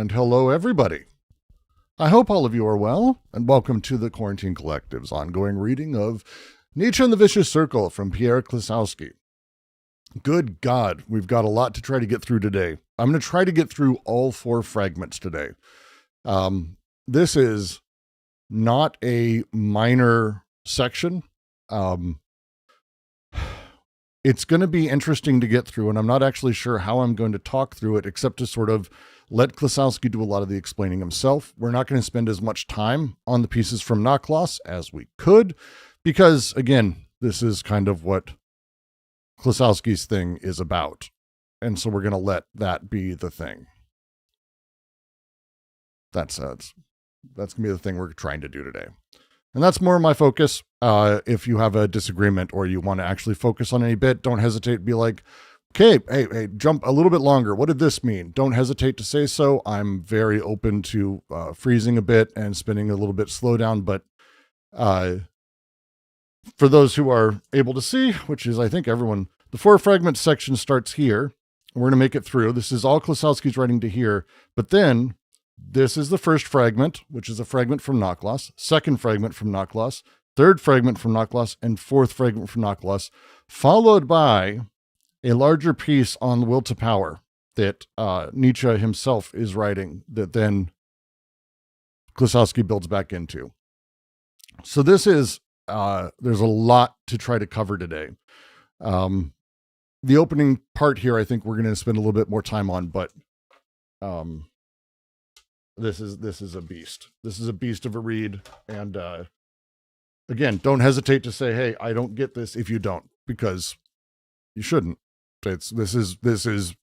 and hello everybody. I hope all of you are well, and welcome to the Quarantine Collective's ongoing reading of Nietzsche and the Vicious Circle from Pierre Klossowski. Good God, we've got a lot to try to get through today. I'm going to try to get through all 4 fragments today. This is not a minor section. It's going to be interesting to get through, and I'm not actually sure how I'm going to talk through it, except to sort of let Klossowski do a lot of the explaining himself. We're not going to spend as much time on the pieces from Nachlass as we could, because, again, this is kind of what Klossowski's thing is about. And so we're going to let that be the thing. That's going to be the thing we're trying to do today. And that's more my focus. If you have a disagreement or you want to actually focus on any bit, don't hesitate to be like, okay, hey, jump a little bit longer. What did this mean? Don't hesitate to say so. I'm very open to freezing a bit and spinning a little bit slow down. But for those who are able to see, which is, I think, everyone, the 4 fragments section starts here. We're going to make it through. This is all Klossowski's writing to here. But then this is the first fragment, which is a fragment from Nachlass, second fragment from Nachlass, third fragment from Nachlass, and fourth fragment from Nachlass, followed by a larger piece on the will to power that Nietzsche himself is writing that then Klossowski builds back into. So this is, there's a lot to try to cover today. The opening part here, I think we're going to spend a little bit more time on, but this is a beast. This is a beast of a read. And again, don't hesitate to say, hey, I don't get this if you don't, because you shouldn't. This is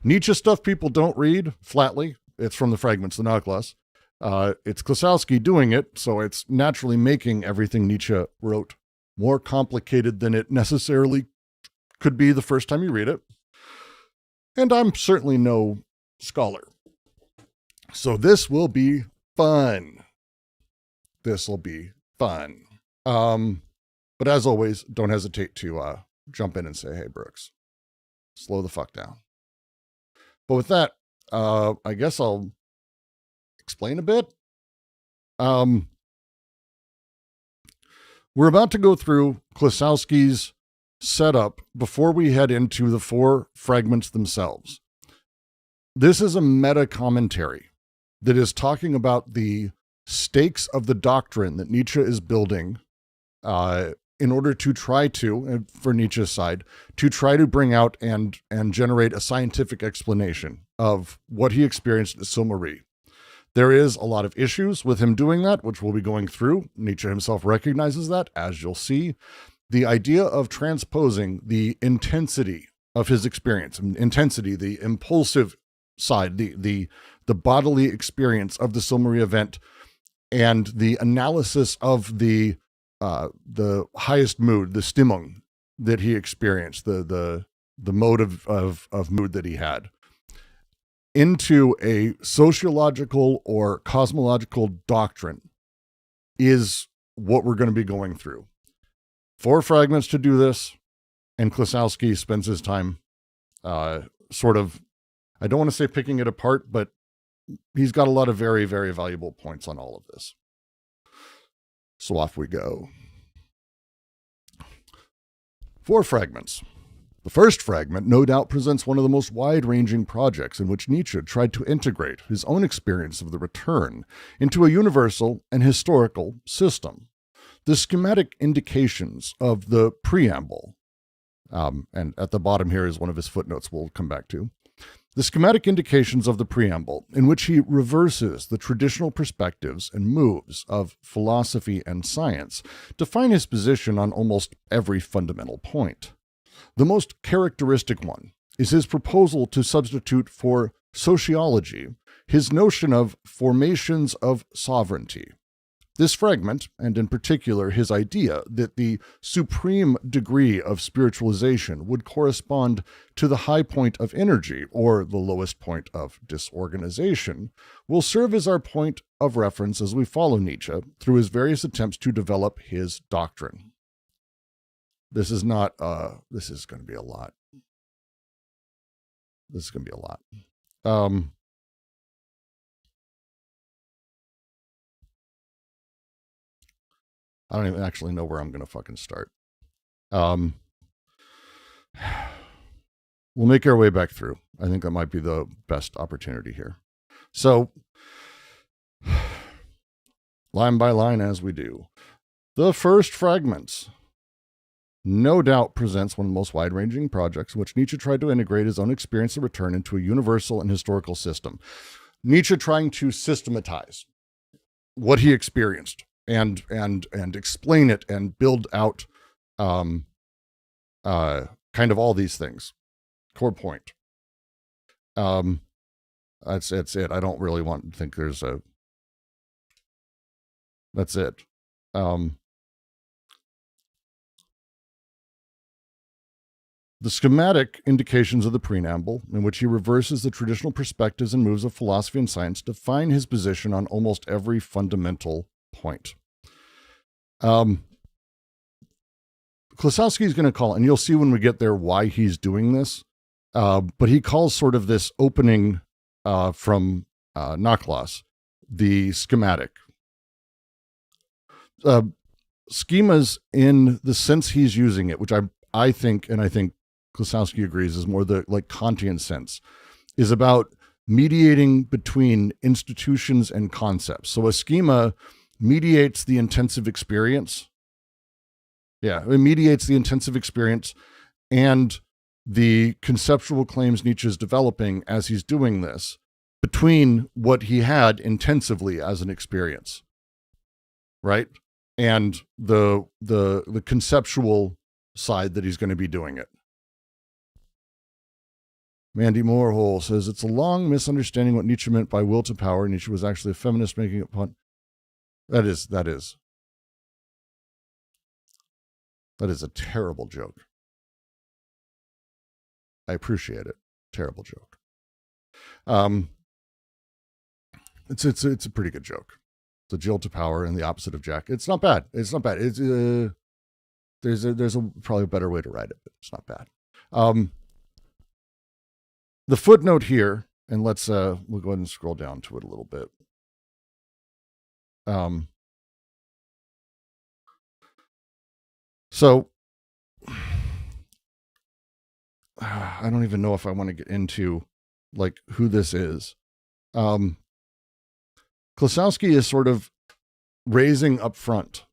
Nietzsche stuff people don't read flatly. It's from the fragments, the Nachlass. It's Klossowski doing it, so it's naturally making everything Nietzsche wrote more complicated than it necessarily could be the first time you read it. And I'm certainly no scholar. So this will be fun. This will be fun. But as always, don't hesitate to jump in and say, hey, Brooks, slow the fuck down. But with that, I guess I'll explain a bit. We're about to go through Klossowski's setup before we head into the 4 fragments themselves. This is a meta commentary that is talking about the stakes of the doctrine that Nietzsche is building in order to try to, for Nietzsche's side, to try to bring out and generate a scientific explanation of what he experienced at Silmarie. There is a lot of issues with him doing that, which we'll be going through. Nietzsche himself recognizes that, as you'll see. The idea of transposing the intensity of his experience, intensity, the impulsive side, the bodily experience of the Silmarie event, and the analysis of the highest mood, the Stimmung that he experienced, the mode of mood that he had, into a sociological or cosmological doctrine is what we're going to be going through. 4 fragments to do this, and Klossowski spends his time sort of, I don't want to say picking it apart, but he's got a lot of very, very valuable points on all of this. So off we go. 4 fragments. The first fragment no doubt presents one of the most wide-ranging projects in which Nietzsche tried to integrate his own experience of the return into a universal and historical system. The schematic indications of the preamble, and at the bottom here is one of his footnotes we'll come back to. The schematic indications of the preamble, in which he reverses the traditional perspectives and moves of philosophy and science, define his position on almost every fundamental point. The most characteristic one is his proposal to substitute for sociology his notion of formations of sovereignty. This fragment, and in particular his idea that the supreme degree of spiritualization would correspond to the high point of energy or the lowest point of disorganization, will serve as our point of reference as we follow Nietzsche through his various attempts to develop his doctrine. This is going to be a lot. This is going to be a lot. I don't even actually know where I'm going to fucking start. Um, we'll make our way back through. I think that might be the best opportunity here. So, line by line as we do. The first fragments no doubt presents one of the most wide-ranging projects in which Nietzsche tried to integrate his own experience of return into a universal and historical system. Nietzsche trying to systematize what he experienced and explain it and build out kind of all these things. Core point. That's it. I don't really want to think there's a. That's it. The schematic indications of the preamble, in which he reverses the traditional perspectives and moves of philosophy and science, define his position on almost every fundamental point. Klossowski is going to call, and you'll see when we get there why he's doing this, but he calls sort of this opening from Nachlass the schematic. Schemas, in the sense he's using it, which I think, and I think Klossowski agrees, is more the like Kantian sense, is about mediating between institutions and concepts. So a schema mediates the intensive experience. Yeah, it mediates the intensive experience and the conceptual claims Nietzsche is developing as he's doing this between what he had intensively as an experience, right? And the conceptual side that he's going to be doing it. Mandy Moorhole says, it's a long misunderstanding what Nietzsche meant by will to power. Nietzsche was actually a feminist making a pun. That is a terrible joke. I appreciate it. Terrible joke. It's a pretty good joke. The Jill to power and the opposite of Jack. It's not bad. It's not bad. It's there's probably a better way to write it, but it's not bad. The footnote here, and let's we'll go ahead and scroll down to it a little bit. So I don't even know if I want to get into like who this is. Klossowski is sort of raising up front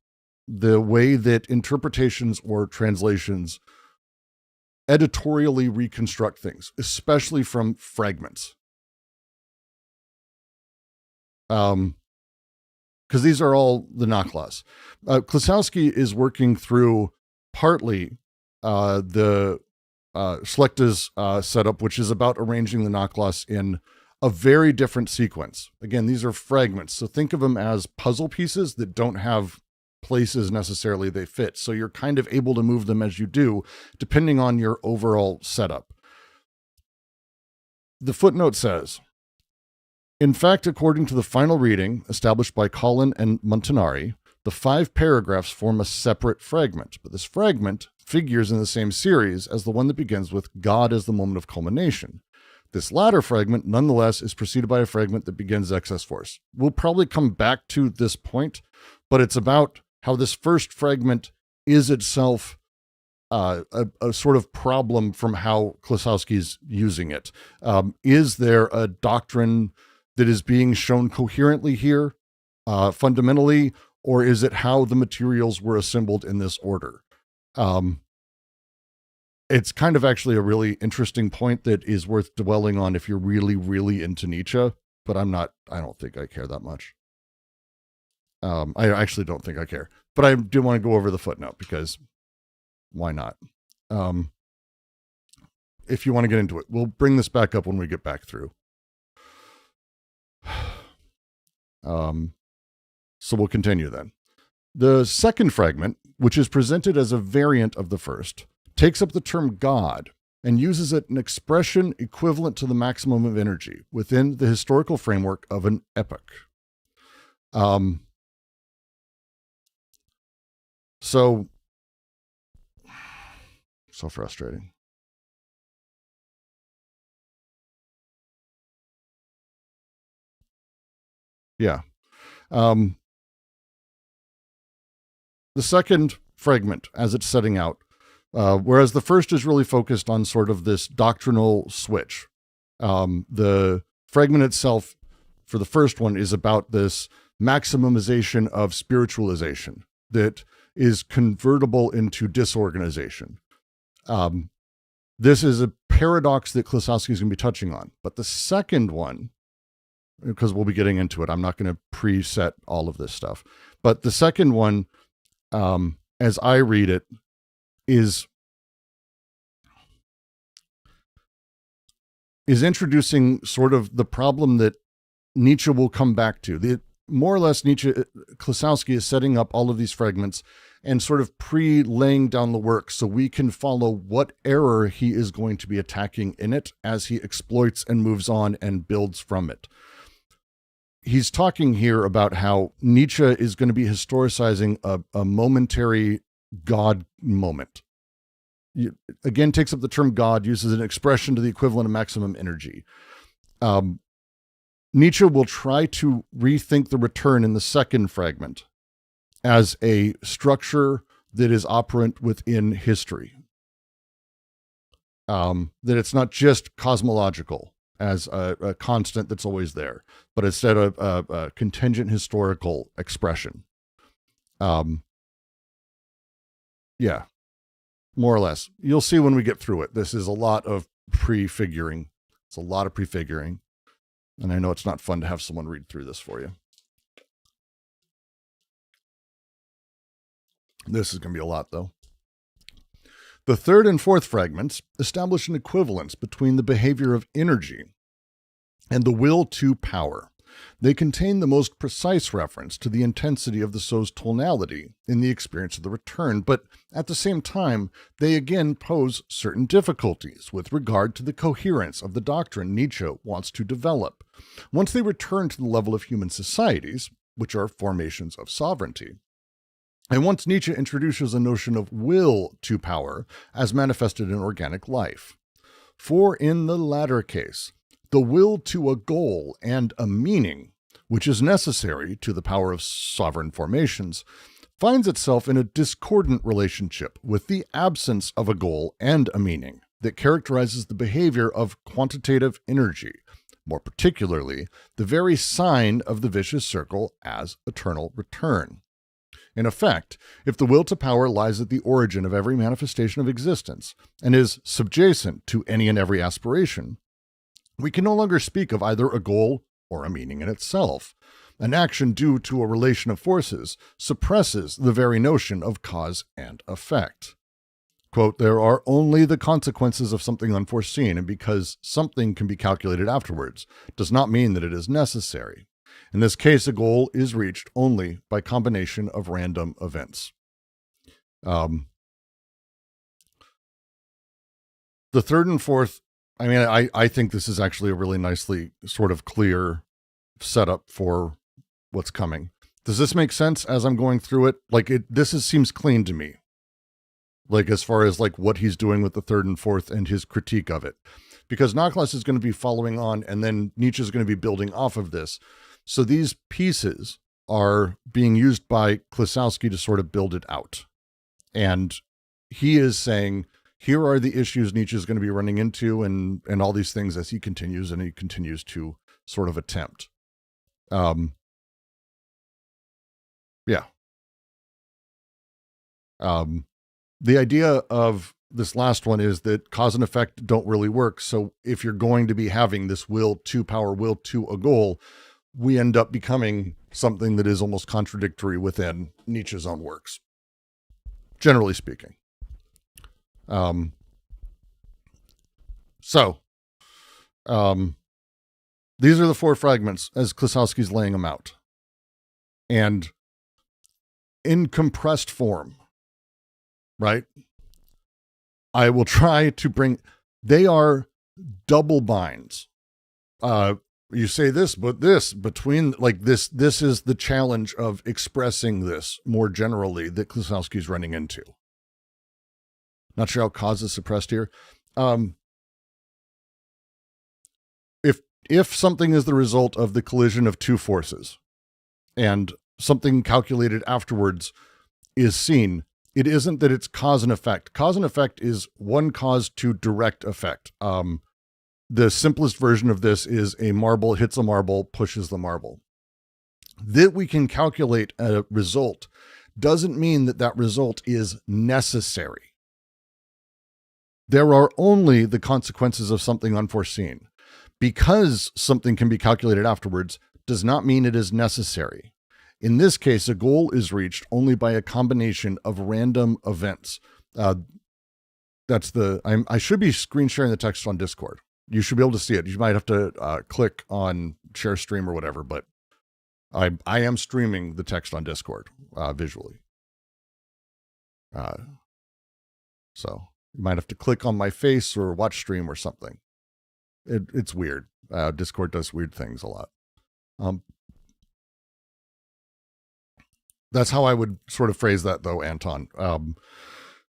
the way that interpretations or translations editorially reconstruct things, especially from fragments. Because these are all the Nachlass. Klossowski is working through partly the Schlechter's setup, which is about arranging the Nachlass in a very different sequence. Again, these are fragments, so think of them as puzzle pieces that don't have places necessarily they fit. So you're kind of able to move them as you do, depending on your overall setup. The footnote says, in fact, according to the final reading established by Collin and Montanari, the 5 paragraphs form a separate fragment, but this fragment figures in the same series as the one that begins with God as the moment of culmination. This latter fragment, nonetheless, is preceded by a fragment that begins excess force. We'll probably come back to this point, but it's about how this first fragment is itself a sort of problem from how Klossowski's using it. Is there a doctrine that is being shown coherently here, fundamentally, or is it how the materials were assembled in this order? It's kind of actually a really interesting point that is worth dwelling on if you're really, really into Nietzsche, but I don't think I care that much. I actually don't think I care, but I do want to go over the footnote because why not? If you want to get into it, we'll bring this back up when we get back through. So we'll continue then. The second fragment, which is presented as a variant of the first, takes up the term God and uses it an expression equivalent to the maximum of energy within the historical framework of an epoch. So frustrating. Yeah. the second fragment, as it's setting out, whereas the first is really focused on sort of this doctrinal switch. The fragment itself for the first one is about this maximization of spiritualization that is convertible into disorganization. This is a paradox that Klossowski is going to be touching on. But the second one, because we'll be getting into it, I'm not going to preset all of this stuff. But the second one, as I read it, is introducing sort of the problem that Nietzsche will come back to. More or less, Klossowski is setting up all of these fragments and sort of laying down the work so we can follow what error he is going to be attacking in it as he exploits and moves on and builds from it. He's talking here about how Nietzsche is going to be historicizing a momentary God moment. Again, takes up the term God, uses an expression to the equivalent of maximum energy. Nietzsche will try to rethink the return in the second fragment as a structure that is operant within history. That it's not just cosmological as a constant that's always there, but instead a contingent historical expression. Yeah, more or less. You'll see when we get through it. This is a lot of prefiguring. It's a lot of prefiguring. And I know it's not fun to have someone read through this for you. This is going to be a lot, though. The third and fourth fragments establish an equivalence between the behavior of energy and the will to power. They contain the most precise reference to the intensity of the soul's tonality in the experience of the return, but at the same time, they again pose certain difficulties with regard to the coherence of the doctrine Nietzsche wants to develop. Once they return to the level of human societies, which are formations of sovereignty, and once Nietzsche introduces a notion of will to power as manifested in organic life. For in the latter case, the will to a goal and a meaning, which is necessary to the power of sovereign formations, finds itself in a discordant relationship with the absence of a goal and a meaning that characterizes the behavior of quantitative energy, more particularly the very sign of the vicious circle as eternal return. In effect, if the will to power lies at the origin of every manifestation of existence and is subjacent to any and every aspiration, we can no longer speak of either a goal or a meaning in itself. An action due to a relation of forces suppresses the very notion of cause and effect. Quote, there are only the consequences of something unforeseen, and because something can be calculated afterwards does not mean that it is necessary. In this case, a goal is reached only by combination of random events. The third and fourth, I think this is actually a really nicely sort of clear setup for what's coming. Does this make sense as I'm going through it? Seems clean to me. Like as far as like what he's doing with the third and fourth and his critique of it. Because Nachlass is going to be following on and then Nietzsche is going to be building off of this. So these pieces are being used by Klossowski to sort of build it out. And he is saying, here are the issues Nietzsche is going to be running into and all these things as he continues to sort of attempt. The idea of this last one is that cause and effect don't really work. So if you're going to be having this will to power, will to a goal, we end up becoming something that is almost contradictory within Nietzsche's own works, generally speaking. These are the four fragments as Klossowski's laying them out. And in compressed form, right? I will try to they are double binds. You say this, but this between this is the challenge of expressing this more generally that Klossowski's running into. Not sure how cause is suppressed here. If something is the result of the collision of two forces and something calculated afterwards is seen, it isn't that it's cause and effect. Cause and effect is one cause to direct effect. The simplest version of this is a marble hits a marble, pushes the marble. That we can calculate a result doesn't mean that that result is necessary. There are only the consequences of something unforeseen. Because something can be calculated afterwards does not mean it is necessary. In this case, a goal is reached only by a combination of random events. I should be screen sharing the text on Discord. You should be able to see it. You might have to click on share stream or whatever, but I am streaming the text on Discord visually. So you might have to click on my face or watch stream or something. It's weird. Discord does weird things a lot. That's how I would sort of phrase that, though, Anton.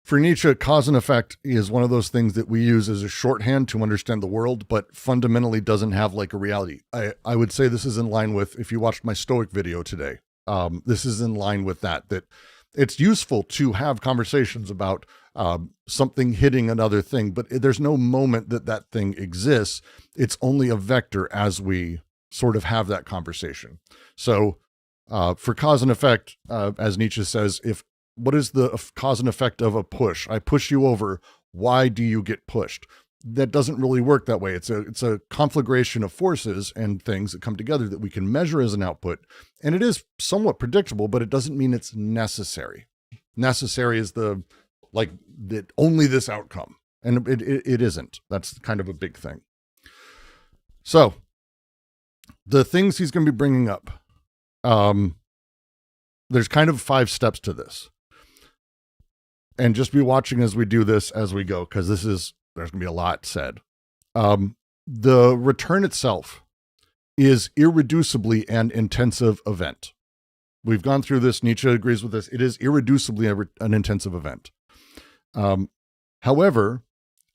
For Nietzsche, cause and effect is one of those things that we use as a shorthand to understand the world, but fundamentally doesn't have like a reality. I would say this is in line with, if you watched my Stoic video today, this is in line with that it's useful to have conversations about something hitting another thing, but there's no moment that that thing exists. It's only a vector as we sort of have that conversation. So for cause and effect, as Nietzsche says, what is the cause and effect of a push? I push you over. Why do you get pushed? That doesn't really work that way. It's a conflagration of forces and things that come together that we can measure as an output. And it is somewhat predictable, but it doesn't mean it's necessary. Necessary is that only this outcome. And it isn't. That's kind of a big thing. So the things he's going to be bringing up, there's kind of 5 steps to this. And just be watching as we do this as we go, because there's going to be a lot said. The return itself is irreducibly an intensive event. We've gone through this. Nietzsche agrees with this. It is irreducibly an intensive event. However,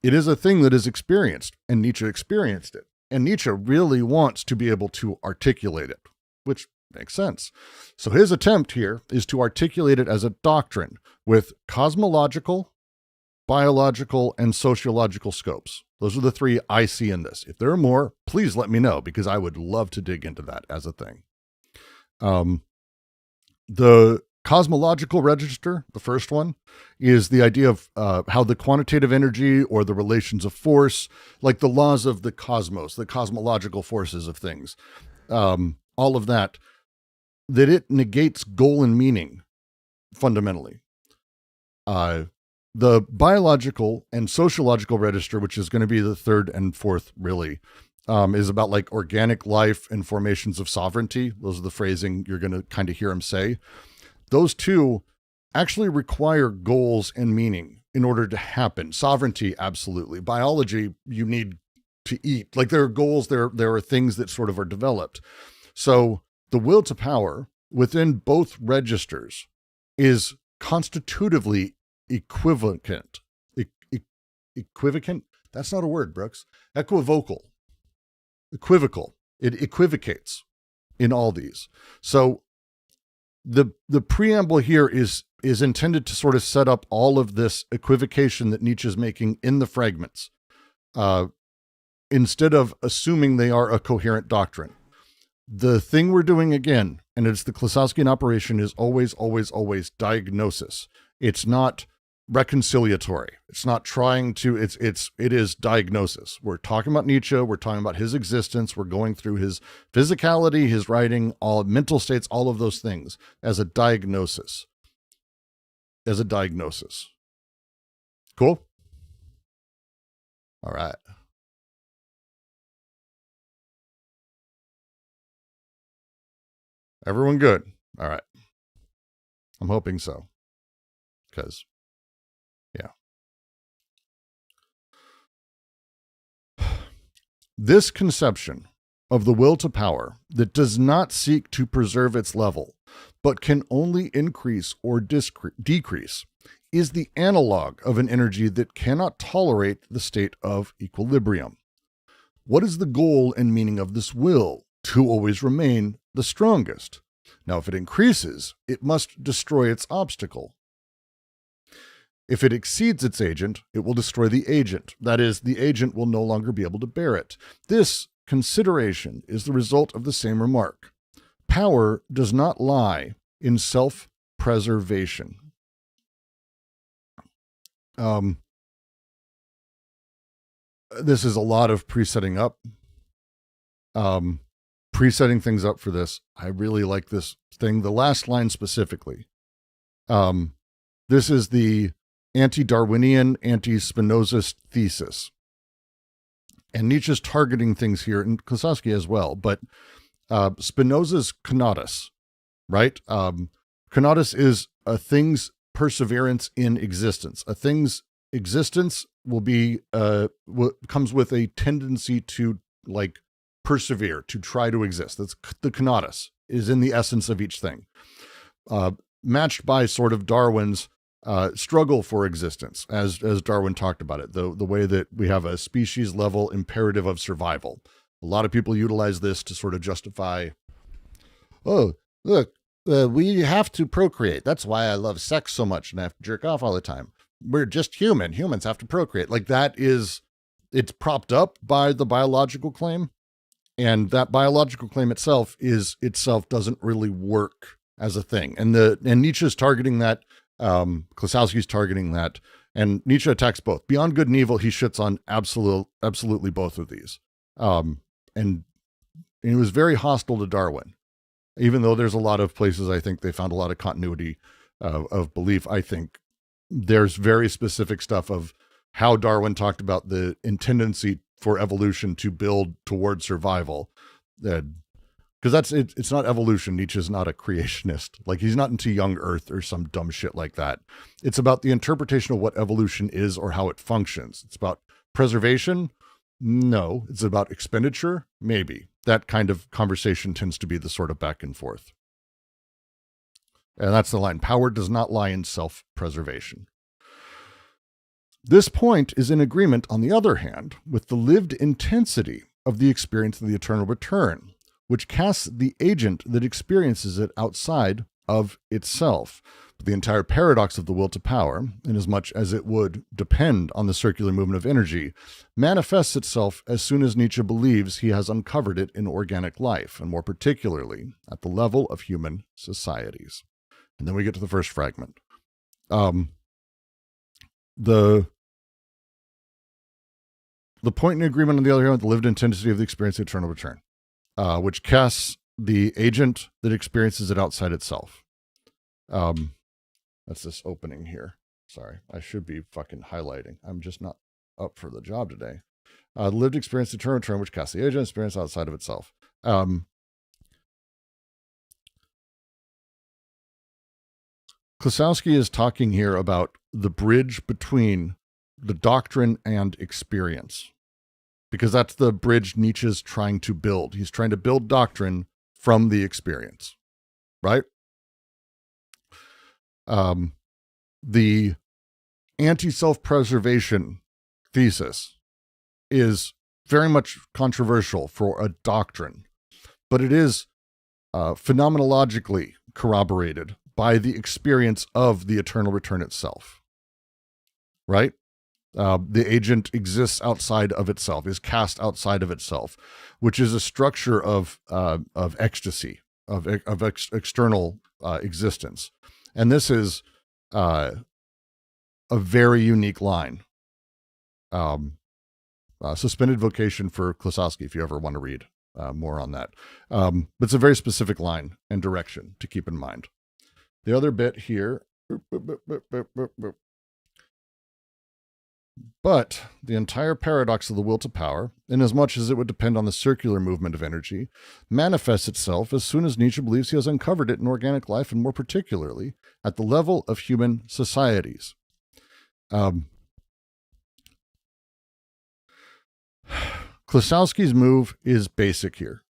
it is a thing that is experienced, and Nietzsche experienced it. And Nietzsche really wants to be able to articulate it, which makes sense. So his attempt here is to articulate it as a doctrine with cosmological, biological, and sociological scopes. Those are the 3 I see in this. If there are more, please let me know, because I would love to dig into that as a thing. The cosmological register, the first one, is the idea of how the quantitative energy or the relations of force, like the laws of the cosmos, the cosmological forces of things, all of that it negates goal and meaning fundamentally. The biological and sociological register, which is going to be the 3rd and 4th really, is about like organic life and formations of sovereignty. Those are the phrasing you're going to kind of hear him say. Those 2 actually require goals and meaning in order to happen. Sovereignty, absolutely. Biology, you need to eat. Like there are goals, there are things that sort of are developed. So the will to power within both registers is constitutively equivocant. Equivocant? That's not a word, Brooks. Equivocal. Equivocal. It equivocates in all these. So the preamble here is intended to sort of set up all of this equivocation that Nietzsche is making in the fragments, instead of assuming they are a coherent doctrine. The thing we're doing again, and it's the Klossowskian operation, is always, always, always diagnosis. It's not reconciliatory. It's not trying to, it is diagnosis. We're talking about Nietzsche. We're talking about his existence. We're going through his physicality, his writing, all mental states, all of those things as a diagnosis. Cool? All right. Everyone good? All right. I'm hoping so. Because, yeah. This conception of the will to power that does not seek to preserve its level, but can only increase or decrease, is the analog of an energy that cannot tolerate the state of equilibrium. What is the goal and meaning of this will? To always remain the strongest, Now, if it increases, it must destroy its obstacle. If it exceeds its agent, it will destroy the agent. That is, the agent will no longer be able to bear it. This consideration is the result of the same remark. Power does not lie in self-preservation. This is a lot of presetting up. Presetting things up for this. I really like this thing. The last line specifically. This is the anti-Darwinian, anti-Spinozist thesis. And Nietzsche's targeting things here, and Klossowski as well, but Spinoza's conatus, right? Conatus is a thing's perseverance in existence. A thing's existence will be comes with a tendency to like persevere, to try to exist. That's the conatus is in the essence of each thing, matched by sort of Darwin's struggle for existence, as Darwin talked about it, the way that we have a species level imperative of survival. A lot of people utilize this to sort of justify, oh, look, we have to procreate. That's why I love sex so much and I have to jerk off all the time. We're just human. Humans have to procreate. Like that is, it's propped up by the biological claim. And that biological claim itself doesn't really work as a thing. And Nietzsche's targeting that. Klossowski's targeting that. And Nietzsche attacks both. Beyond Good and Evil, he shits on absolutely both of these. And he was very hostile to Darwin. Even though there's a lot of places I think they found a lot of continuity of belief, I think there's very specific stuff of how Darwin talked about the tendency for evolution to build towards survival. Because it's not evolution. Nietzsche's not a creationist. Like he's not into young Earth or some dumb shit like that. It's about the interpretation of what evolution is or how it functions. It's about preservation. No, it's about expenditure. Maybe. That kind of conversation tends to be the sort of back and forth. And that's the line. Power does not lie in self-preservation. This point is in agreement, on the other hand, with the lived intensity of the experience of the eternal return, which casts the agent that experiences it outside of itself. But the entire paradox of the will to power, inasmuch as it would depend on the circular movement of energy, manifests itself as soon as Nietzsche believes he has uncovered it in organic life, and more particularly at the level of human societies. And then we get to the first fragment. The point in agreement on the other hand, the lived intensity of the experience of eternal return, which casts the agent that experiences it outside itself. That's this opening here. Sorry, I should be fucking highlighting. I'm just not up for the job today. Lived experience of eternal return, which casts the agent experience outside of itself. Klossowski is talking here about the bridge between the doctrine and experience, because that's the bridge Nietzsche's trying to build. He's trying to build doctrine from the experience, right? The anti-self-preservation thesis is very much controversial for a doctrine, but it is phenomenologically corroborated by the experience of the eternal return itself, right? The agent exists outside of itself, is cast outside of itself, which is a structure of ecstasy, of external existence. And this is a very unique line. Suspended vocation for Klossowski, if you ever want to read more on that. But it's a very specific line and direction to keep in mind. The other bit here, but the entire paradox of the will to power, inasmuch as it would depend on the circular movement of energy, manifests itself as soon as Nietzsche believes he has uncovered it in organic life, and more particularly at the level of human societies. Klossowski's move is basic here.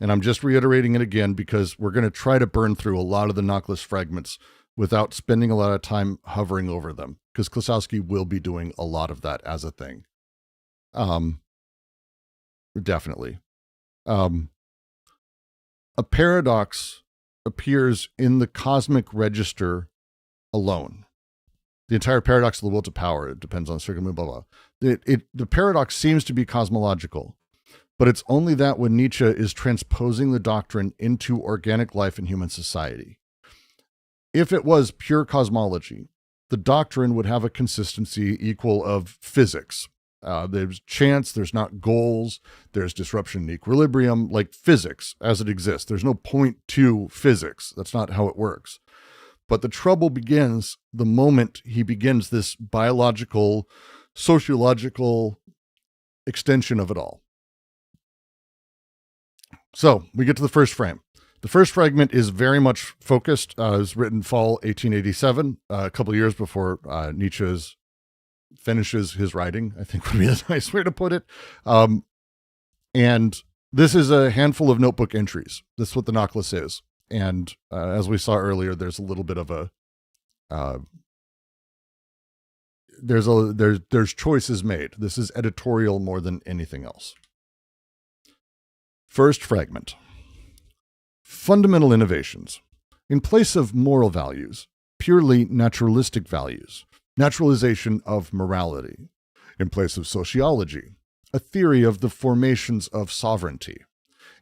And I'm just reiterating it again because we're going to try to burn through a lot of the Knockless fragments without spending a lot of time hovering over them, because Klossowski will be doing a lot of that as a thing. Definitely. A paradox appears in the cosmic register alone. The entire paradox of the will to power, it depends on circumstance, blah, blah. The paradox seems to be cosmological, but it's only that when Nietzsche is transposing the doctrine into organic life in human society. If it was pure cosmology, the doctrine would have a consistency equal of physics. There's chance, there's not goals, there's disruption in equilibrium, like physics as it exists. There's no point to physics. That's not how it works. But the trouble begins the moment he begins this biological, sociological extension of it all. So we get to the first frame. The first fragment is very much focused. It was written fall 1887, a couple of years before Nietzsche finishes his writing, I think would be a nice way to put it. And this is a handful of notebook entries. This is what the Nautilus is. And as we saw earlier, there's a little bit of a there's choices made. This is editorial more than anything else. First fragment. Fundamental innovations. In place of moral values, purely naturalistic values, naturalization of morality. In place of sociology, a theory of the formations of sovereignty.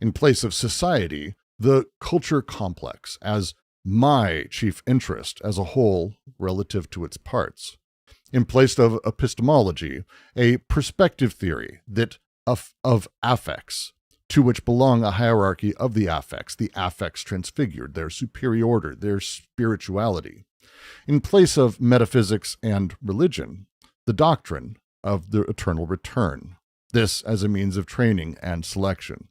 In place of society, the culture complex as my chief interest as a whole relative to its parts. In place of epistemology, a perspective theory that of affects, to which belong a hierarchy of the affects transfigured, their superior order, their spirituality. In place of metaphysics and religion, the doctrine of the eternal return, this as a means of training and selection.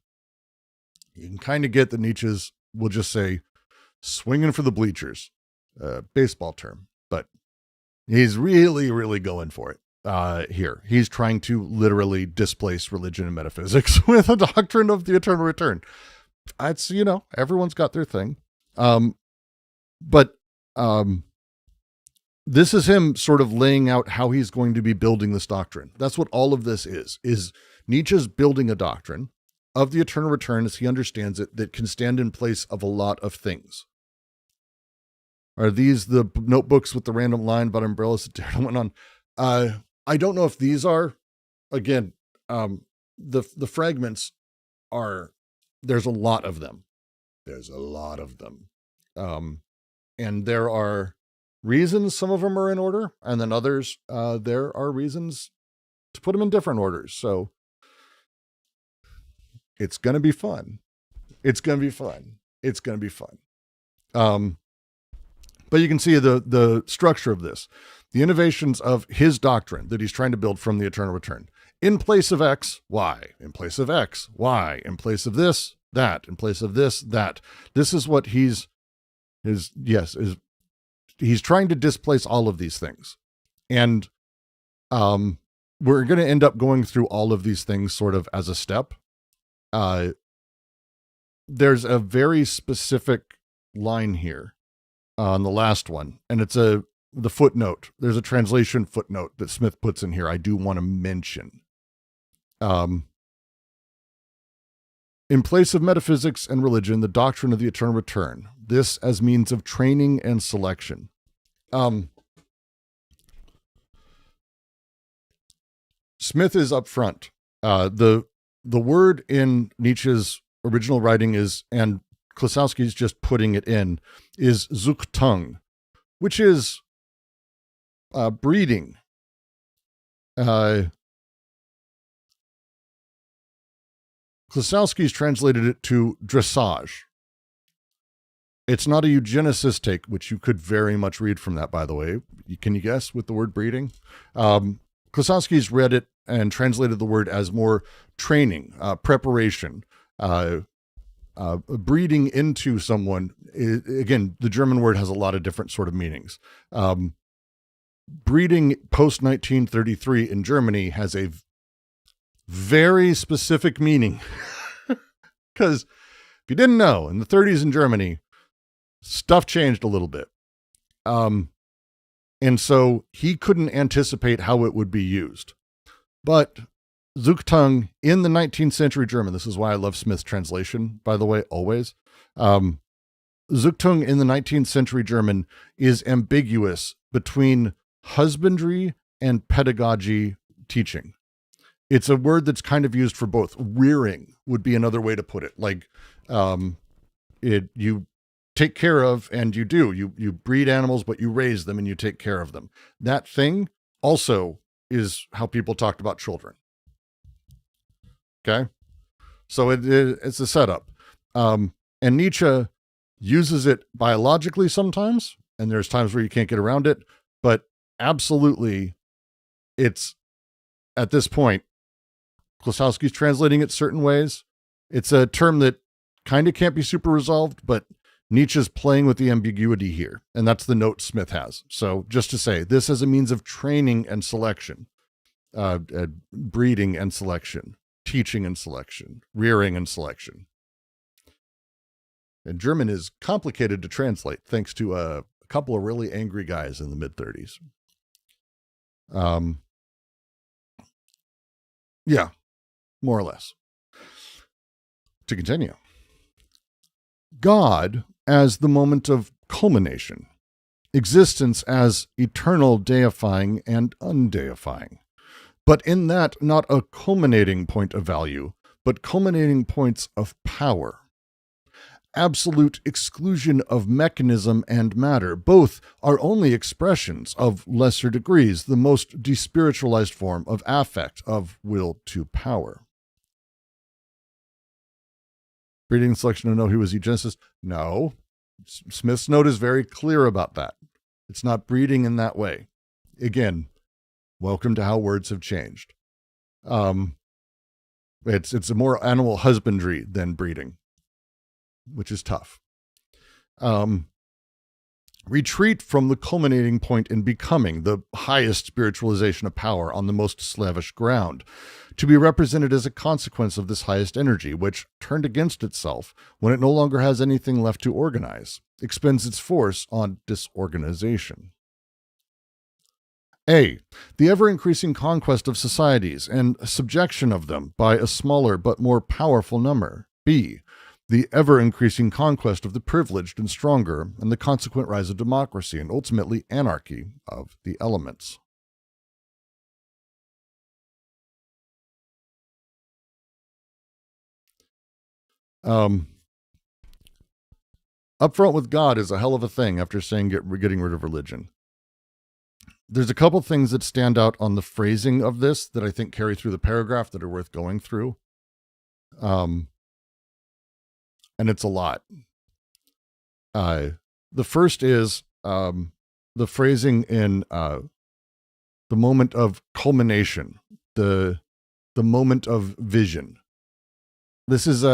You can kind of get that Nietzsche's will just say, swinging for the bleachers, baseball term, but he's really, really going for it here. He's trying to literally displace religion and metaphysics with a doctrine of the eternal return. It's, everyone's got their thing. But this is him sort of laying out how he's going to be building this doctrine. That's what all of this is Nietzsche's building a doctrine of the eternal return as he understands it that can stand in place of a lot of things. Are these the notebooks with the random line about umbrellas that Darren went on? I don't know if these are. Again, the fragments are, there's a lot of them. There's a lot of them. And there are reasons some of them are in order, and then others, there are reasons to put them in different orders. So it's going to be fun. It's going to be fun. It's going to be fun. But you can see the structure of this, the innovations of his doctrine that he's trying to build from the eternal return. In place of X, Y. In place of X, Y. In place of this, that. In place of this, that. This is what he's trying to displace all of these things. And we're going to end up going through all of these things sort of as a step. There's a very specific line here on the last one, and it's the footnote. There's a translation footnote that Smith puts in here I do want to mention. In place of metaphysics and religion, the doctrine of the eternal return, this as means of training and selection. Smith is up front. The word in Nietzsche's original writing is, and Klossowski's just putting it in, is Zuchtung, which is breeding. Klossowski's translated it to dressage. It's not a eugenicist take, which you could very much read from that, by the way. Can you guess with the word breeding? Klossowski's read it and translated the word as more training, preparation, breeding into someone. Again, the German word has a lot of different sort of meanings. Breeding post-1933 in Germany has a very specific meaning. Because if you didn't know, in the 30s in Germany, stuff changed a little bit. And so he couldn't anticipate how it would be used. But Zuchtung in the 19th century German, this is why I love Smith's translation, by the way, always. Züchtung in the 19th century German is ambiguous between husbandry and pedagogy teaching. It's a word that's kind of used for both. Rearing would be another way to put it. Like, you take care of, and you breed animals, but you raise them and you take care of them. That thing also is how people talked about children. Okay. So it's a setup. And Nietzsche uses it biologically sometimes, and there's times where you can't get around it, but absolutely it's, at this point, Klossowski's translating it certain ways. It's a term that kind of can't be super resolved, but Nietzsche's playing with the ambiguity here, and that's the note Smith has. So just to say, this as a means of training and selection, breeding and selection, teaching and selection, rearing and selection. And German is complicated to translate thanks to a couple of really angry guys in the mid-30s. Yeah, more or less. To continue. God as the moment of culmination, existence as eternal deifying and undeifying, but in that not a culminating point of value, but culminating points of power. Absolute exclusion of mechanism and matter, both are only expressions of lesser degrees, the most despiritualized form of affect, of will to power. Breeding and selection to know he was eugenicist? No. Smith's note is very clear about that. It's not breeding in that way. Again, welcome to how words have changed. It's a more animal husbandry than breeding, which is tough. Retreat from the culminating point in becoming, the highest spiritualization of power on the most slavish ground, to be represented as a consequence of this highest energy, which, turned against itself when it no longer has anything left to organize, expends its force on disorganization. A. The ever-increasing conquest of societies and subjection of them by a smaller but more powerful number. B. The ever-increasing conquest of the privileged and stronger, and the consequent rise of democracy and ultimately anarchy of the elements. Upfront with God is a hell of a thing after saying getting rid of religion. There's a couple things that stand out on the phrasing of this that I think carry through the paragraph that are worth going through. And it's a lot. The first is the phrasing in the moment of culmination, the moment of vision. This is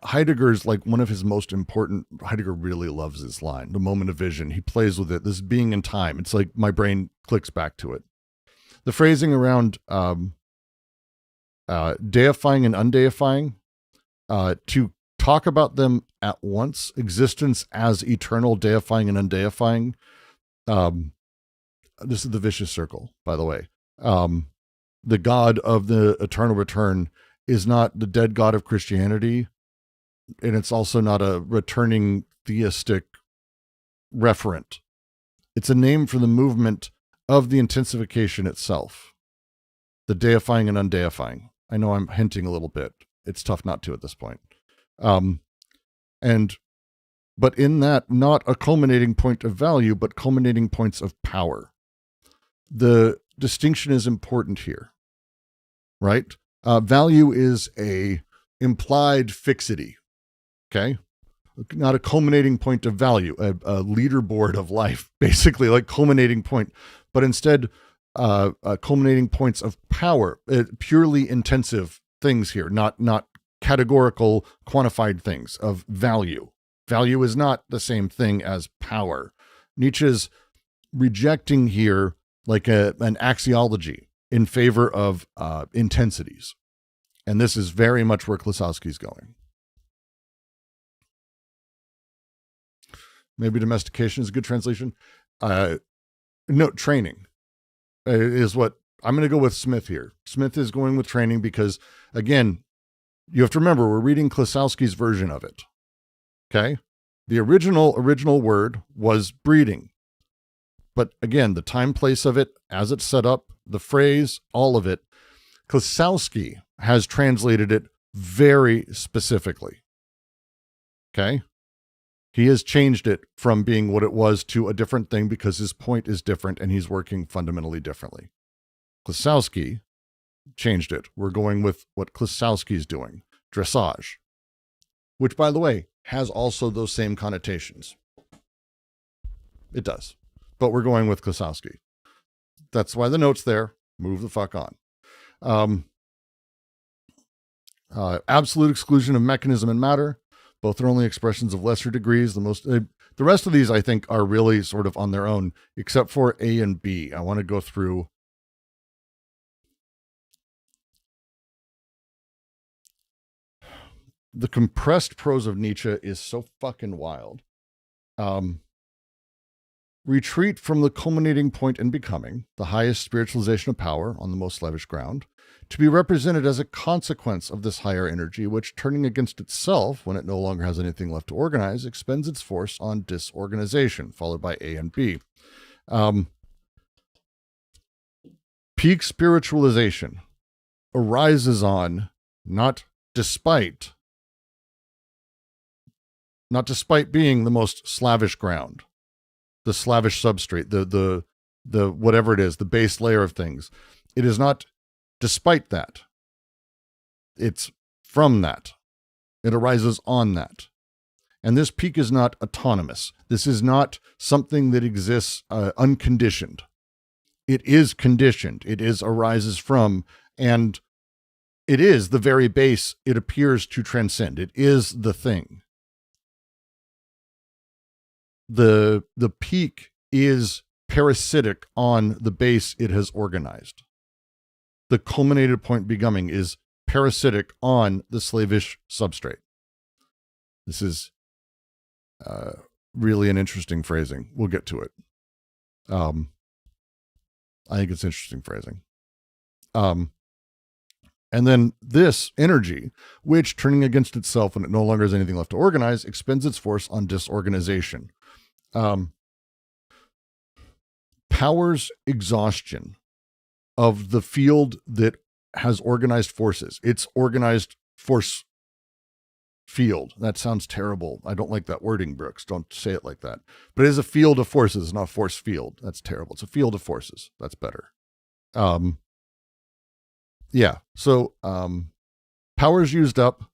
Heidegger's, like, one of his most important. Heidegger really loves this line, the moment of vision. He plays with it, this being in time. It's like my brain clicks back to it. The phrasing around deifying and undeifying, to talk about them at once, existence as eternal, deifying and undeifying. This is the vicious circle, by the way. The God of the eternal return is not the dead God of Christianity, and it's also not a returning theistic referent. It's a name for the movement of the intensification itself, the deifying and undeifying. I know I'm hinting a little bit. It's tough not to at this point. But in that, not a culminating point of value, but culminating points of power. The distinction is important here, right? Value is a implied fixity, okay? Not a culminating point of value, a leaderboard of life, basically, like culminating point, but instead culminating points of power, purely intensive things here, not categorical, quantified things of value. Value is not the same thing as power. Nietzsche's rejecting here like an axiology in favor of intensities. And this is very much where Klossowski's going. Maybe domestication is a good translation. No, training is what I'm going to go with Smith here. Smith is going with training because, again, you have to remember, we're reading Klossowski's version of it. Okay? The original word was breeding. But again, the time, place of it, as it's set up, the phrase, all of it, Klossowski has translated it very specifically. Okay? He has changed it from being what it was to a different thing because his point is different and he's working fundamentally differently. Klossowski changed it. We're going with what Klossowski's doing, dressage, which, by the way, has also those same connotations. It does. But we're going with Klossowski. That's why the note's there. Move the fuck on. Absolute exclusion of mechanism and matter. Both are only expressions of lesser degrees. The rest of these, I think, are really sort of on their own, except for A and B. I want to go through. The compressed prose of Nietzsche is so fucking wild. Retreat from the culminating point in becoming, the highest spiritualization of power on the most lavish ground, to be represented as a consequence of this higher energy, which, turning against itself when it no longer has anything left to organize, expends its force on disorganization, followed by A and B. Peak spiritualization arises on, not despite being the most slavish ground, the slavish substrate, the whatever it is, the base layer of things. It is not despite that. It's from that. It arises on that. And this peak is not autonomous. This is not something that exists unconditioned. It is conditioned. It arises from, and it is the very base it appears to transcend. It is the thing. The peak is parasitic on the base it has organized. The culminated point becoming is parasitic on the slavish substrate. This is really an interesting phrasing. We'll get to it. I think it's interesting phrasing. And then this energy, which, turning against itself when it no longer has anything left to organize, expends its force on disorganization. Power's exhaustion of the field that has organized forces. It's organized force field. That sounds terrible. I don't like that wording, Brooks. Don't say it like that. But it is a field of forces, not a force field. That's terrible. It's a field of forces. That's better. Yeah. So power's used up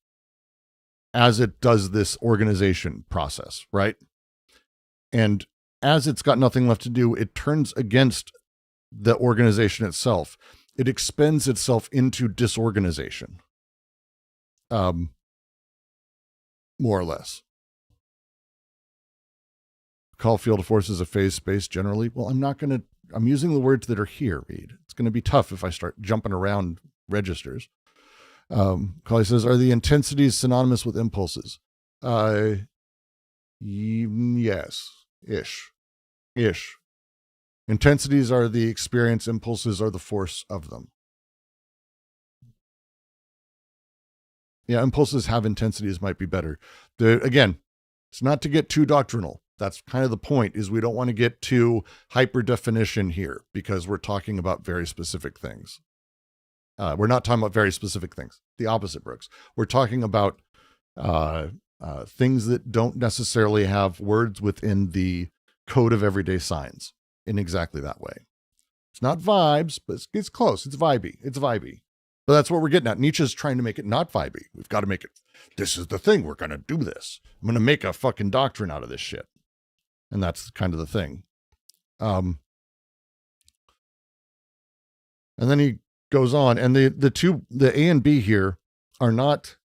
as it does this organization process, right? And as it's got nothing left to do, it turns against the organization itself. It expends itself into disorganization. More or less. Call field of forces a phase space generally. Well, I'm using the words that are here, Reed. It's going to be tough if I start jumping around registers. Colley says, are the intensities synonymous with impulses? Yes. Ish. Intensities are the experience, impulses are the force of them. Yeah, impulses have intensities might be better. Again, it's not to get too doctrinal. That's kind of the point, is we don't want to get too hyper definition here because we're talking about very specific things. We're not talking about very specific things. The opposite, Brooks. We're talking about things that don't necessarily have words within the code of everyday signs in exactly that way. It's not vibes, but it's close. It's vibey. But that's what we're getting at. Nietzsche's trying to make it not vibey. We've got to make it, this is the thing. We're going to do this. I'm going to make a fucking doctrine out of this shit. And that's kind of the thing. And then he goes on, and the A and B here are not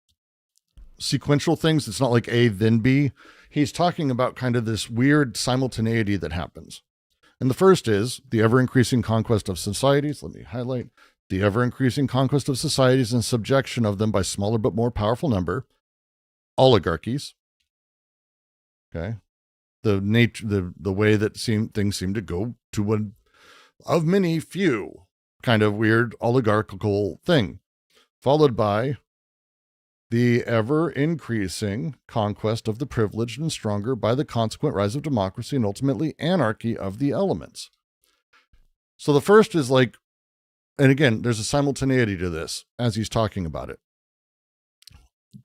sequential things. It's not like A, then B. He's talking about kind of this weird simultaneity that happens. And the first is the ever-increasing conquest of societies. Let me highlight the ever-increasing conquest of societies and subjection of them by smaller but more powerful number, oligarchies. Okay. The way that things seem to go to one of many few kind of weird oligarchical thing, followed by the ever-increasing conquest of the privileged and stronger by the consequent rise of democracy and ultimately anarchy of the elements. So the first is like, and again, there's a simultaneity to this as he's talking about it.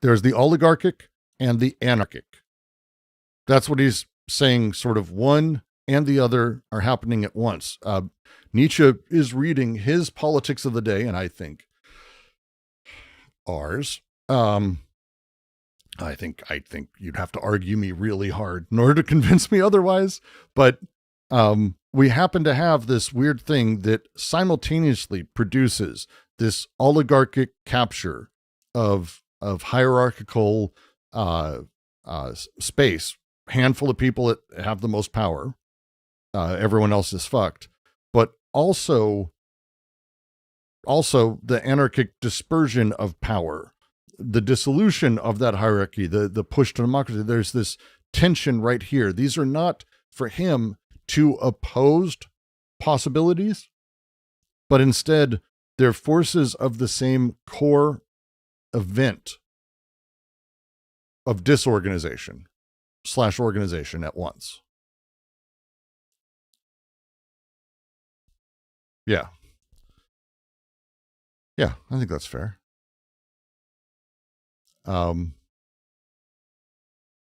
There's the oligarchic and the anarchic. That's what he's saying, sort of one and the other are happening at once. Nietzsche is reading his politics of the day, and I think ours. I think you'd have to argue me really hard in order to convince me otherwise. But we happen to have this weird thing that simultaneously produces this oligarchic capture of hierarchical space. Handful of people that have the most power. Everyone else is fucked. But also the anarchic dispersion of power, the dissolution of that hierarchy, the push to democracy. There's this tension right here. These are not, for him, two opposed possibilities, but instead they're forces of the same core event of disorganization / organization at once. Yeah. Yeah, I think that's fair.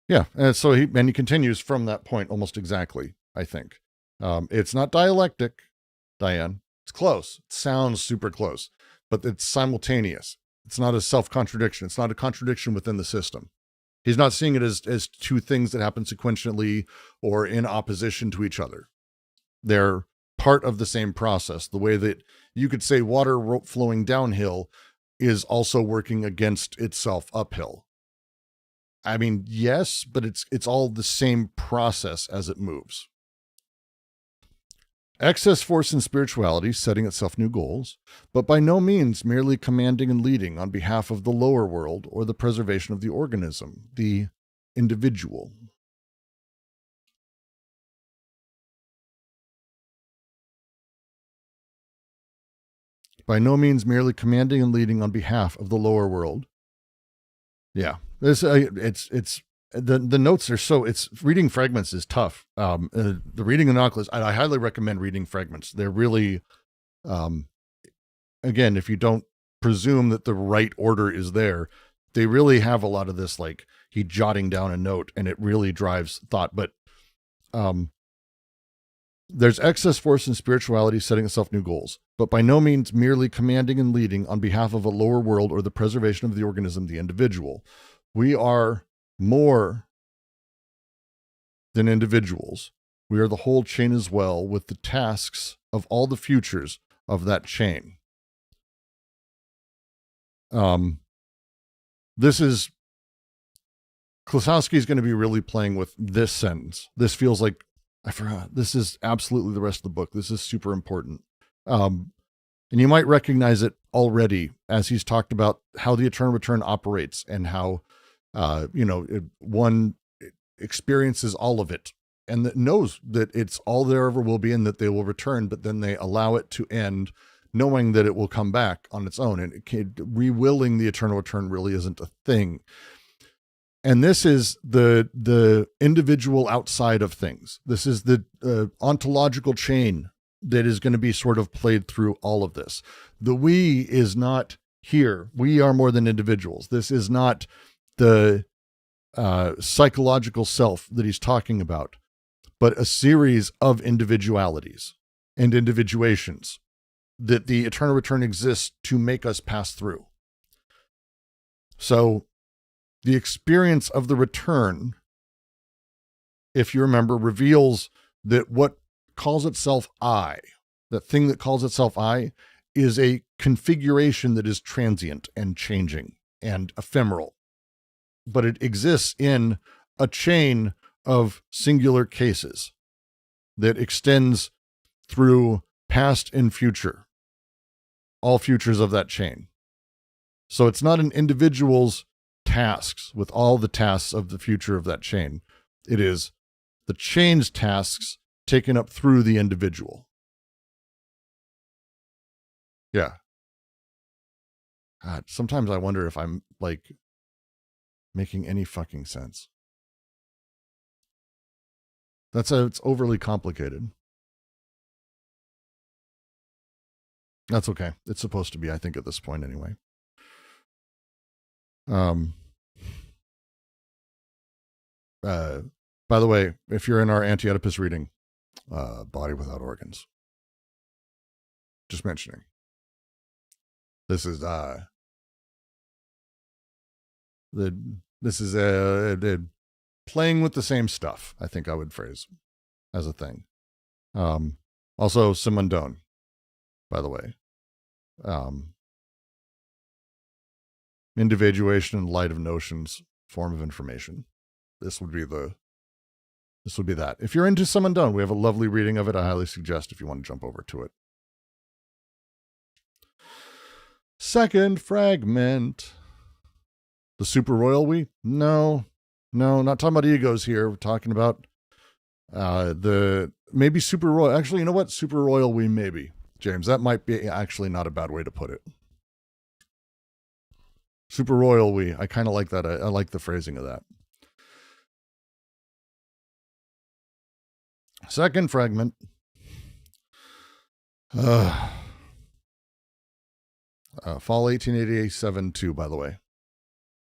Yeah, and so he continues from that point almost exactly, I think. It's not dialectic, Diane. It's close. It sounds super close, but it's simultaneous. It's not a self-contradiction. It's not a contradiction within the system. He's not seeing it as two things that happen sequentially or in opposition to each other. They're part of the same process. The way that you could say water flowing downhill is also working against itself uphill. I mean, yes, but it's all the same process as it moves. Excess force in spirituality, setting itself new goals, but by no means merely commanding and leading on behalf of the lower world or the preservation of the organism, the individual. By no means merely commanding and leading on behalf of the lower world. Yeah, it's the notes are so, it's reading fragments is tough. The reading of Nautilus, I highly recommend reading fragments. They're really, again, if you don't presume that the right order is there, they really have a lot of this, like he jotting down a note, and it really drives thought. But there's excess force in spirituality, setting itself new goals, but by no means merely commanding and leading on behalf of a lower world or the preservation of the organism, the individual. We are more than individuals. We are the whole chain as well, with the tasks of all the futures of that chain. This is, Klossowski is going to be really playing with this sentence. This feels like, I forgot, this is absolutely the rest of the book. This is super important. And you might recognize it already as he's talked about how the eternal return operates and how, one experiences all of it and that knows that it's all there ever will be and that they will return, but then they allow it to end knowing that it will come back on its own. And re-willing the eternal return really isn't a thing. And this is the individual outside of things. This is the ontological chain that is going to be sort of played through all of this. The we is not here. We are more than individuals. This is not the psychological self that he's talking about, but a series of individualities and individuations that the eternal return exists to make us pass through. So the experience of the return, if you remember, reveals that what calls itself I, that thing that calls itself I, is a configuration that is transient and changing and ephemeral. But it exists in a chain of singular cases that extends through past and future, all futures of that chain. So it's not an individual's tasks with all the tasks of the future of that chain. It is the chain's tasks taken up through the individual. Yeah. God, sometimes I wonder if I'm like making any fucking sense. It's overly complicated. That's okay. It's supposed to be, I think, at this point anyway. By the way, if you're in our anti-Oedipus reading, body without organs. Just mentioning. This is playing with the same stuff, I think I would phrase as a thing. Also Simondon, by the way. Individuation in light of notions, form of information. This would be that. If you're into Simondon, we have a lovely reading of it. I highly suggest if you want to jump over to it. Second fragment. The super royal we? No, not talking about egos here. We're talking about maybe super royal. Actually, you know what? Super royal we maybe. James, that might be actually not a bad way to put it. Super royal we. I kind of like that. I like the phrasing of that. Second fragment. Fall 1887-2, by the way.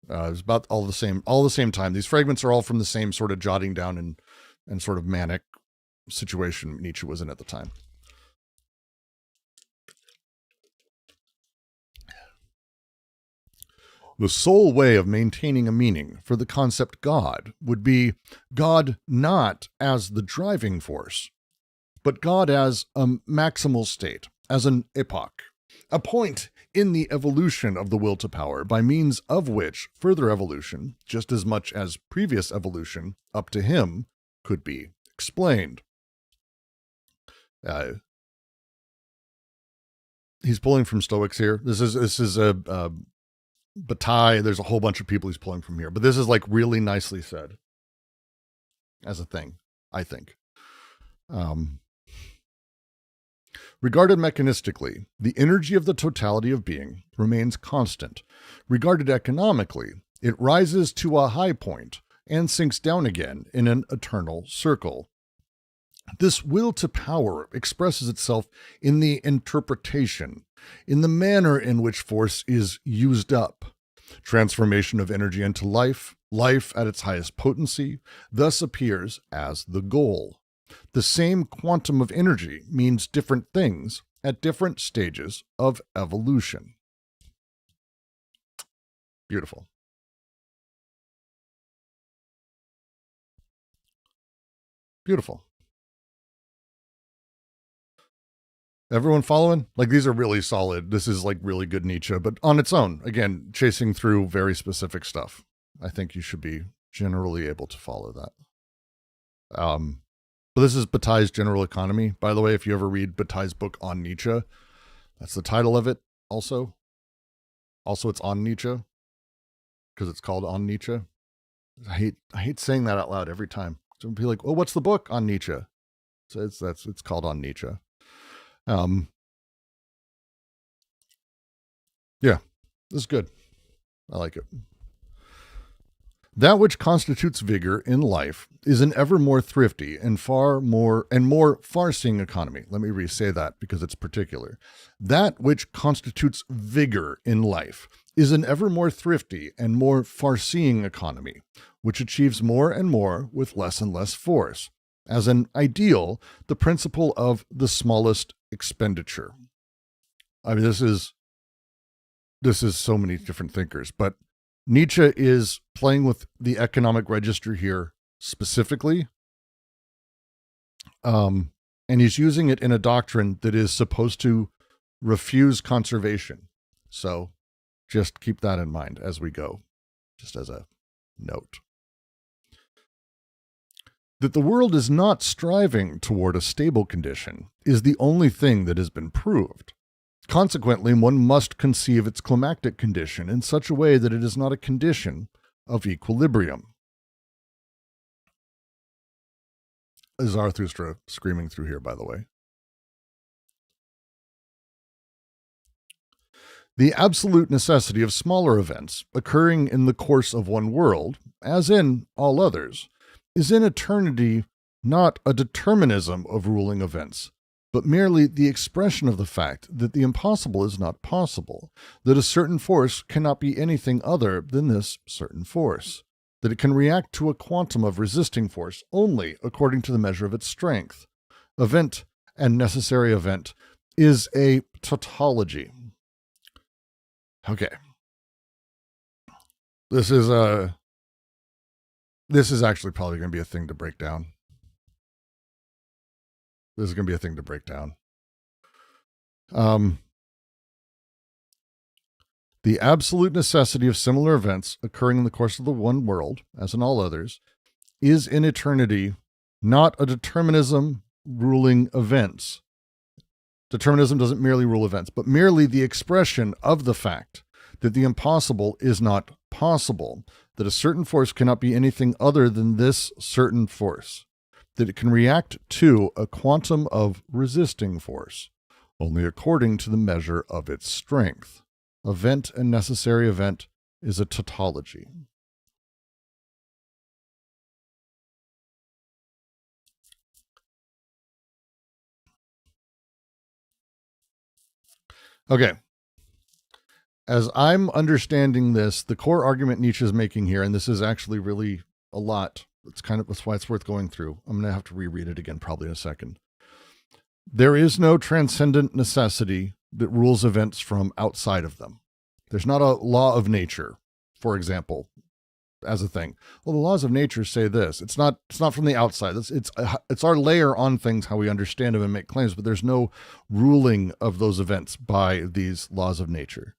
It's about all the same time. These fragments are all from the same sort of jotting down and sort of manic situation Nietzsche was in at the time. The sole way of maintaining a meaning for the concept God would be God not as the driving force, but God as a maximal state, as an epoch, a point in the evolution of the will to power, by means of which further evolution, just as much as previous evolution up to him, could be explained. He's pulling from Stoics here. This is a Bataille. There's a whole bunch of people he's pulling from here, but this is like really nicely said as a thing, I think. Regarded mechanistically, the energy of the totality of being remains constant. Regarded economically, it rises to a high point and sinks down again in an eternal circle. This will to power expresses itself in the interpretation, in the manner in which force is used up. Transformation of energy into life, life at its highest potency, thus appears as the goal. The same quantum of energy means different things at different stages of evolution. Beautiful. Beautiful. Everyone following? Like, these are really solid. This is like really good Nietzsche, but on its own, again, chasing through very specific stuff. I think you should be generally able to follow that. But this is Bataille's General Economy. By the way, if you ever read Bataille's book on Nietzsche, that's the title of it also. Also, it's on Nietzsche because it's called On Nietzsche. I hate saying that out loud every time. So be like, "Oh, what's the book on Nietzsche?" So it's called On Nietzsche. Yeah, this is good. I like it. That which constitutes vigor in life is an ever more thrifty and more far-seeing economy. Let me re-say that because it's particular. That which constitutes vigor in life is an ever more thrifty and more far-seeing economy, which achieves more and more with less and less force. As an ideal, the principle of the smallest expenditure. I mean, this is so many different thinkers, but Nietzsche is playing with the economic register here specifically. And he's using it in a doctrine that is supposed to refuse conservation. So just keep that in mind as we go, just as a note. That the world is not striving toward a stable condition is the only thing that has been proved. Consequently, one must conceive its climactic condition in such a way that it is not a condition of equilibrium. Zarathustra screaming through here, by the way. The absolute necessity of smaller events occurring in the course of one world, as in all others, is in eternity not a determinism of ruling events, but merely the expression of the fact that the impossible is not possible, that a certain force cannot be anything other than this certain force, that it can react to a quantum of resisting force only according to the measure of its strength. Event and necessary event is a tautology. Okay. This is actually probably going to be a thing to break down. This is going to be a thing to break down. The absolute necessity of similar events occurring in the course of the one world, as in all others, is in eternity not a determinism ruling events. Determinism doesn't merely rule events, but merely the expression of the fact that the impossible is not possible, that a certain force cannot be anything other than this certain force, that it can react to a quantum of resisting force, only according to the measure of its strength. Event and necessary event is a tautology. Okay. As I'm understanding this, the core argument Nietzsche is making here, and this is actually really a lot. That's why it's worth going through. I'm going to have to reread it again probably in a second. There is no transcendent necessity that rules events from outside of them. There's not a law of nature, for example, as a thing. Well, the laws of nature say this. It's not from the outside. It's our layer on things, how we understand them and make claims, but there's no ruling of those events by these laws of nature.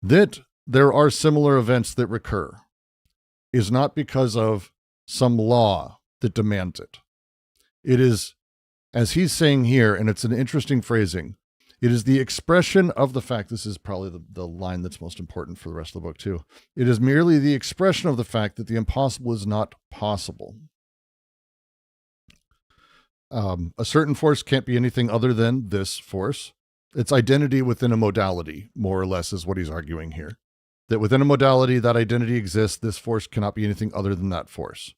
That there are similar events that recur is not because of some law that demands it. It is, as he's saying here, and it's an interesting phrasing, it is the expression of the fact, this is probably the line that's most important for the rest of the book too. It is merely the expression of the fact that the impossible is not possible. A certain force can't be anything other than this force. Its identity within a modality, more or less, is what he's arguing here. That within a modality, that identity exists. This force cannot be anything other than that force.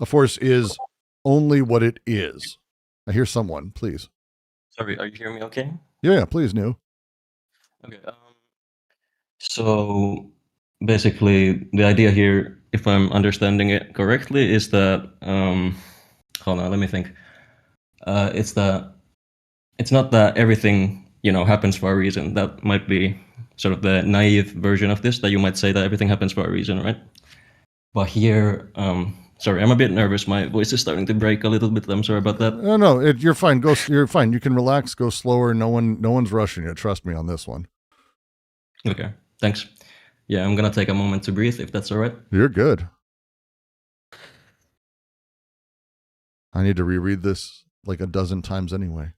A force is only what it is. I hear someone, please. Sorry, are you hearing me okay? Yeah, please, New. Okay. So basically, the idea here, if I'm understanding it correctly, is that hold on, let me think. It's not that everything happens for a reason. That might be sort of the naive version of this, that you might say that everything happens for a reason, right? But here, sorry, I'm a bit nervous. My voice is starting to break a little bit. I'm sorry about that. No, you're fine. You're fine. You can relax. Go slower. No one's rushing you. Trust me on this one. Okay, thanks. Yeah, I'm gonna take a moment to breathe, if that's all right. You're good. I need to reread this like a dozen times anyway.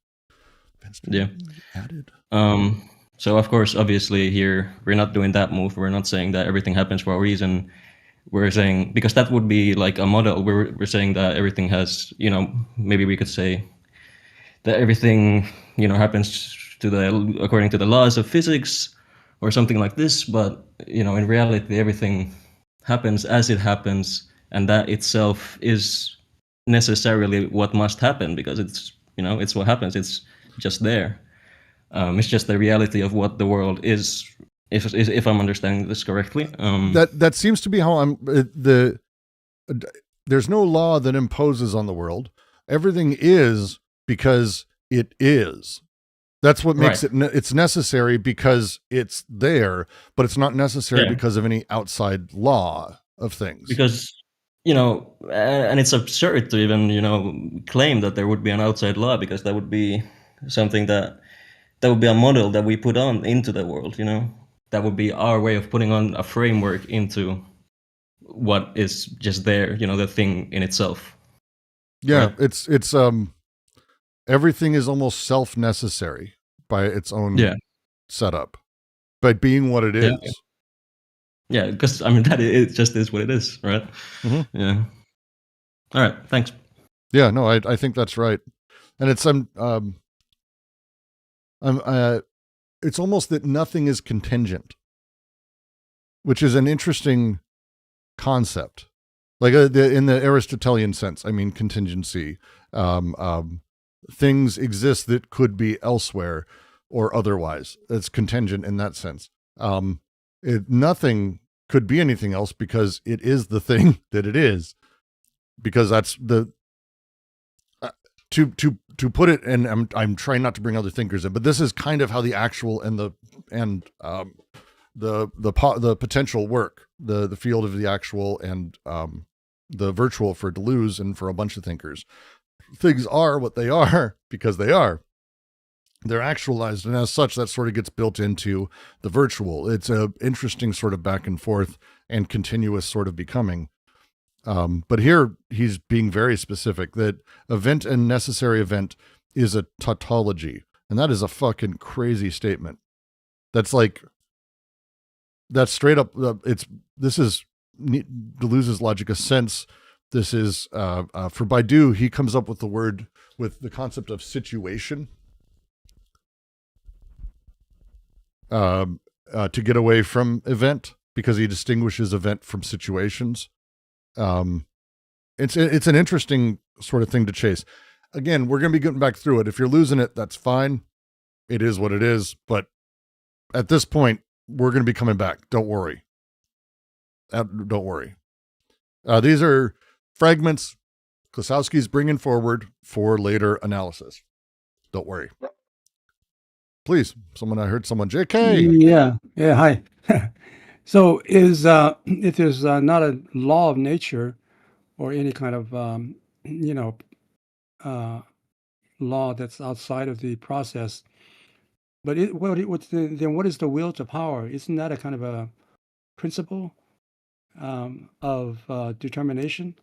Yeah. Added. So of course, obviously here, we're not doing that move. We're not saying that everything happens for a reason. We're saying, because that would be like a model, we're saying that everything has, maybe we could say that everything, happens according to the laws of physics or something like this. But, in reality, everything happens as it happens. And that itself is necessarily what must happen, because it's, it's what happens. It's just there. It's just the reality of what the world is, if I'm understanding this correctly. That seems to be how there's no law that imposes on the world. Everything is because it is. That's what makes it. It's necessary because it's there, but it's not necessary because of any outside law of things. Because, and it's absurd to even, claim that there would be an outside law, because that would be something that would be a model that we put on into the world, that would be our way of putting on a framework into what is just there, the thing in itself. Yeah, right? It's everything is almost self-necessary by its own setup, by being what it is. Yeah, because that it just is what it is, right? Mm-hmm. Yeah. All right, thanks. Yeah, no, I think that's right, and it's it's almost that nothing is contingent, which is an interesting concept. Like in the Aristotelian sense, I mean, contingency. Things exist that could be elsewhere or otherwise. It's contingent in that sense. Nothing could be anything else because it is the thing that it is. Because that's the to put it, and I'm trying not to bring other thinkers in, but this is kind of how the actual and the potential work, the field of the actual and the virtual for Deleuze and for a bunch of thinkers. Things are what they are because they are. They're actualized, and as such, that sort of gets built into the virtual. It's a interesting sort of back and forth and continuous sort of becoming. But here he's being very specific that event and necessary event is a tautology, and that is a fucking crazy statement. That's straight up. This is Deleuze's logic of sense. This is for Baidu. He comes up with the concept of situation. To get away from event, because he distinguishes event from situations. It's an interesting sort of thing to chase. Again, we're going to be getting back through it. If you're losing it, that's fine. It is what it is. But at this point, we're going to be coming back. Don't worry. Don't worry. These are fragments Klossowski's bringing forward for later analysis. Don't worry. Please, I heard someone, JK. Yeah, hi. So if there's not a law of nature or any kind of, law that's outside of the process, but then what is the will to power? Isn't that a kind of a principle of determination?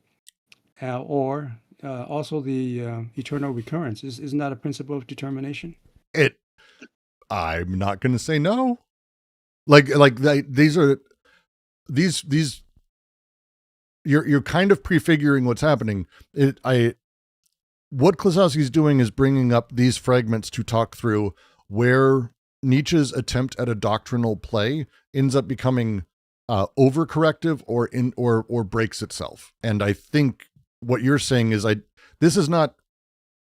Or also the eternal recurrence? Isn't that a principle of determination? I'm not going to say no. These you're kind of prefiguring what's happening. What Klossowski's doing is bringing up these fragments to talk through where Nietzsche's attempt at a doctrinal play ends up becoming overcorrective or breaks itself. And I think what you're saying is this is not,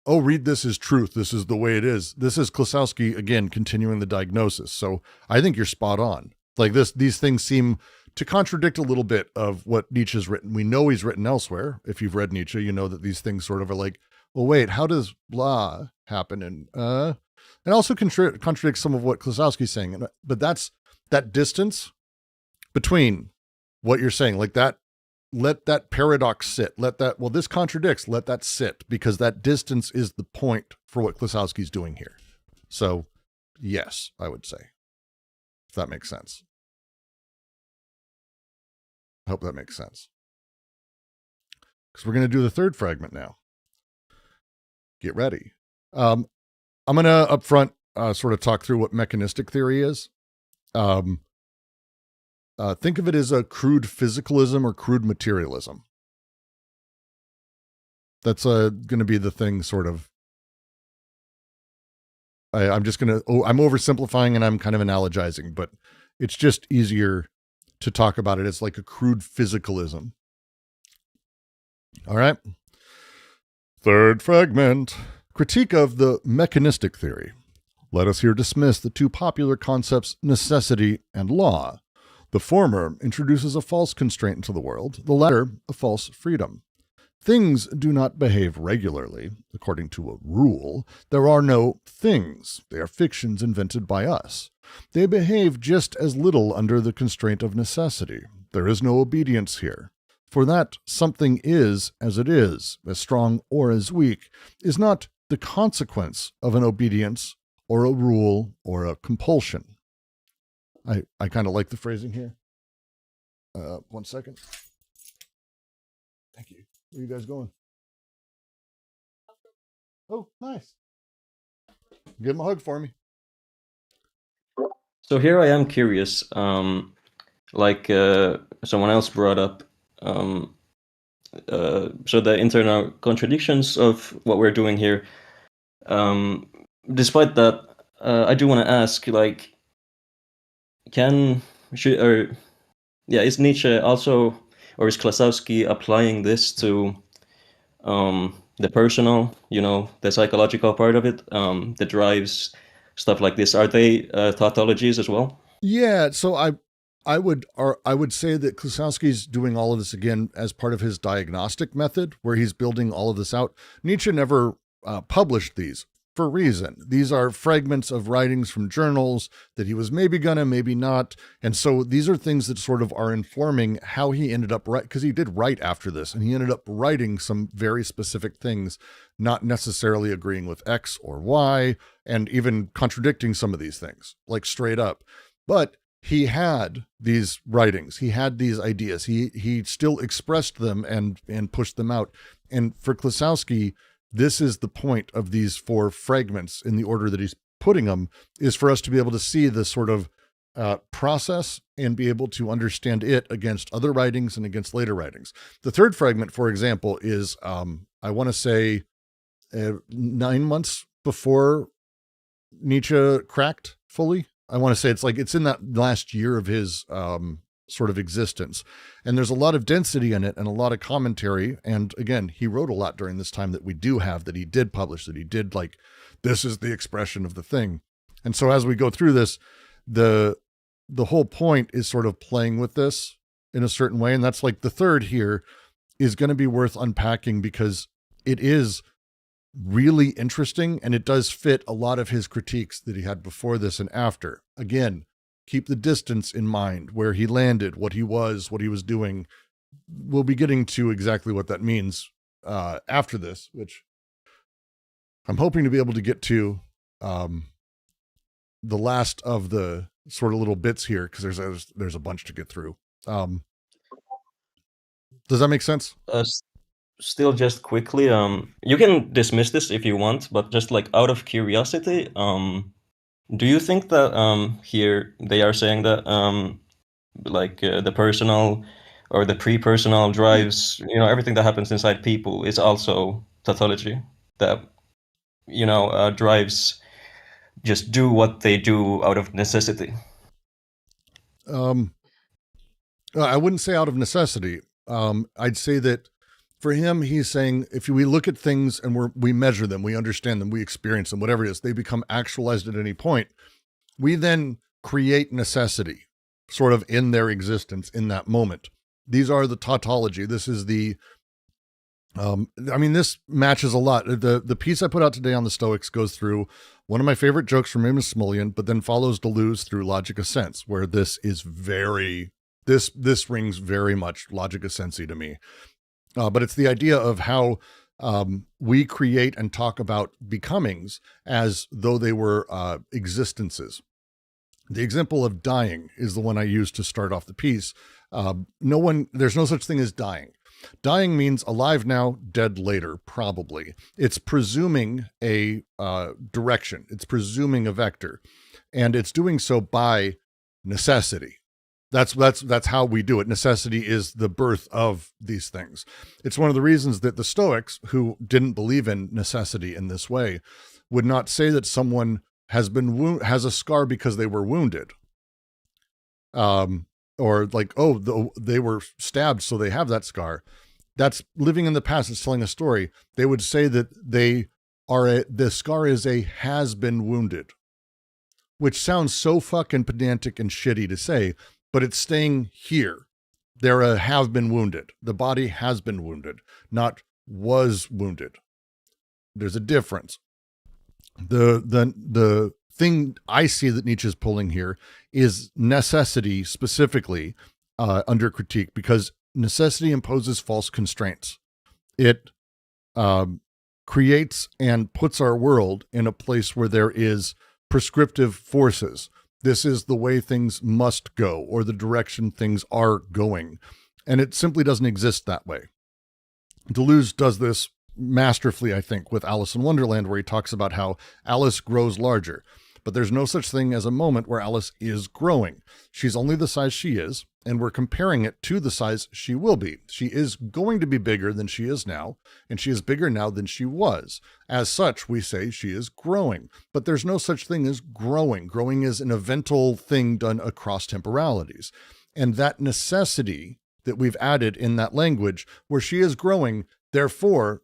oh, read this as truth. This is the way it is. This is Klossowski, again, continuing the diagnosis. So I think you're spot on. These things seem to contradict a little bit of what Nietzsche's written. We know he's written elsewhere. If you've read Nietzsche, you know that these things sort of are like, well, wait, how does blah happen? And also contradicts some of what Klossowski's saying. But that's that distance between what you're saying, like that. Let that paradox sit. This contradicts. Let that sit, because that distance is the point for what Klossowski's doing here. So, yes, I would say, if that makes sense. I hope that makes sense. Because we're going to do the third fragment now. Get ready. I'm going to up front sort of talk through what mechanistic theory is. Think of it as a crude physicalism or crude materialism. That's going to be the thing, sort of. I'm oversimplifying and I'm kind of analogizing, but it's just easier to talk about it as like a crude physicalism. All right. Third fragment. Critique of the mechanistic theory. Let us here dismiss the two popular concepts, necessity and law. The former introduces a false constraint into the world, the latter a false freedom. Things do not behave regularly, according to a rule. There are no things. They are fictions invented by us. They behave just as little under the constraint of necessity. There is no obedience here. For that something is as it is, as strong or as weak, is not the consequence of an obedience or a rule or a compulsion. I kind of like the phrasing here. 1 second. Thank you. Where are you guys going? Oh, nice. Give him a hug for me. So here I am curious. Like someone else brought up, so the internal contradictions of what we're doing here. Despite that, I do want to ask, like, is Nietzsche also, or is Klossowski applying this to the personal, the psychological part of it, that drives stuff like this? Are they tautologies as well? Yeah, so I would say that Klossowski's doing all of this again as part of his diagnostic method, where he's building all of this out. Nietzsche never published these for a reason. These are fragments of writings from journals that he was maybe gonna, maybe not, and so these are things that sort of are informing how he ended up because he did write after this, and he ended up writing some very specific things, not necessarily agreeing with X or Y, and even contradicting some of these things, like straight up. But he had these writings, he had these ideas, he still expressed them and pushed them out. And for Klossowski, this is the point of these 4 fragments in the order that he's putting them, is for us to be able to see the sort of process and be able to understand it against other writings and against later writings. The 3rd fragment, for example, is I want to say 9 months before Nietzsche cracked fully. I want to say it's in that last year of his sort of existence. And there's a lot of density in it and a lot of commentary. And again, he wrote a lot during this time that we do have, that he did publish, that he did, like, this is the expression of the thing. And so as we go through this, the whole point is sort of playing with this in a certain way. And that's like the 3rd here is going to be worth unpacking, because it is really interesting, and it does fit a lot of his critiques that he had before this and after. Again, keep the distance in mind, where he landed, what he was doing. We'll be getting to exactly what that means after this, which I'm hoping to be able to get to the last of the sort of little bits here, because there's a bunch to get through. Does that make sense? Still, just quickly, you can dismiss this if you want, but just like out of curiosity, do you think that here they are saying that the personal or the pre-personal drives, everything that happens inside people is also tautology, that drives just do what they do out of necessity? I wouldn't say out of necessity. I'd say that for him, he's saying if we look at things and we measure them, we understand them, we experience them, whatever it is, they become actualized at any point. We then create necessity sort of in their existence in that moment. These are the tautology. This is the, this matches a lot. The piece I put out today on the Stoics goes through one of my favorite jokes from Amos Smulyan, but then follows Deleuze through Logic of Sense, where this is this rings very much Logic of Sense-y to me. But it's the idea of how we create and talk about becomings as though they were existences. The example of dying is the one I used to start off the piece. There's no such thing as dying. Dying means alive now, dead later, probably. It's presuming a direction. It's presuming a vector. And it's doing so by necessity. That's how we do it. Necessity is the birth of these things. It's one of the reasons that the Stoics, who didn't believe in necessity in this way, would not say that someone has a scar because they were wounded. Or like, they were stabbed, so they have that scar. That's living in the past. It's telling a story. They would say that the scar is a has been wounded, which sounds so fucking pedantic and shitty to say, but it's staying here. There have been wounded. The body has been wounded, not was wounded. There's a difference. The thing I see that Nietzsche's pulling here is necessity specifically under critique, because necessity imposes false constraints. It creates and puts our world in a place where there is prescriptive forces. This is the way things must go, or the direction things are going. And it simply doesn't exist that way. Deleuze does this masterfully, I think, with Alice in Wonderland, where he talks about how Alice grows larger. but there's no such thing as a moment where Alice is growing. She's only the size she is, and we're comparing it to the size she will be. She is going to be bigger than she is now, and she is bigger now than she was. As such, we say she is growing, but there's no such thing as growing. Growing is an eventual thing done across temporalities. And that necessity that we've added in that language, where she is growing, therefore,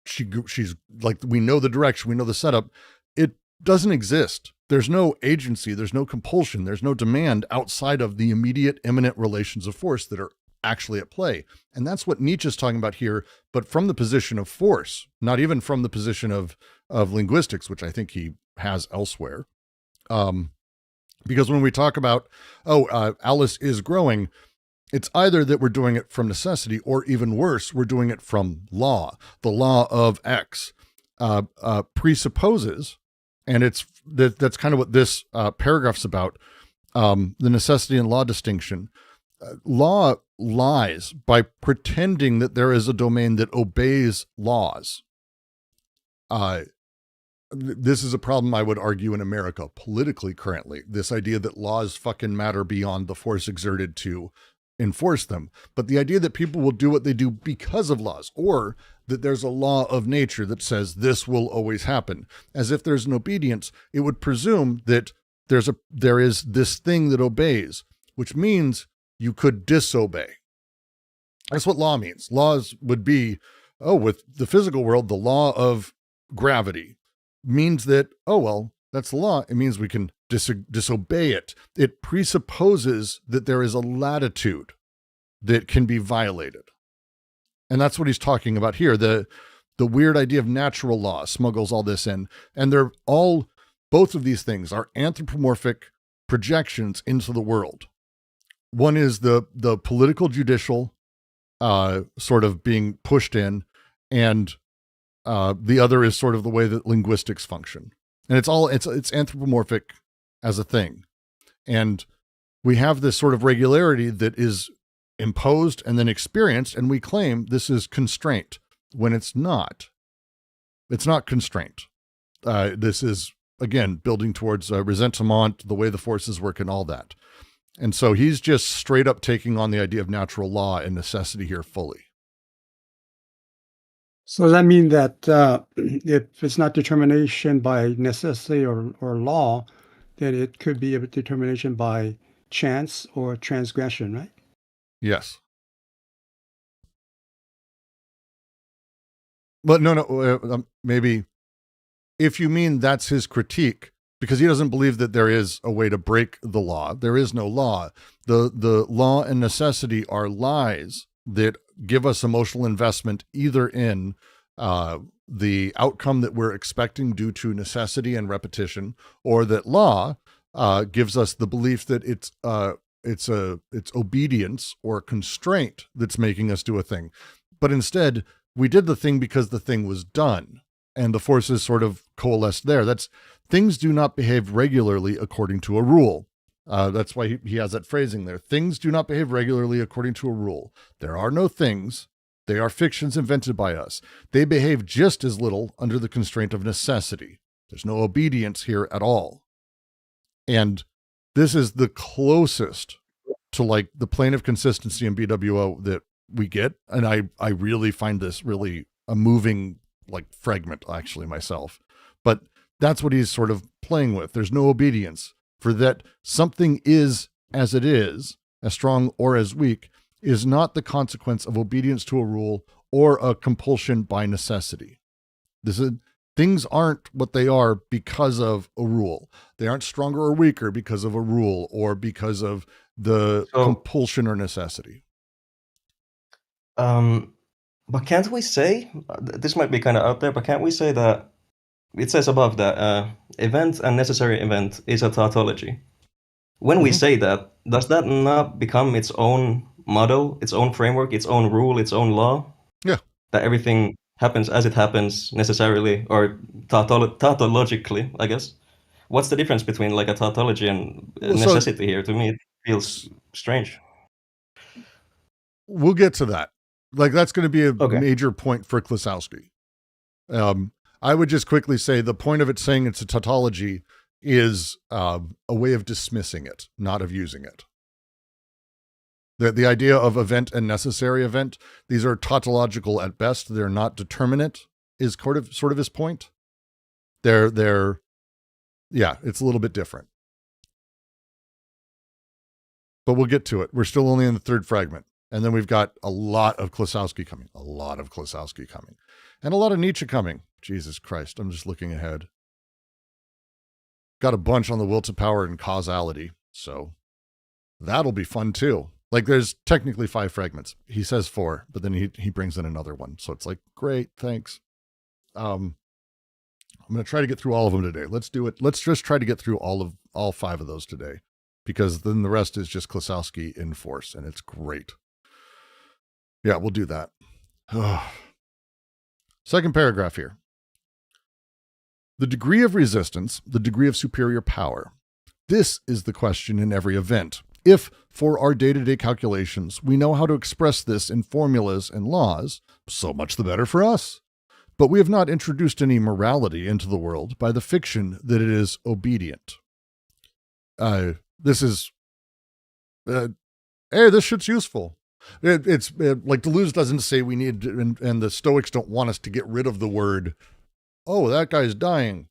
she's like, we know the direction, we know the setup. It doesn't exist. There's no agency, there's no compulsion, there's no demand outside of the immediate, imminent relations of force that are actually at play. And that's what Nietzsche is talking about here, but from the position of force, not even from the position of linguistics, which I think he has elsewhere. Because when we talk about, Alice is growing, it's either that we're doing it from necessity, or even worse, we're doing it from law. The law of X presupposes, and that's kind of what this paragraph's about, the necessity and law distinction. Law lies by pretending that there is a domain that obeys laws. This is a problem, I would argue, in America politically currently. This idea that laws fucking matter beyond the force exerted to enforce them. But the idea that people will do what they do because of laws, or that there's a law of nature that says this will always happen. As if there's an obedience, it would presume that there is this thing that obeys, which means you could disobey. That's what law means. Laws would be, with the physical world, the law of gravity means that, that's the law. It means we can disobey it. It presupposes that there is a latitude that can be violated. And that's what he's talking about here. The weird idea of natural law smuggles all this in. And both of these things are anthropomorphic projections into the world. One is the political judicial sort of being pushed in, and the other is sort of the way that linguistics function. And it's anthropomorphic as a thing. And we have this sort of regularity that is imposed and then experienced, and we claim this is constraint when it's not. It's not constraint. This is, again, building towards resentment, the way the forces work and all that. And so he's just straight up taking on the idea of natural law and necessity here fully. So does that mean that if it's not determination by necessity or law, then it could be a determination by chance or transgression, right? Yes. But no, maybe if you mean that's his critique, because he doesn't believe that there is a way to break the law. There is no law. The law and necessity are lies that give us emotional investment either in the outcome that we're expecting due to necessity and repetition, or that law gives us the belief that it's obedience or constraint that's making us do a thing. But instead, we did the thing because the thing was done, and the forces sort of coalesced there. Things do not behave regularly according to a rule. That's why he has that phrasing there. Things do not behave regularly according to a rule. There are no things. They are fictions invented by us. They behave just as little under the constraint of necessity. There's no obedience here at all. And this is the closest to like the plane of consistency in BWO that we get. And I really find this really a moving like fragment actually myself. But that's what he's sort of playing with. There's no obedience. For that something is as it is, as strong or as weak, is not the consequence of obedience to a rule or a compulsion by necessity. Things aren't what they are because of a rule. They aren't stronger or weaker because of a rule or because of the compulsion or necessity. But can't we say, this might be kind of out there, but can't we say that it says above that event and necessary event is a tautology? When we say that, does that not become its own model, its own framework, its own rule, its own law? Yeah. That everything happens as it happens necessarily or tautologically, I guess. What's the difference between like a tautology and necessity here? To me, it feels strange. We'll get to that. Like that's going to be a major point for Klossowski. I would just quickly say the point of it saying it's a tautology is a way of dismissing it, not of using it. The idea of event and necessary event, these are tautological at best. They're not determinate, is sort of his point. They're yeah, it's a little bit different. But we'll get to it. We're still only in the third fragment. And then we've got a lot of Klossowski coming, and a lot of Nietzsche coming. Jesus Christ, I'm just looking ahead. Got a bunch on the will to power and causality, so that'll be fun too. Like, there's technically 5 fragments. He says 4, but then he brings in another one. So it's like, great, thanks. I'm going to try to get through all of them today. Let's do it. Let's just try to get through all 5 of those today, because then the rest is just Klossowski in force, and it's great. Yeah, we'll do that. Second paragraph here. The degree of resistance, the degree of superior power. This is the question in every event. If, for our day-to-day calculations, we know how to express this in formulas and laws, so much the better for us. But we have not introduced any morality into the world by the fiction that it is obedient. This shit's useful. It's like Deleuze doesn't say we need, and the Stoics don't want us to get rid of the word, oh, that guy's dying.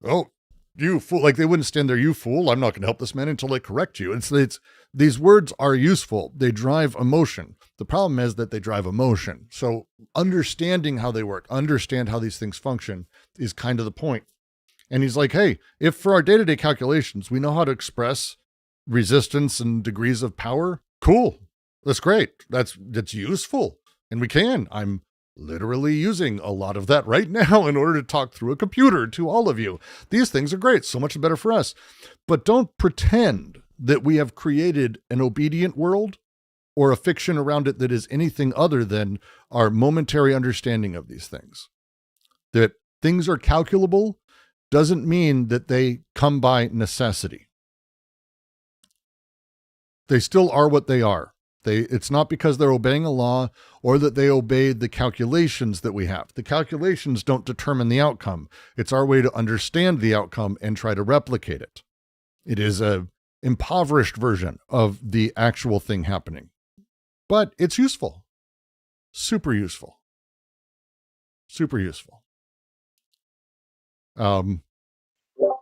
Oh, you fool. Like, they wouldn't stand there, you fool. I'm not going to help this man until I correct you. It's these words are useful. They drive emotion. The problem is that they drive emotion. So understanding how they work, understand how these things function is kind of the point. And he's like, hey, if for our day-to-day calculations, we know how to express resistance and degrees of power, cool. That's great. That's useful. And we can. I'm literally using a lot of that right now in order to talk through a computer to all of you. These things are great. So much better for us. But don't pretend that we have created an obedient world or a fiction around it that is anything other than our momentary understanding of these things. That things are calculable doesn't mean that they come by necessity. They still are what they are. It's not because they're obeying a law or that they obey the calculations that we have. The calculations don't determine the outcome. It's our way to understand the outcome and try to replicate it. It is a impoverished version of the actual thing happening. But it's useful. Super useful. Super useful.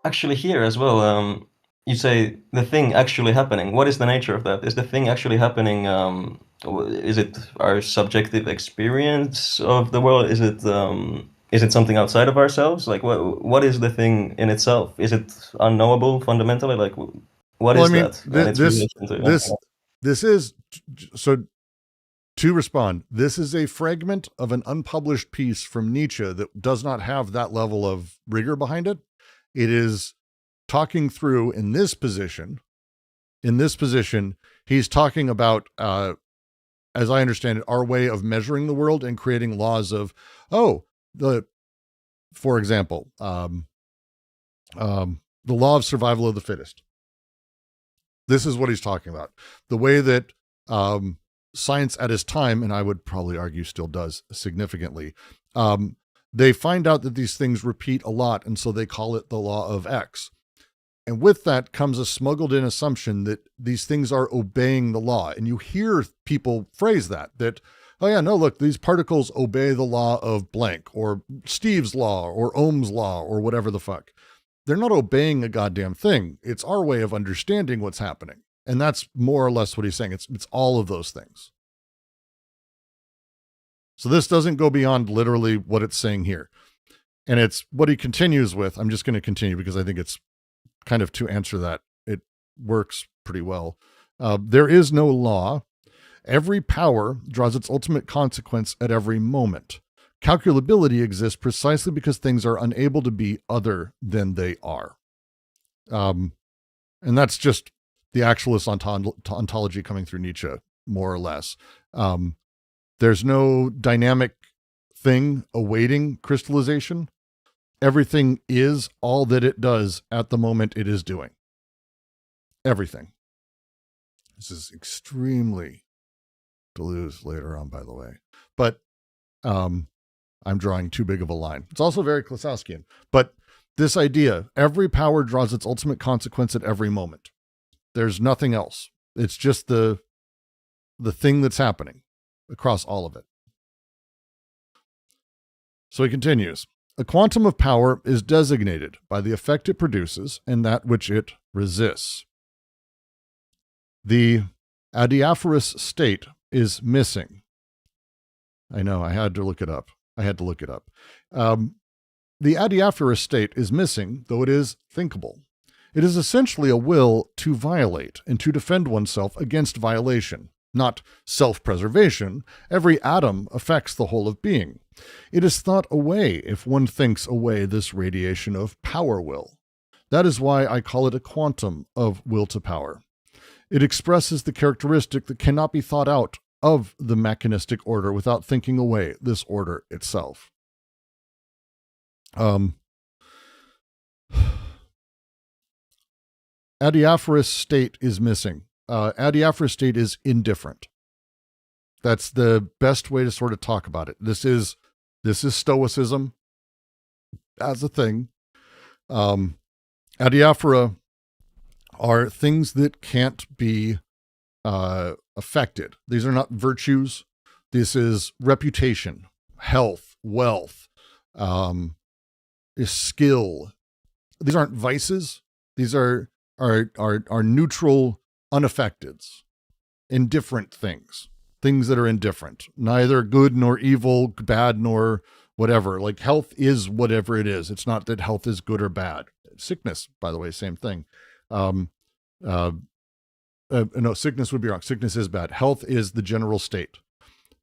Actually, here as well, you say the thing actually happening. What is the nature of that? Is the thing actually happening? Is it our subjective experience of the world? Is it something outside of ourselves? Like, what is the thing in itself? Is it unknowable fundamentally? Like, what is that? This is so. To respond, this is a fragment of an unpublished piece from Nietzsche that does not have that level of rigor behind it. It is talking through in this position, he's talking about, as I understand it, our way of measuring the world and creating laws of, for example, the law of survival of the fittest. This is what he's talking about. The way that science at his time, and I would probably argue still does significantly, they find out that these things repeat a lot, and so they call it the law of X. And with that comes a smuggled in assumption that these things are obeying the law. And you hear people phrase that, oh yeah, no, look, these particles obey the law of blank, or Steve's law, or Ohm's law, or whatever the fuck. They're not obeying a goddamn thing. It's our way of understanding what's happening. And that's more or less what he's saying. It's all of those things. So this doesn't go beyond literally what it's saying here. And it's what he continues with. I'm just going to continue because I think it's kind of to answer that. It works pretty well. There is no law. Every power draws its ultimate consequence at every moment. Calculability exists precisely because things are unable to be other than they are. And that's just the actualist ontology coming through Nietzsche, more or less. There's no dynamic thing awaiting crystallization. Everything is all that it does at the moment it is doing. Everything. This is extremely Deleuze later on, by the way. But I'm drawing too big of a line. It's also very Klossowskian. But this idea, every power draws its ultimate consequence at every moment. There's nothing else. It's just the thing that's happening across all of it. So he continues. A quantum of power is designated by the effect it produces and that which it resists. The adiaphorous state is missing. I know, I had to look it up. The adiaphorous state is missing, though it is thinkable. It is essentially a will to violate and to defend oneself against violation, not self-preservation. Every atom affects the whole of being. It is thought away if one thinks away this radiation of power will. That is why I call it a quantum of will to power. It expresses the characteristic that cannot be thought out of the mechanistic order without thinking away this order itself. Adiaphorous state is missing. Adiaphorous state is indifferent. That's the best way to sort of talk about it. This is Stoicism as a thing. Adiaphora are things that can't be affected. These are not virtues. This is reputation, health, wealth, skill. These aren't vices. These are neutral unaffecteds, indifferent things that are indifferent, neither good nor evil, bad nor whatever. Like health is whatever it is. It's not that health is good or bad. Sickness, by the way, same thing. No, sickness would be wrong. Sickness is bad. Health is the general state.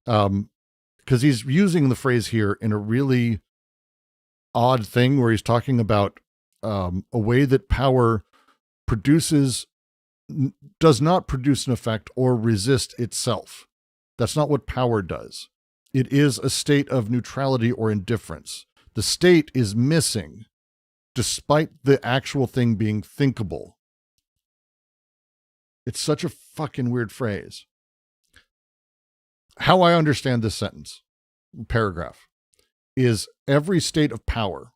Because he's using the phrase here in a really odd thing where he's talking about a way that power does not produce an effect or resist itself. That's not what power does. It is a state of neutrality or indifference. The state is missing despite the actual thing being thinkable. It's such a fucking weird phrase. How I understand this paragraph, is every state of power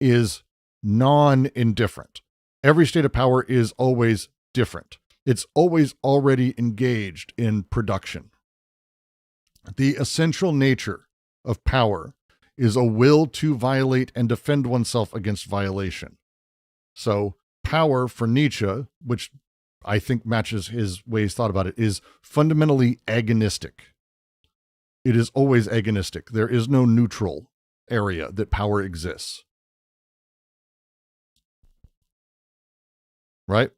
is non-indifferent. Every state of power is always different. It's always already engaged in production. The essential nature of power is a will to violate and defend oneself against violation. So power for Nietzsche, which I think matches his way he's thought about it, is fundamentally agonistic. It is always agonistic. There is no neutral area that power exists. Right?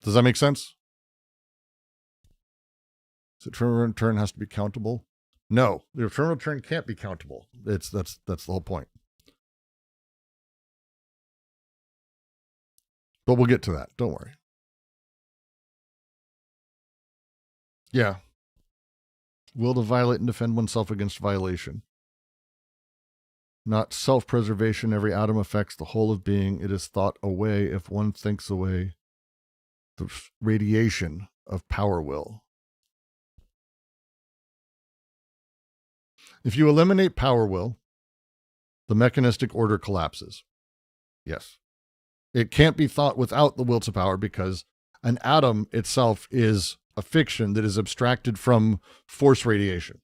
Does that make sense? So eternal return has to be countable? No, the eternal return can't be countable. That's the whole point. But we'll get to that. Don't worry. Yeah. Will to violate and defend oneself against violation. Not self-preservation. Every atom affects the whole of being. It is thought away if one thinks away the radiation of power will. If you eliminate power will, the mechanistic order collapses. Yes. It can't be thought without the will to power because an atom itself is a fiction that is abstracted from force radiation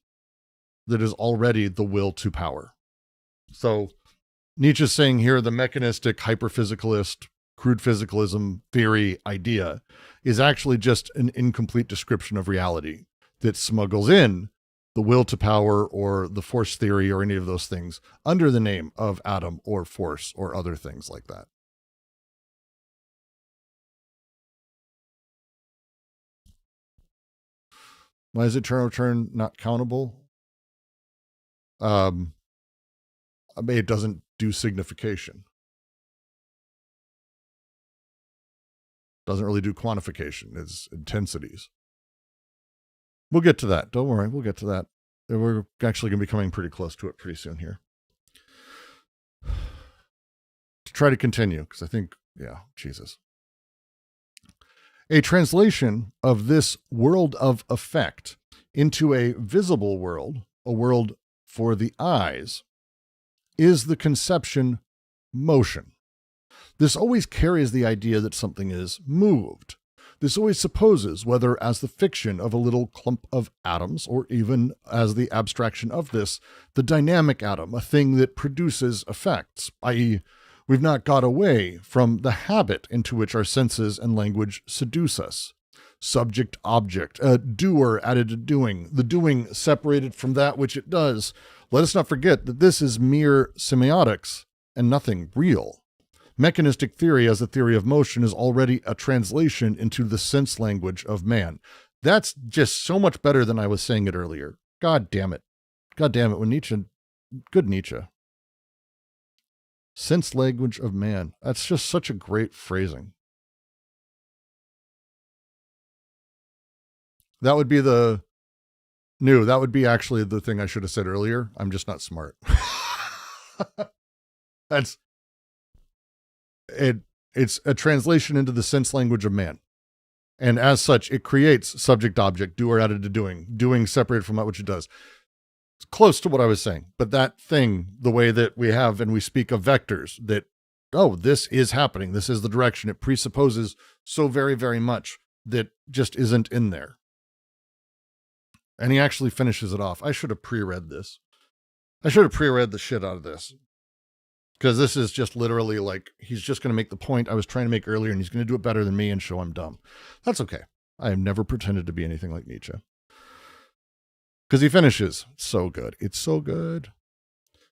that is already the will to power. So Nietzsche's saying here the mechanistic hyperphysicalist, crude physicalism theory idea is actually just an incomplete description of reality that smuggles in the will to power or the force theory or any of those things under the name of atom or force or other things like that. Why is eternal return not countable? I mean, it doesn't do signification. Doesn't really do quantification. It's intensities. We'll get to that. Don't worry. We'll get to that. We're actually going to be coming pretty close to it pretty soon here. To try to continue, because I think, Jesus. A translation of this world of effect into a visible world, a world for the eyes, is the conception motion. This always carries the idea that something is moved. This always supposes, whether as the fiction of a little clump of atoms, or even as the abstraction of this, the dynamic atom, a thing that produces effects, i.e., we've not got away from the habit into which our senses and language seduce us. Subject, object, a doer added to doing, the doing separated from that which it does. Let us not forget that this is mere semiotics and nothing real. Mechanistic theory as a theory of motion is already a translation into the sense language of man. That's just so much better than I was saying it earlier. God damn it. God damn it. When Nietzsche, good Nietzsche. Sense language of man. That's just such a great phrasing. That would be that would be actually the thing I should have said earlier. I'm just not smart. It's a translation into the sense language of man. And as such, it creates subject, object, doer added to doing separated from that which it does. It's close to what I was saying, but that thing, the way that we have, and we speak of vectors, that, oh, this is happening, this is the direction, it presupposes so very, very much that just isn't in there. And he actually finishes it off. I should have pre-read this. I should have pre-read the shit out of this. Because this is just literally like, he's just going to make the point I was trying to make earlier, and he's going to do it better than me and show I'm dumb. That's okay. I have never pretended to be anything like Nietzsche. Because he finishes, so good. It's so good.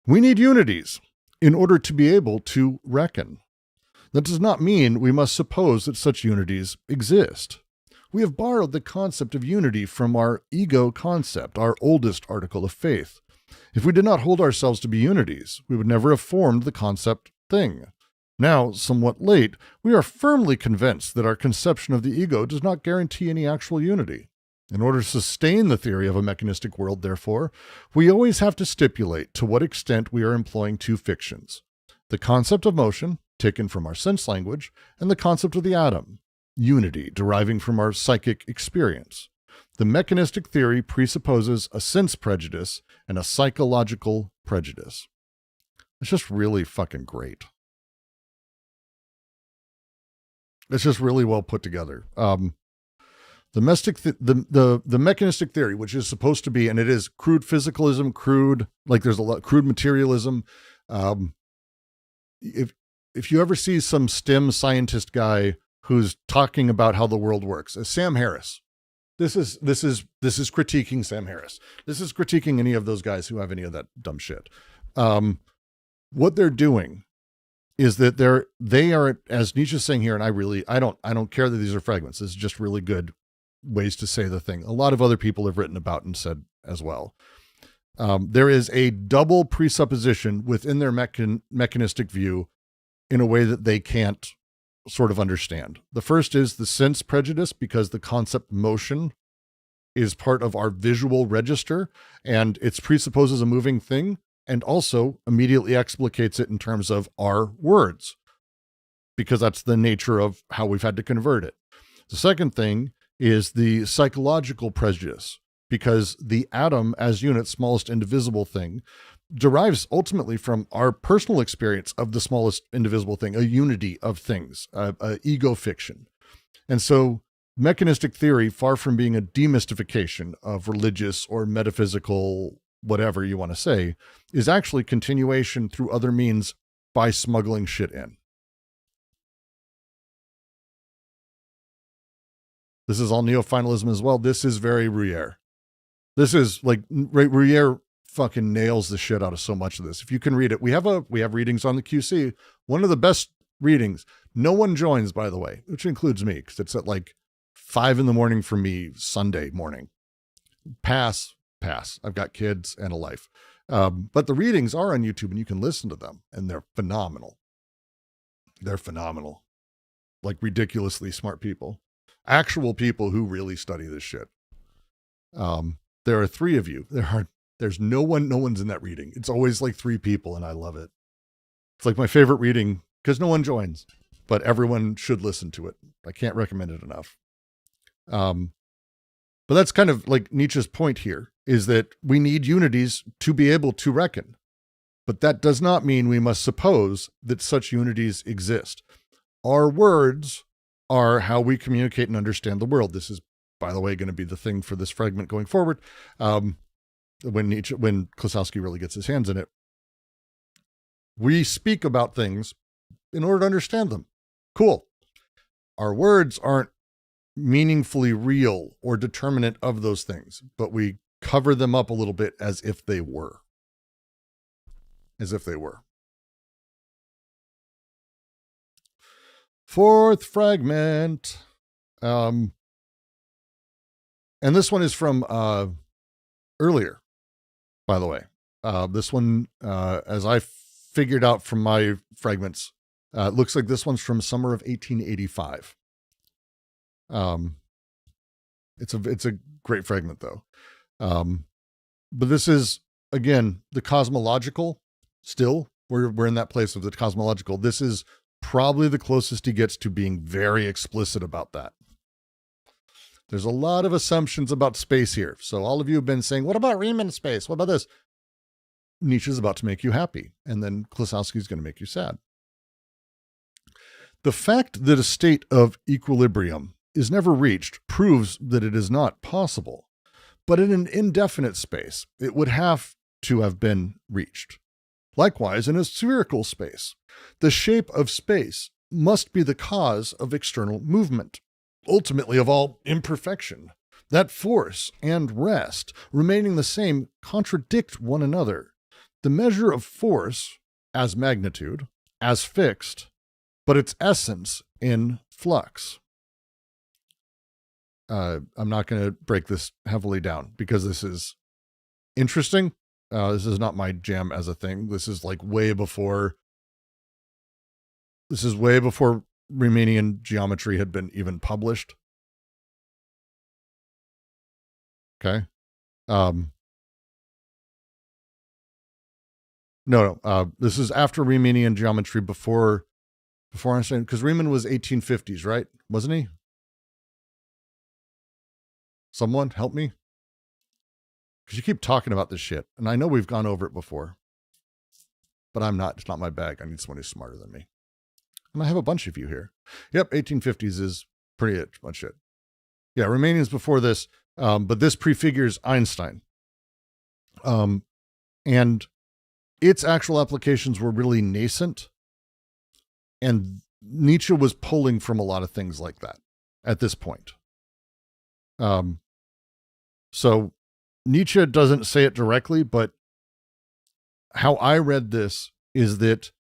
We need unities in order to be able to reckon. That does not mean we must suppose that such unities exist. We have borrowed the concept of unity from our ego concept, our oldest article of faith. If we did not hold ourselves to be unities, we would never have formed the concept thing. Now, somewhat late, we are firmly convinced that our conception of the ego does not guarantee any actual unity. In order to sustain the theory of a mechanistic world, therefore, we always have to stipulate to what extent we are employing two fictions: the concept of motion, taken from our sense language, and the concept of the atom, unity, deriving from our psychic experience. The mechanistic theory presupposes a sense prejudice and a psychological prejudice. It's just really fucking great. It's just really well put together. The mechanistic theory, which is supposed to be, and it is crude physicalism, there's a lot crude materialism. If you ever see some STEM scientist guy who's talking about how the world works, Sam Harris. This is critiquing Sam Harris. This is critiquing any of those guys who have any of that dumb shit. What they're doing is that they are, as Nietzsche's saying here, and I don't care that these are fragments. This is just really good ways to say the thing. A lot of other people have written about and said as well. There is a double presupposition within their mechanistic view in a way that they can't sort of understand. The first is the sense prejudice, because the concept motion is part of our visual register, and it presupposes a moving thing, and also immediately explicates it in terms of our words, because that's the nature of how we've had to convert it. The second thing is the psychological prejudice, because the atom as unit, smallest indivisible thing, derives ultimately from our personal experience of the smallest indivisible thing, a unity of things, a ego fiction. And so mechanistic theory, far from being a demystification of religious or metaphysical, whatever you want to say, is actually continuation through other means by smuggling shit in. This is all neo-finalism as well. This is very Ruyere. This is like Ruyere fucking nails the shit out of so much of this. If you can read it, we have readings on the QC. One of the best readings. No one joins, by the way, which includes me, because it's at like 5 a.m. for me Sunday morning. Pass. I've got kids and a life. But the readings are on YouTube and you can listen to them, and they're phenomenal. They're phenomenal. Like ridiculously smart people. Actual people who really study this shit. There are 3 of you. There's no one's in that reading. It's always like 3 people, and I love it. It's like my favorite reading because no one joins, but everyone should listen to it. I can't recommend it enough. But that's kind of like Nietzsche's point here, is that we need unities to be able to reckon. But that does not mean we must suppose that such unities exist. Our words are how we communicate and understand the world. This is, by the way, going to be the thing for this fragment going forward. When Klossowski really gets his hands in it, we speak about things in order to understand them. Cool. Our words aren't meaningfully real or determinate of those things, but we cover them up a little bit as if they were. As if they were. Fourth fragment. And this one is from earlier, by the way. This one, as I figured out from my fragments, looks like this one's from summer of 1885. It's a great fragment though. But this is, again, the cosmological. Still, we're in that place of the cosmological. This is probably the closest he gets to being very explicit about that. There's a lot of assumptions about space here. So all of you have been saying, what about Riemann space? What about this? Nietzsche's about to make you happy, and then Klossowski's going to make you sad. The fact that a state of equilibrium is never reached proves that it is not possible, but in an indefinite space, it would have to have been reached. Likewise, in a spherical space, the shape of space must be the cause of external movement, ultimately of all imperfection. That force and rest, remaining the same, contradict one another. The measure of force as magnitude, as fixed, but its essence in flux. I'm not going to break this heavily down because this is interesting. This is not my jam as a thing. This is like way before Riemannian geometry had been even published. Okay. No. This is after Riemannian geometry, before Einstein, because Riemann was 1850s, right? Wasn't he? Someone help me? Because you keep talking about this shit, and I know we've gone over it before, but I'm not. It's not my bag. I need someone who's smarter than me. And I have a bunch of you here. Yep, 1850s is pretty much it. Yeah, Riemannian's before this, but this prefigures Einstein. And its actual applications were really nascent, and Nietzsche was pulling from a lot of things like that at this point. So Nietzsche doesn't say it directly, but how I read this is that,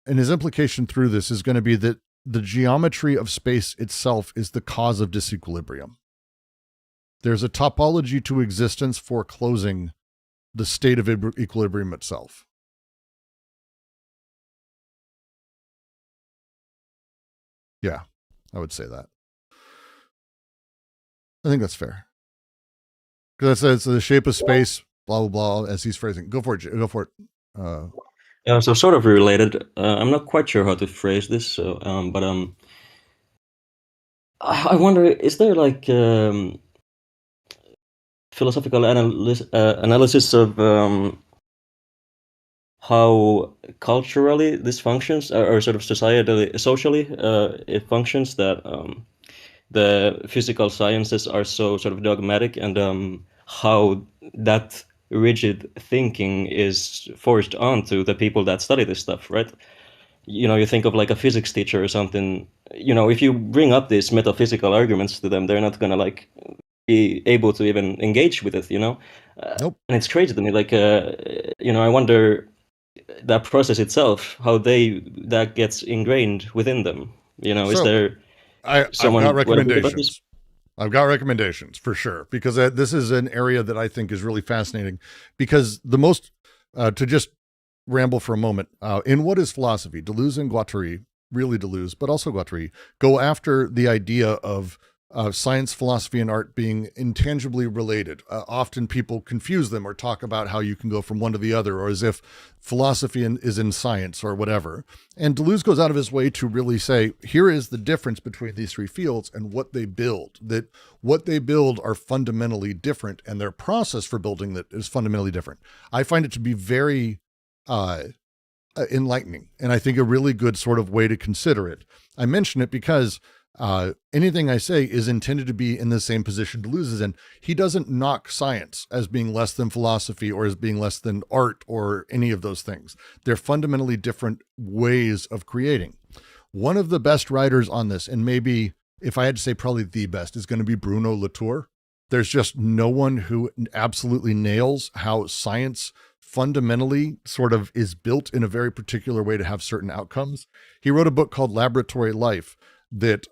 and his implication through this is going to be that the geometry of space itself is the cause of disequilibrium. There's a topology to existence foreclosing the state of equilibrium itself. Yeah, I would say that. I think that's fair. Because that's the shape of space, blah, blah, blah, as he's phrasing. Go for it. Go for it. Yeah, so sort of related. I'm not quite sure how to phrase this. So, but I wonder, is there like philosophical analysis of how culturally this functions, or sort of socially it functions, that the physical sciences are so sort of dogmatic, and how that rigid thinking is forced onto the people that study this stuff, right? You think of like a physics teacher or something, if you bring up these metaphysical arguments to them, they're not going to like be able to even engage with it, Nope. And it's crazy to me, like, I wonder that process itself, how that gets ingrained within them, is there someone... I've got recommendations. I've got recommendations for sure, because this is an area that I think is really fascinating, because the most, to just ramble for a moment, in What is Philosophy, Deleuze and Guattari, really Deleuze, but also Guattari, go after the idea of science, philosophy, and art being intangibly related. Often people confuse them or talk about how you can go from one to the other, or as if philosophy is in science or whatever. And Deleuze goes out of his way to really say, here is the difference between these three fields and what they build, that what they build are fundamentally different, and their process for building that is fundamentally different. I find it to be very enlightening, and I think a really good sort of way to consider it. I mention it because anything I say is intended to be in the same position Deleuze is in. He doesn't knock science as being less than philosophy or as being less than art or any of those things. They're fundamentally different ways of creating. One of the best writers on this, and maybe if I had to say probably the best, is going to be Bruno Latour. There's just no one who absolutely nails how science fundamentally sort of is built in a very particular way to have certain outcomes. He wrote a book called Laboratory Life that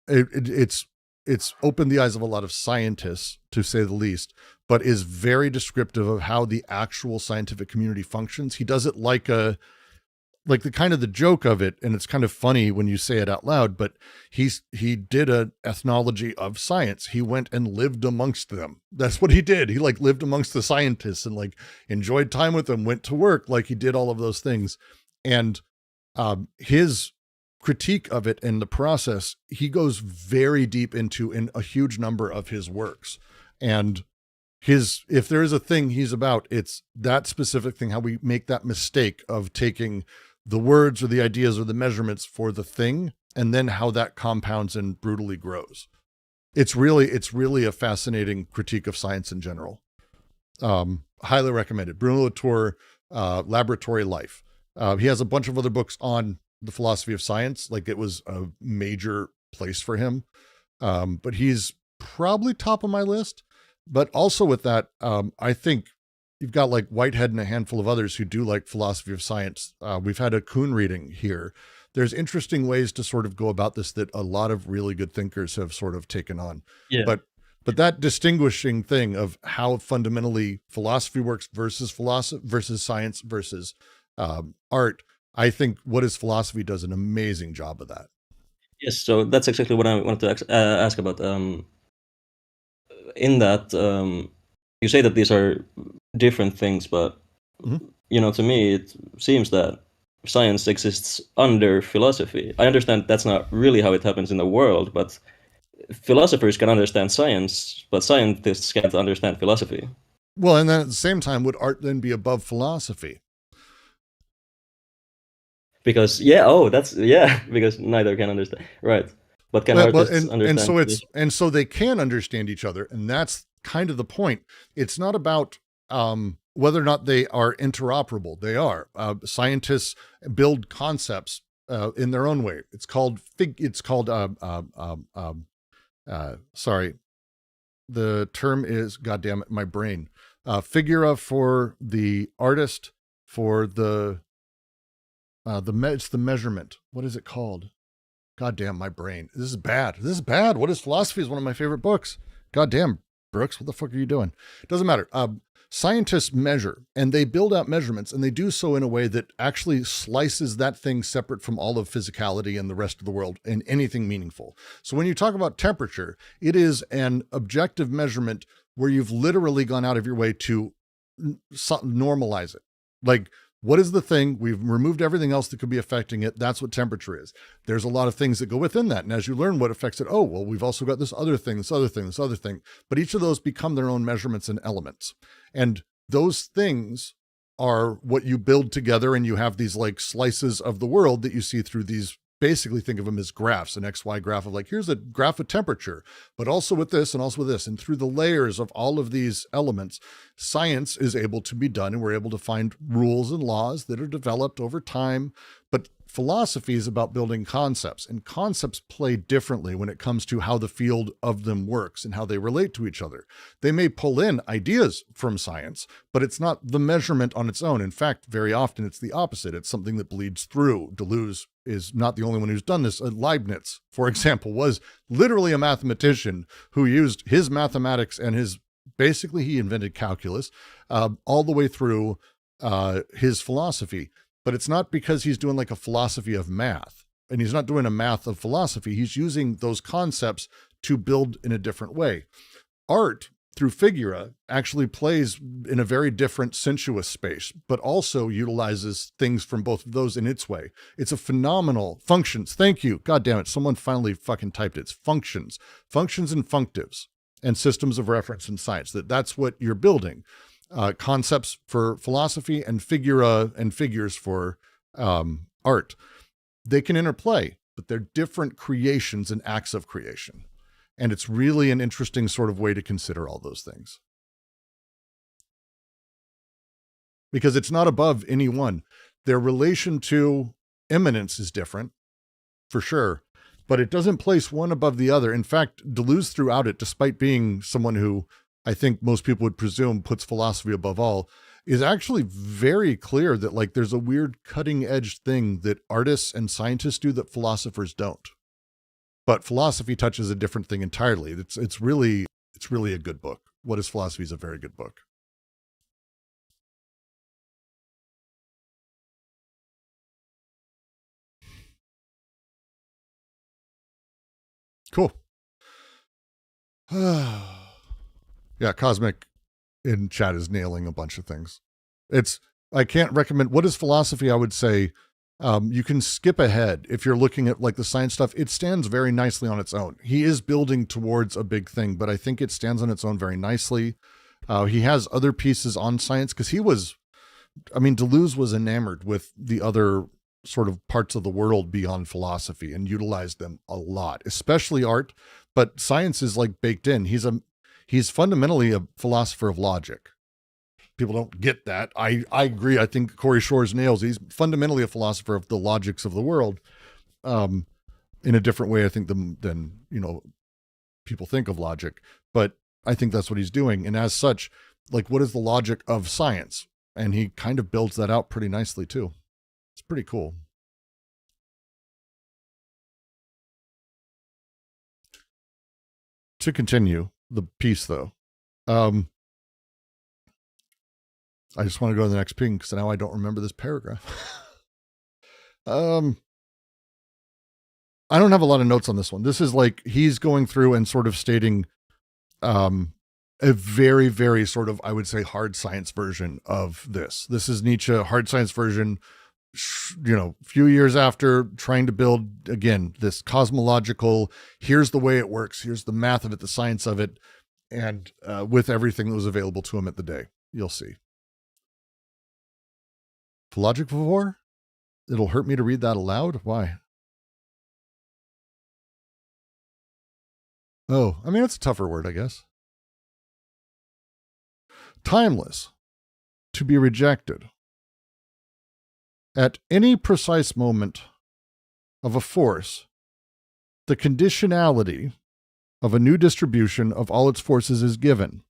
it's opened the eyes of a lot of scientists, to say the least, but is very descriptive of how the actual scientific community functions. He does it like the kind of the joke of it, and it's kind of funny when you say it out loud, but he did an ethnology of science. He went and lived amongst them. That's what he did. He like lived amongst the scientists and like enjoyed time with them, went to work, like he did all of those things. And his critique of it and the process, he goes very deep into in a huge number of his works. And if there is a thing he's about, it's that specific thing, how we make that mistake of taking the words or the ideas or the measurements for the thing, and then how that compounds and brutally grows. It's really a fascinating critique of science in general. Highly recommended. Bruno Latour, Laboratory Life. He has a bunch of other books on the philosophy of science. Like, it was a major place for him. But he's probably top of my list. But also with that, I think you've got like Whitehead and a handful of others who do like philosophy of science. We've had a Kuhn reading here. There's interesting ways to sort of go about this that a lot of really good thinkers have sort of taken on. Yeah. But that distinguishing thing of how fundamentally philosophy works versus science versus art, I think What is Philosophy does an amazing job of that. Yes, so that's exactly what I wanted to ask about. In that, you say that these are different things, but to me, it seems that science exists under philosophy. I understand that's not really how it happens in the world, but philosophers can understand science, but scientists can't understand philosophy. Well, and then at the same time, would art then be above philosophy? Because because neither can understand, right? But can artists understand? And so they can understand each other, and that's kind of the point. It's not about whether or not they are interoperable. They are. Scientists build concepts in their own way. It's called sorry, the term is, goddamn it, my brain. Figura for the artist, for it's the measurement. What is it called? God damn, my brain. This is bad. What is Philosophy is one of my favorite books. God damn, Brooks, what the fuck are you doing? It doesn't matter. Scientists measure, and they build out measurements, and they do so in a way that actually slices that thing separate from all of physicality and the rest of the world and anything meaningful. So when you talk about temperature, it is an objective measurement where you've literally gone out of your way to normalize it. Like, what is the thing? We've removed everything else that could be affecting it. That's what temperature is. There's a lot of things that go within that. And as you learn what affects it, oh, well, we've also got this other thing, this other thing, this other thing. But each of those become their own measurements and elements. And those things are what you build together. And you have these like slices of the world that you see through these, basically think of them as graphs, an XY graph of like, here's a graph of temperature, but also with this and also with this. And through the layers of all of these elements, science is able to be done, and we're able to find rules and laws that are developed over time. But philosophy is about building concepts, and concepts play differently when it comes to how the field of them works and how they relate to each other. They may pull in ideas from science, but it's not the measurement on its own. In fact, very often it's the opposite. It's something that bleeds through. Deleuze is not the only one who's done this. Leibniz, for example, was literally a mathematician who used his mathematics and basically he invented calculus all the way through his philosophy. But it's not because he's doing like a philosophy of math. and he's not doing a math of philosophy. He's using those concepts to build in a different way. Art, through Figura, actually plays in a very different sensuous space, but also utilizes things from both of those in its way. It's a phenomenal functions. Thank you. God damn it. Someone finally fucking typed it. It's functions and functives and systems of reference in science. That's what you're building. Concepts for philosophy and Figura and figures for art. They can interplay, but they're different creations and acts of creation. And it's really an interesting sort of way to consider all those things. Because it's not above any one. Their relation to immanence is different, for sure, but it doesn't place one above the other. In fact, Deleuze throughout it, despite being someone who I think most people would presume puts philosophy above all, is actually very clear that like there's a weird cutting edge thing that artists and scientists do that philosophers don't. But philosophy touches a different thing entirely. It's really a good book. What is Philosophy is a very good book. Cool. Yeah, Cosmic in chat is nailing a bunch of things. I can't recommend. What is Philosophy? I would say you can skip ahead if you're looking at like the science stuff. It stands very nicely on its own. He is building towards a big thing, but I think it stands on its own very nicely. He has other pieces on science because Deleuze was enamored with the other sort of parts of the world beyond philosophy and utilized them a lot, especially art. But science is like baked in. He's fundamentally a philosopher of logic. People don't get that. I agree. I think Corey Shores nails. He's fundamentally a philosopher of the logics of the world, in a different way, I think, than people think of logic. But I think that's what he's doing. And as such, like, what is the logic of science? And he kind of builds that out pretty nicely too. It's pretty cool. To continue the piece, though, I just want to go to the next ping because now I don't remember this paragraph. I don't have a lot of notes on this one. This is like he's going through and sort of stating a very, very sort of, I would say, hard science version of this. This is Nietzsche, hard science version, a few years after trying to build, again, this cosmological, here's the way it works, here's the math of it, the science of it, and with everything that was available to him at the day. You'll see. Logic before? It'll hurt me to read that aloud? Why? Oh, it's a tougher word, I guess. Timeless. To be rejected. At any precise moment of a force, the conditionality of a new distribution of all its forces is given.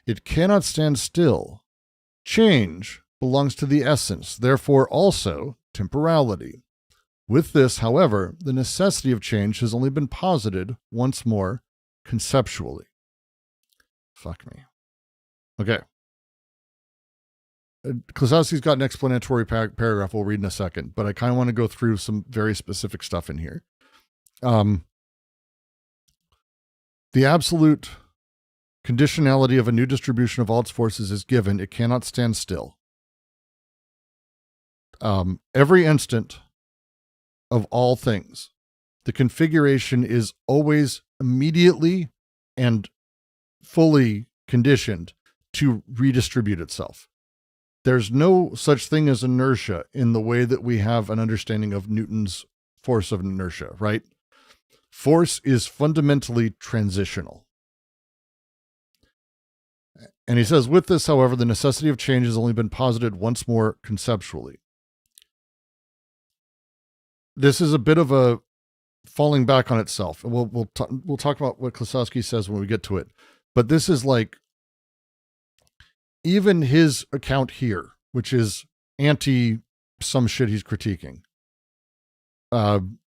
It cannot stand still. Change belongs to the essence, therefore also temporality. With this, however, the necessity of change has only been posited once more conceptually. Fuck me. Okay. Klossowski's got an explanatory paragraph we'll read in a second, but I kind of want to go through some very specific stuff in here. The absolute conditionality of a new distribution of all its forces is given. It cannot stand still. Every instant of all things, the configuration is always immediately and fully conditioned to redistribute itself. There's no such thing as inertia in the way that we have an understanding of Newton's force of inertia, right? Force is fundamentally transitional. And he says, with this, however, the necessity of change has only been posited once more conceptually. This is a bit of a falling back on itself. And we'll talk about what Klossowski says when we get to it. But this is like, even his account here, which is anti some shit he's critiquing,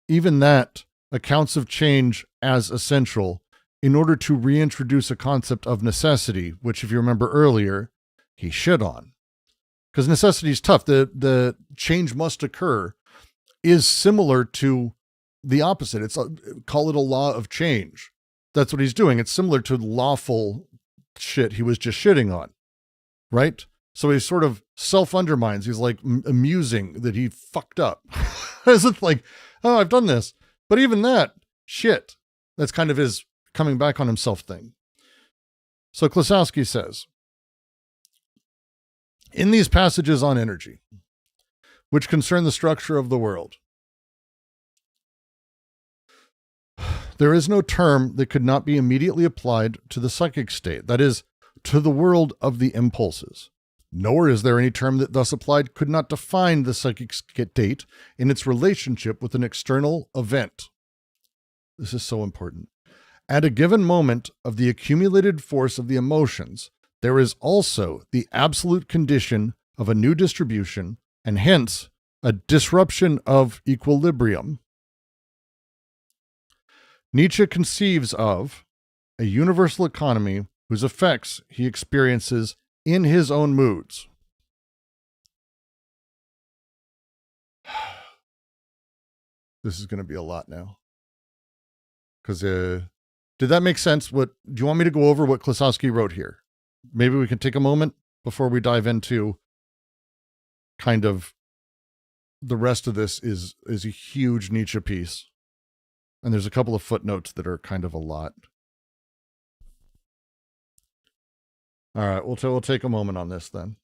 even that accounts of change as essential in order to reintroduce a concept of necessity, which, if you remember earlier, he shit on. Because necessity is tough. The change must occur. is similar to the opposite. Call it a law of change. That's what he's doing. It's similar to lawful shit he was just shitting on, right? So he sort of self-undermines. He's like amusing that he fucked up. It's like, oh, I've done this. But even that, shit. That's kind of his coming back on himself thing. So Klossowski says, in these passages on energy, which concern the structure of the world, there is no term that could not be immediately applied to the psychic state, that is, to the world of the impulses. Nor is there any term that thus applied could not define the psychic state in its relationship with an external event. This is so important. At a given moment of the accumulated force of the emotions, there is also the absolute condition of a new distribution, and hence a disruption of equilibrium. Nietzsche conceives of a universal economy whose effects he experiences in his own moods. This is going to be a lot now. Because, did that make sense? Do you want me to go over what Klossowski wrote here? Maybe we can take a moment before we dive into kind of the rest of this is a huge Nietzsche piece. And there's a couple of footnotes that are kind of a lot. All right, we'll take a moment on this then.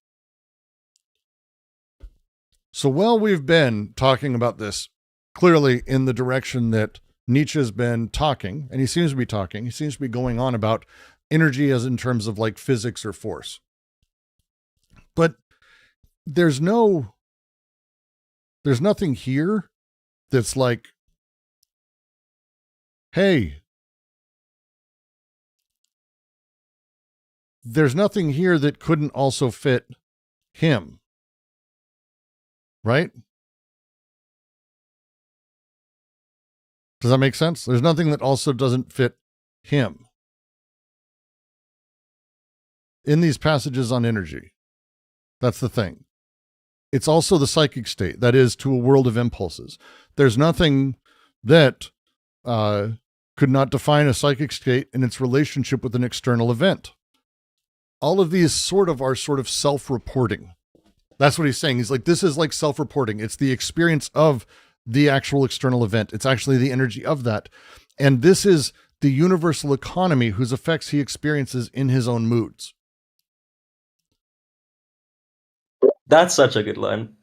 So while we've been talking about this clearly in the direction that Nietzsche's been talking, and he seems to be going on about energy as in terms of like physics or force. But there's nothing here that's like, hey, there's nothing here that couldn't also fit him. Right? Does that make sense? There's nothing that also doesn't fit him. In these passages on energy. That's the thing. It's also the psychic state, that is, to a world of impulses. There's nothing that could not define a psychic state in its relationship with an external event. All of these are self-reporting. That's what he's saying. He's like, this is like self-reporting. It's the experience of the actual external event. It's actually the energy of that. And this is the universal economy whose effects he experiences in his own moods. That's such a good line.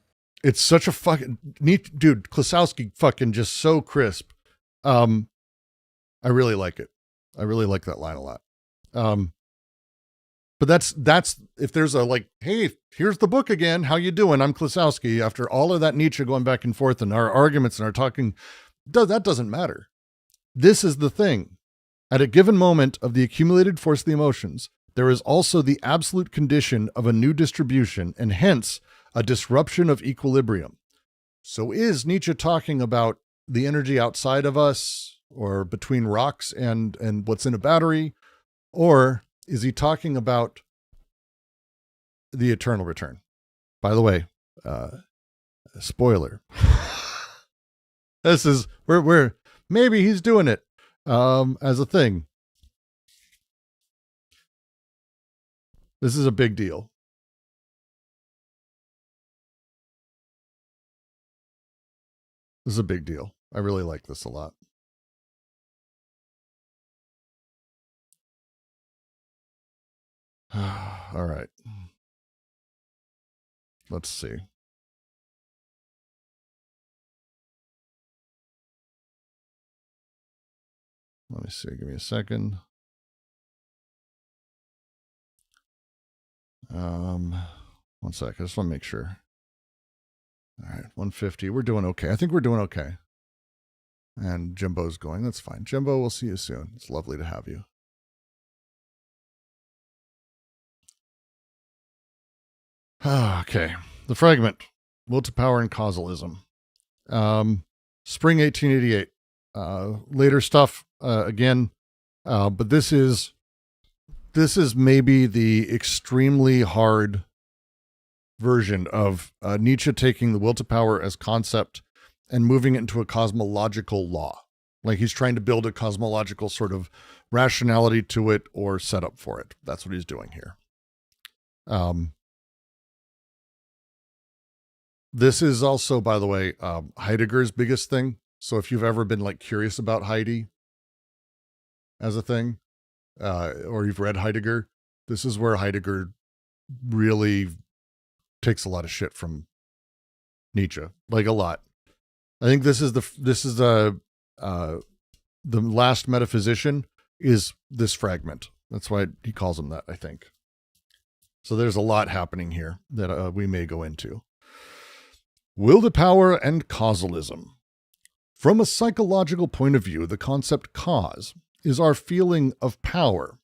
It's such a fucking neat dude. Klossowski fucking just so crisp. I really like it. I really like that line a lot. But that's if there's a like, hey, here's the book again. How you doing? I'm Klossowski. After all of that Nietzsche going back and forth and our arguments and our talking, that doesn't matter. This is the thing. At a given moment of the accumulated force of the emotions, there is also the absolute condition of a new distribution and hence a disruption of equilibrium. So is Nietzsche talking about the energy outside of us or between rocks and what's in a battery? Or is he talking about the eternal return? By the way, spoiler. This is we're maybe he's doing it as a thing. This is a big deal. This is a big deal. I really like this a lot. All right. Let's see. Let me see. Give me a second. One sec. I just want to make sure. All right, 150. We're doing okay. I think we're doing okay. And Jimbo's going. That's fine. Jimbo, we'll see you soon. It's lovely to have you. Okay. The fragment. Will to Power and Causalism. Spring 1888. Later stuff again. But this is maybe the extremely hard version of Nietzsche taking the will to power as concept and moving it into a cosmological law. Like he's trying to build a cosmological sort of rationality to it or setup for it. That's what he's doing here. This is also, by the way, Heidegger's biggest thing. So if you've ever been like curious about Heidi as a thing, or you've read Heidegger, this is where Heidegger really takes a lot of shit from Nietzsche, like a lot. I think this is the last metaphysician is this fragment. That's why he calls him that, I think. So there's a lot happening here that we may go into. Will to power and causalism. From a psychological point of view, the concept cause is our feeling of power,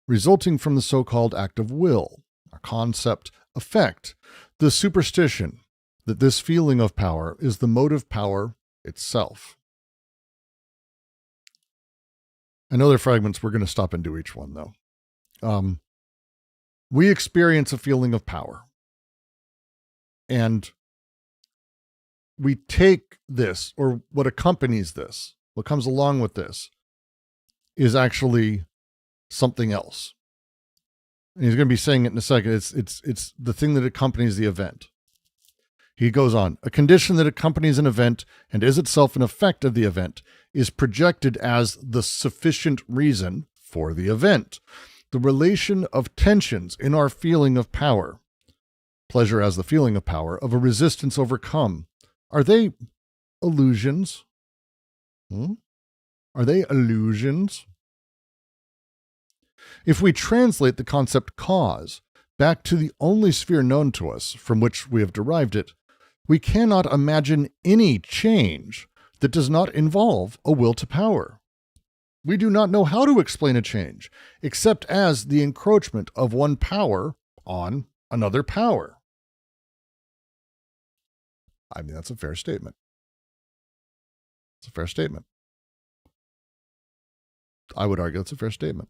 resulting from the so-called act of will. Our concept effect, the superstition that this feeling of power is the motive power itself. I know they're fragments. We're going to stop and do each one, though. We experience a feeling of power. And we take this, or what accompanies this, what comes along with this, is actually something else. And he's going to be saying it in a second. It's the thing that accompanies the event. He goes on, a condition that accompanies an event and is itself an effect of the event is projected as the sufficient reason for the event. The relation of tensions in our feeling of power, pleasure as the feeling of power, of a resistance overcome, are they illusions? Are they illusions? If we translate the concept cause back to the only sphere known to us from which we have derived it, we cannot imagine any change that does not involve a will to power. We do not know how to explain a change, except as the encroachment of one power on another power. I mean, that's a fair statement. It's a fair statement. I would argue that's a fair statement.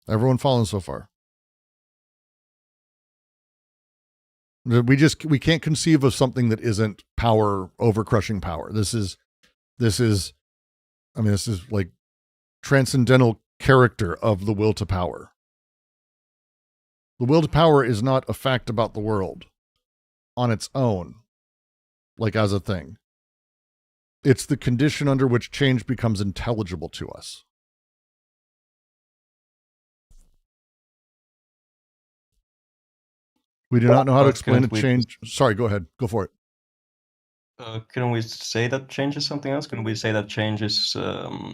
Everyone following so far? We can't conceive of something that isn't power over crushing power. This is like transcendental character of the will to power. The will to power is not a fact about the world on its own, like as a thing. It's the condition under which change becomes intelligible to us. We do not know how to explain a change. Sorry, go ahead. Go for it. Couldn't we say that change is something else? Couldn't we say that change is the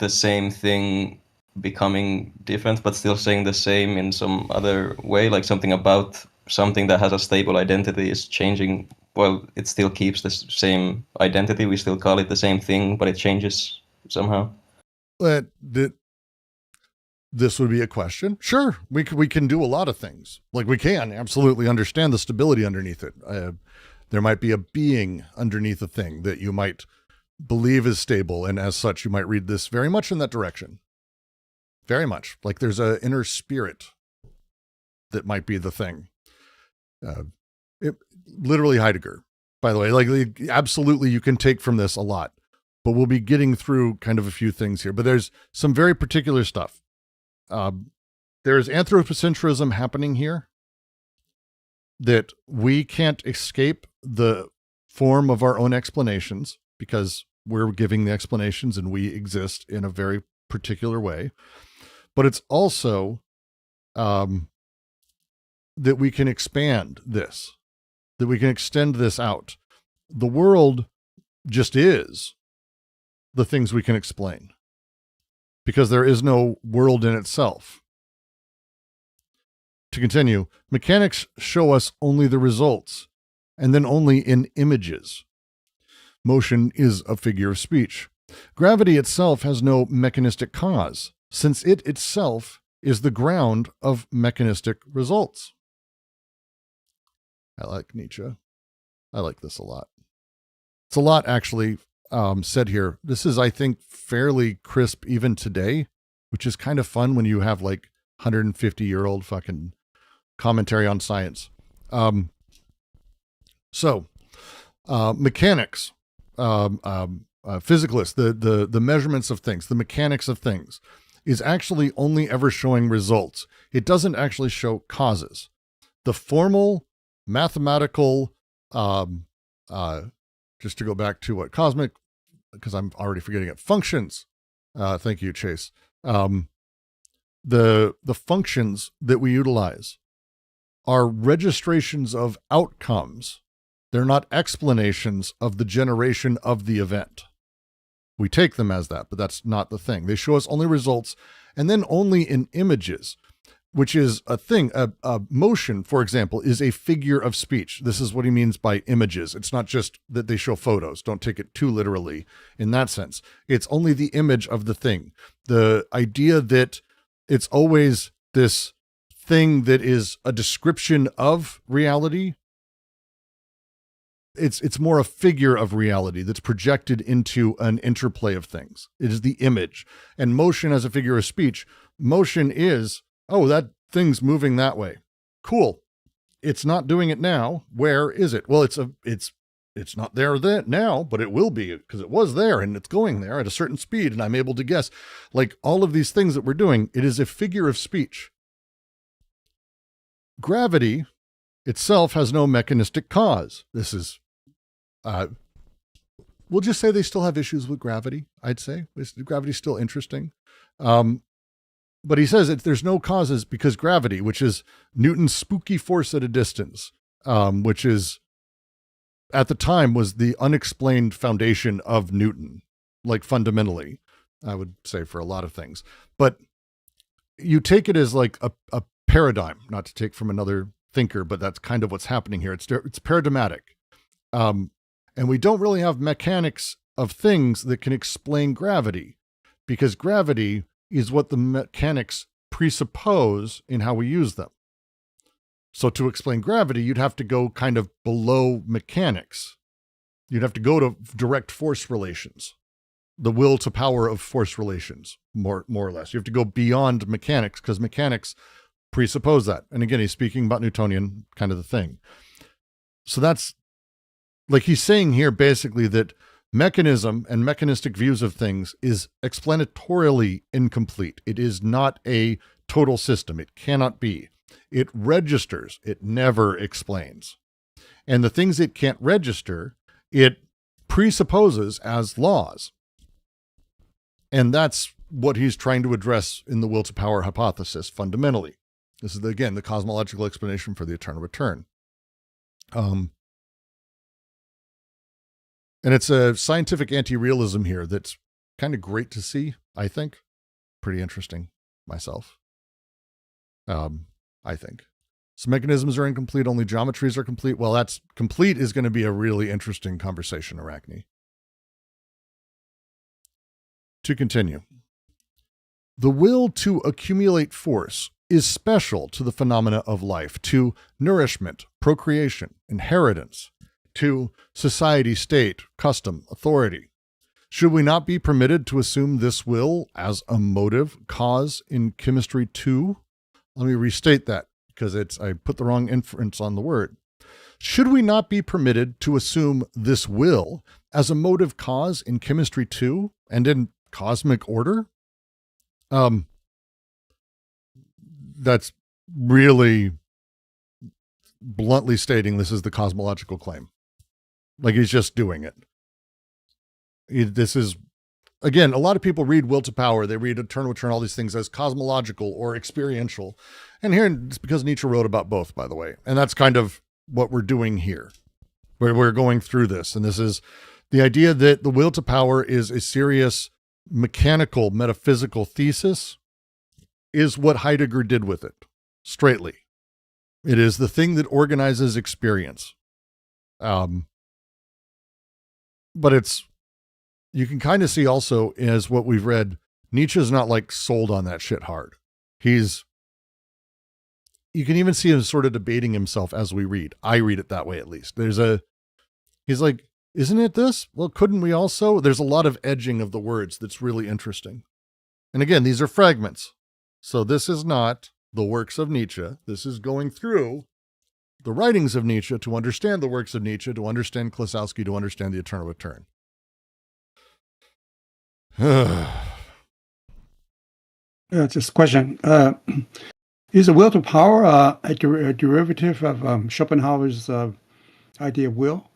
same thing becoming different, but still saying the same in some other way? Like something about something that has a stable identity is changing. Well, it still keeps the same identity. We still call it the same thing, but it changes somehow. This would be a question. Sure, we can do a lot of things. Like we can absolutely understand the stability underneath it. There might be a being underneath a thing that you might believe is stable, and as such, you might read this very much in that direction. Very much. Like there's an inner spirit that might be the thing. Literally Heidegger, by the way. Like absolutely, you can take from this a lot. But we'll be getting through kind of a few things here. But there's some very particular stuff. There's anthropocentrism happening here that we can't escape the form of our own explanations because we're giving the explanations and we exist in a very particular way. But it's also that we can expand this, that we can extend this out. The world just is the things we can explain, because there is no world in itself. To continue, mechanics show us only the results, and then only in images. Motion is a figure of speech. Gravity itself has no mechanistic cause, since it itself is the ground of mechanistic results. I like Nietzsche. I like this a lot. It's a lot, actually, said here. This is, I think, fairly crisp even today, which is kind of fun when you have like 150-year-old fucking commentary on science. Mechanics, physicalists, the measurements of things, the mechanics of things, is actually only ever showing results. It doesn't actually show causes. The formal mathematical, just to go back to what cosmic, because I'm already forgetting it, functions. Thank you, Chase. The functions that we utilize are registrations of outcomes. They're not explanations of the generation of the event. We take them as that, but that's not the thing. They show us only results, and then only in images, which is a thing. A motion, for example, is a figure of speech. This is what he means by images. It's not just that they show photos. Don't take it too literally in that sense. It's only the image of the thing. The idea that it's always this thing that is a description of reality. It's more a figure of reality that's projected into an interplay of things. It is the image. And motion as a figure of speech, motion is, oh, that thing's moving that way. Cool. It's not doing it now. Where is it? Well, it's not there now, but it will be because it was there and it's going there at a certain speed, and I'm able to guess. Like all of these things that we're doing, it is a figure of speech. Gravity itself has no mechanistic cause. This is, we'll just say they still have issues with gravity, I'd say. Gravity's still interesting. But he says that there's no causes because gravity, which is Newton's spooky force at a distance, which is, at the time, was the unexplained foundation of Newton, like fundamentally, I would say, for a lot of things. But you take it as like a paradigm, not to take from another thinker, but that's kind of what's happening here. It's paradigmatic. And we don't really have mechanics of things that can explain gravity, because gravity is what the mechanics presuppose in how we use them. So to explain gravity, you'd have to go kind of below mechanics. You'd have to go to direct force relations, the will to power of force relations, more or less. You have to go beyond mechanics because mechanics presuppose that. And again, he's speaking about Newtonian kind of the thing. So that's like he's saying here basically that mechanism and mechanistic views of things is explanatorily incomplete. It is not a total system. It cannot be. It registers. It never explains. And the things it can't register, it presupposes as laws. And that's what he's trying to address in the will to power hypothesis fundamentally. This is, again, the cosmological explanation for the eternal return. And it's a scientific anti-realism here that's kind of great to see, I think. Pretty interesting myself. I think. So mechanisms are incomplete, only geometries are complete. Well, that's complete is going to be a really interesting conversation, Arachne. To continue. The will to accumulate force is special to the phenomena of life, to nourishment, procreation, inheritance, to society, state, custom, authority. Should we not be permitted to assume this will as a motive cause in chemistry too? Let me restate that because I put the wrong inference on the word. Should we not be permitted to assume this will as a motive cause in chemistry too and in cosmic order? That's really bluntly stating this is the cosmological claim. Like he's just doing it. This is, again, a lot of people read will to power. They read eternal return, all these things as cosmological or experiential. And here, it's because Nietzsche wrote about both, by the way. And that's kind of what we're doing here. We're going through this. And this is the idea that the will to power is a serious mechanical, metaphysical thesis is what Heidegger did with it, straightly. It is the thing that organizes experience. But you can kind of see also, as what we've read, Nietzsche's not like sold on that shit hard. You can even see him sort of debating himself as we read. I read it that way, at least. He's like, isn't it this? Well, couldn't we also? There's a lot of edging of the words that's really interesting. And again, these are fragments. So this is not the works of Nietzsche. This is going through the writings of Nietzsche to understand the works of Nietzsche, to understand Klossowski, to understand the eternal return. Just a question. Is the will to power a derivative of Schopenhauer's idea of will?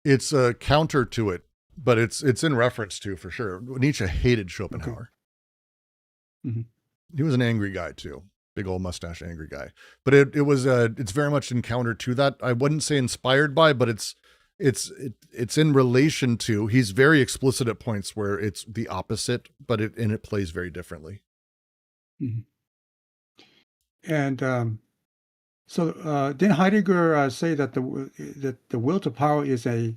It's a counter to it, but it's in reference to, for sure. Nietzsche hated Schopenhauer. Okay. Mm-hmm. He was an angry guy too. Big old mustache, angry guy. But it's very much in counter to that. I wouldn't say inspired by, but it's in relation to. He's very explicit at points where it's the opposite, but it plays very differently. Mm-hmm. And so did Heidegger say that the will to power is a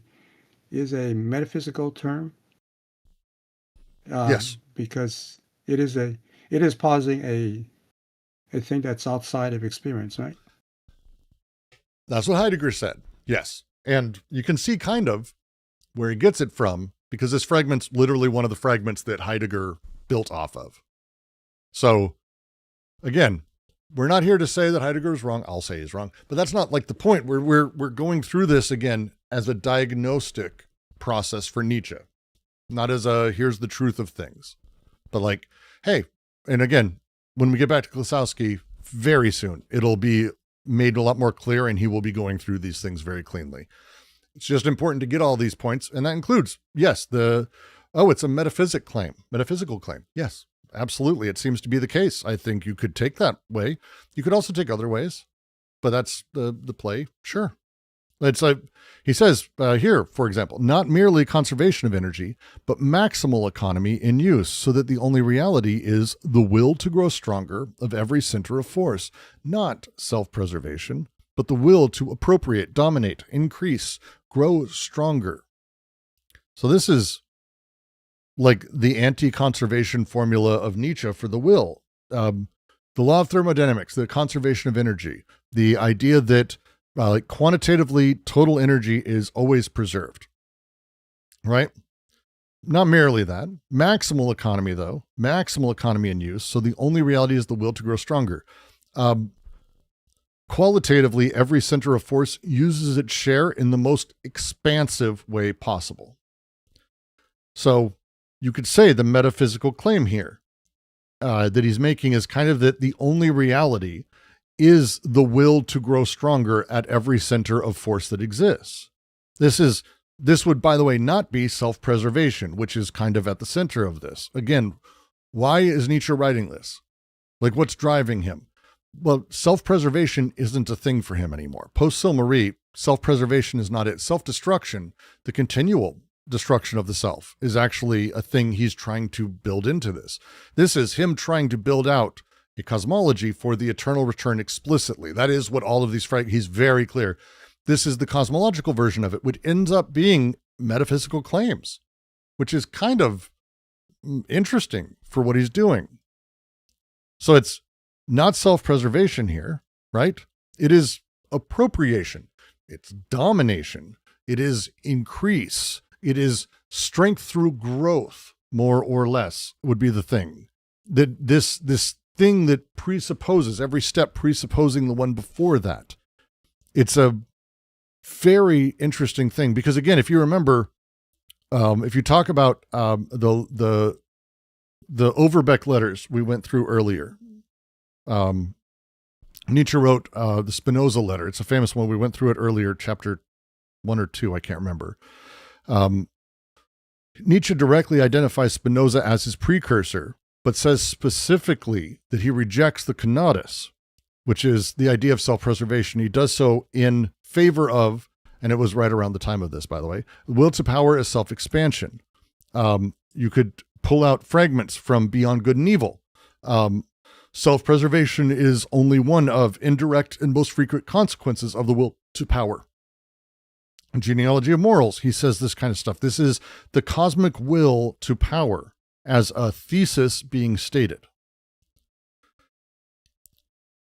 metaphysical term? Yes, because it is positing a thing that's outside of experience, right? that's what Heidegger said. Yes, and you can see kind of where he gets it from, because this fragment's literally one of the fragments that Heidegger built off of. So, again, we're not here to say that Heidegger is wrong. I'll say he's wrong, but that's not like the point. We're going through this again as a diagnostic process for Nietzsche, not as a here's the truth of things, but like, hey, and again, when we get back to Klossowski very soon, it'll be made a lot more clear, and he will be going through these things very cleanly. It's just important to get all these points, and that includes, yes, it's a metaphysical claim. Yes, absolutely. It seems to be the case. I think you could take that way. You could also take other ways, but that's the play. Sure. It's like he says here, for example, not merely conservation of energy, but maximal economy in use, so that the only reality is the will to grow stronger of every center of force, not self-preservation, but the will to appropriate, dominate, increase, grow stronger. So this is like the anti-conservation formula of Nietzsche for the will. The law of thermodynamics, the conservation of energy, the idea that like quantitatively total energy is always preserved, right? Not merely that. Maximal economy, though. Maximal economy in use. So the only reality is the will to grow stronger. Qualitatively, every center of force uses its share in the most expansive way possible. So you could say the metaphysical claim here that he's making is kind of that the only reality is the will to grow stronger at every center of force that exists. This would, by the way, not be self-preservation, which is kind of at the center of this. Again, why is Nietzsche writing this? Like, what's driving him? Well, self-preservation isn't a thing for him anymore. Post-Silmarie, self-preservation is not it. Self-destruction, the continual destruction of the self, is actually a thing he's trying to build into this. This is him trying to build out a cosmology for the eternal return explicitly. That is what all of these he's very clear. This is the cosmological version of it, which ends up being metaphysical claims, which is kind of interesting for what he's doing. So it's not self-preservation here, right? It is appropriation. It's domination. It is increase. It is strength through growth, more or less, would be the thing. That this thing that presupposes, every step presupposing the one before that. It's a very interesting thing, because again, if you remember, if you talk about the Overbeck letters we went through earlier, Nietzsche wrote the Spinoza letter. It's a famous one. We went through it earlier, chapter 1 or 2, I can't remember. Nietzsche directly identifies Spinoza as his precursor, but says specifically that he rejects the conatus, which is the idea of self-preservation. He does so in favor of, and it was right around the time of this, by the way, will to power is self-expansion. You could pull out fragments from Beyond Good and Evil. Self-preservation is only one of indirect and most frequent consequences of the will to power. In Genealogy of Morals, he says this kind of stuff. This is the cosmic will to power as a thesis being stated.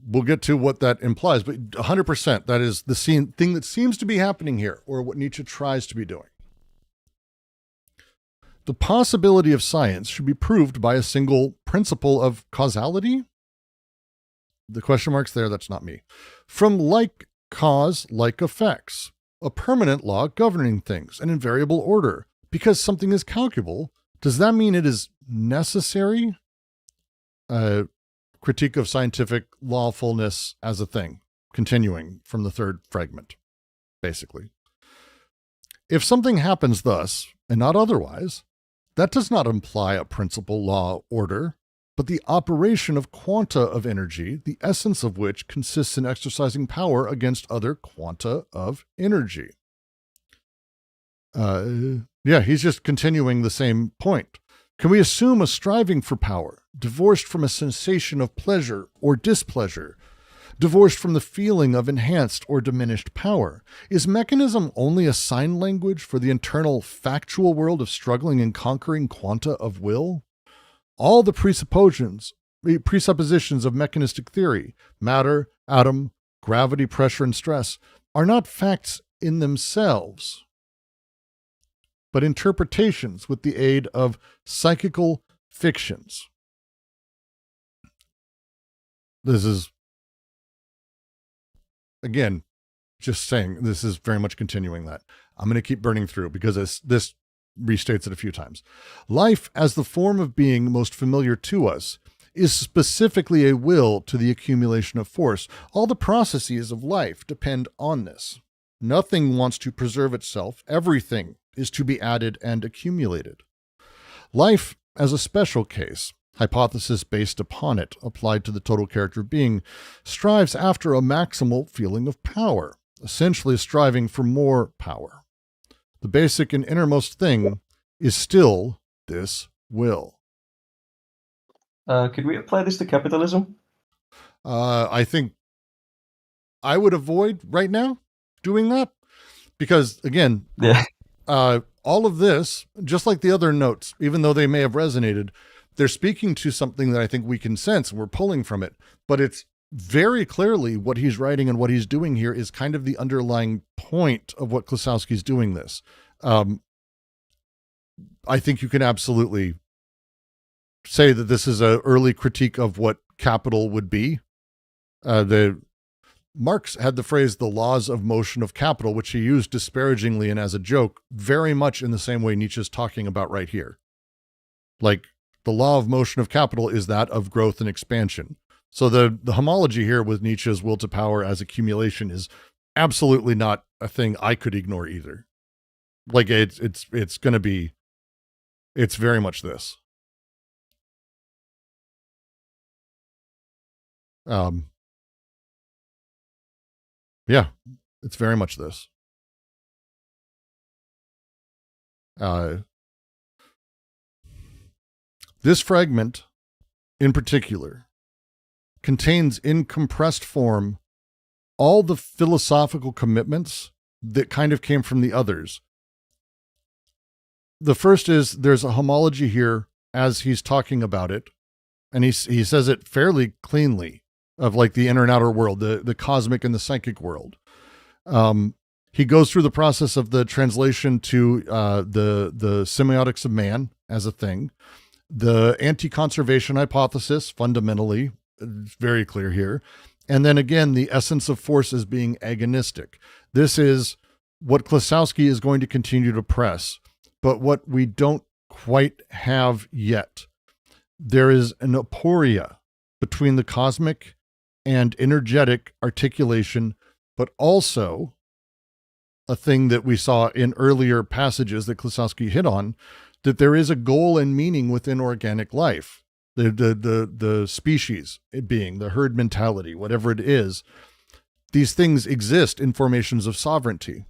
We'll get to what that implies, but 100% that is the thing that seems to be happening here, or what Nietzsche tries to be doing. The possibility of science should be proved by a single principle of causality. the question mark's there, that's not me. From like cause, like effects, a permanent law governing things, an invariable order. Because something is calculable, does that mean it is necessary? Critique of scientific lawfulness as a thing, continuing from the third fragment, basically. If something happens thus, and not otherwise, that does not imply a principle, law, order, but the operation of quanta of energy, the essence of which consists in exercising power against other quanta of energy. He's just continuing the same point. Can we assume a striving for power, divorced from a sensation of pleasure or displeasure, divorced from the feeling of enhanced or diminished power? Is mechanism only a sign language for the internal factual world of struggling and conquering quanta of will? All the presuppositions of mechanistic theory, matter, atom, gravity, pressure, and stress, are not facts in themselves, but interpretations with the aid of psychical fictions. This is, again, just saying, this is very much continuing that. I'm going to keep burning through because this restates it a few times. Life, as the form of being most familiar to us, is specifically a will to the accumulation of force. All the processes of life depend on this. Nothing wants to preserve itself. Everything is to be added and accumulated. Life, as a special case, hypothesis based upon it, applied to the total character of being, strives after a maximal feeling of power, essentially striving for more power. The basic and innermost thing is still this will. Could we apply this to capitalism? I think I would avoid right now doing that because, again, all of this, just like the other notes, even though they may have resonated, they're speaking to something that I think we can sense and we're pulling from it. But it's very clearly what he's writing and what he's doing here is kind of the underlying point of what Klossowski's doing this. I think you can absolutely say that this is an early critique of what capital would be. Marx had the phrase, the laws of motion of capital, which he used disparagingly and as a joke, very much in the same way Nietzsche's talking about right here. Like, the law of motion of capital is that of growth and expansion. So the homology here with Nietzsche's will to power as accumulation is absolutely not a thing I could ignore either. Like, it's going to be, it's very much this. Yeah, it's very much this. This fragment, in particular, contains in compressed form all the philosophical commitments that kind of came from the others. The first is there's a homology here as he's talking about it, and he says it fairly cleanly, of like the inner and outer world, the cosmic and the psychic world. He goes through the process of the translation to the semiotics of man as a thing. The anti-conservation hypothesis, fundamentally, it's very clear here. And then again, the essence of force as being agonistic. This is what Klossowski is going to continue to press, but what we don't quite have yet. There is an aporia between the cosmic and energetic articulation, but also a thing that we saw in earlier passages that Klossowski hit on, that there is a goal and meaning within organic life. The species being, the herd mentality, whatever it is, these things exist in formations of sovereignty.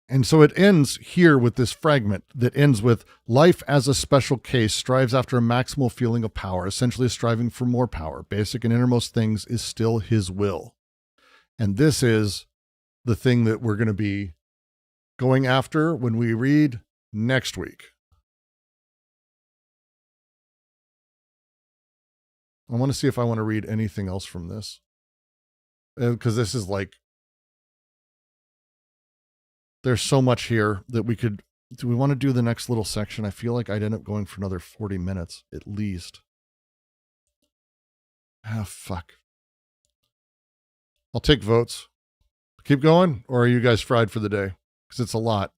And so it ends here with this fragment that ends with life as a special case strives after a maximal feeling of power, essentially striving for more power. Basic and innermost things is still his will. And this is the thing that we're going to be going after when we read next week. I want to see if I want to read anything else from this. Because this is like, there's so much here that we could, do we want to do the next little section? I feel like I'd end up going for another 40 minutes at least. Ah, fuck. I'll take votes. Keep going, or are you guys fried for the day? Because it's a lot.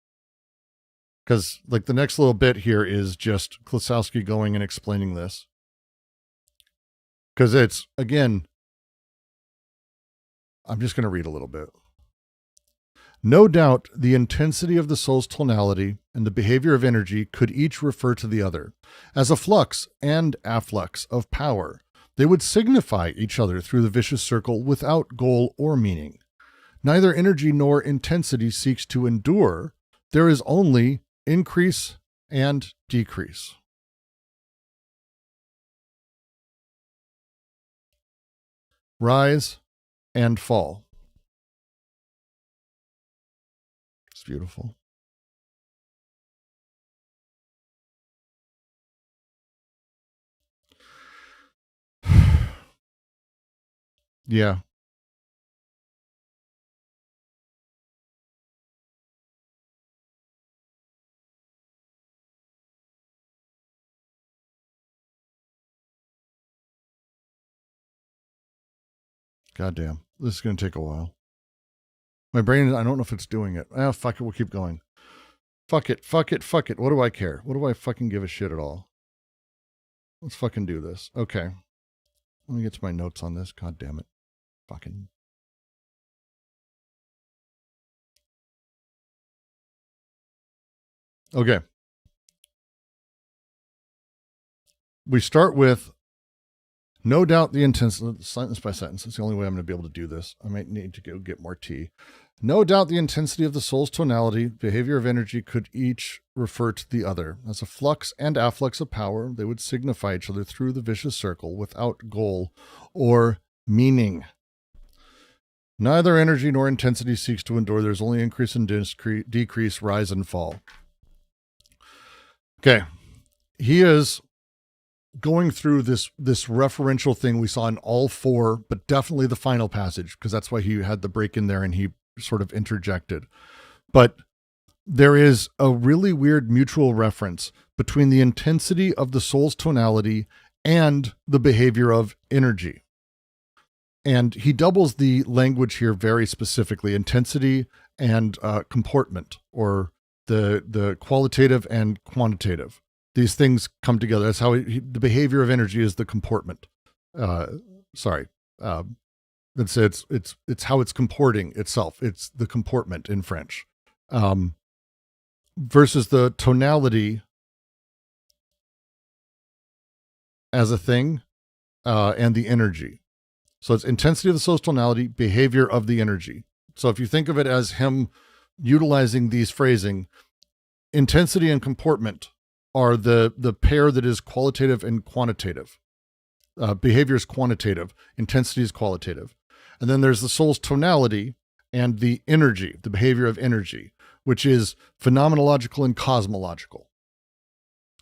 Because, like, the next little bit here is just Klossowski going and explaining this. Because it's, again, I'm just going to read a little bit. No doubt the intensity of the soul's tonality and the behavior of energy could each refer to the other. As a flux and afflux of power, they would signify each other through the vicious circle without goal or meaning. Neither energy nor intensity seeks to endure. There is only increase and decrease. Rise and fall. It's beautiful. Yeah. Goddamn. This is going to take a while. My brain, I don't know if it's doing it. Ah, fuck it. We'll keep going. Fuck it. Fuck it. Fuck it. What do I care? What do I fucking give a shit at all? Let's fucking do this. Okay. Let me get to my notes on this. God damn it. Fucking. Okay. We start with no doubt the intensity, sentence by sentence. It's the only way I'm going to be able to do this. I might need to go get more tea. No doubt the intensity of the soul's tonality, behavior of energy could each refer to the other. As a flux and afflux of power, they would signify each other through the vicious circle without goal or meaning. Neither energy nor intensity seeks to endure. There's only increase and decrease, rise and fall. Okay. He is going through this referential thing we saw in all four, but definitely the final passage, because that's why he had the break in there and he sort of interjected. But there is a really weird mutual reference between the intensity of the soul's tonality and the behavior of energy. And he doubles the language here very specifically, intensity and comportment, or the qualitative and quantitative. These things come together. That's how the behavior of energy is the comportment. It's how it's comporting itself. It's the comportment in French, versus the tonality as a thing, and the energy. So it's intensity of the soul's tonality, behavior of the energy. So if you think of it as him utilizing these phrasing, intensity and comportment are the pair that is qualitative and quantitative. Behavior is quantitative, intensity is qualitative. And then there's the soul's tonality and the energy, the behavior of energy, which is phenomenological and cosmological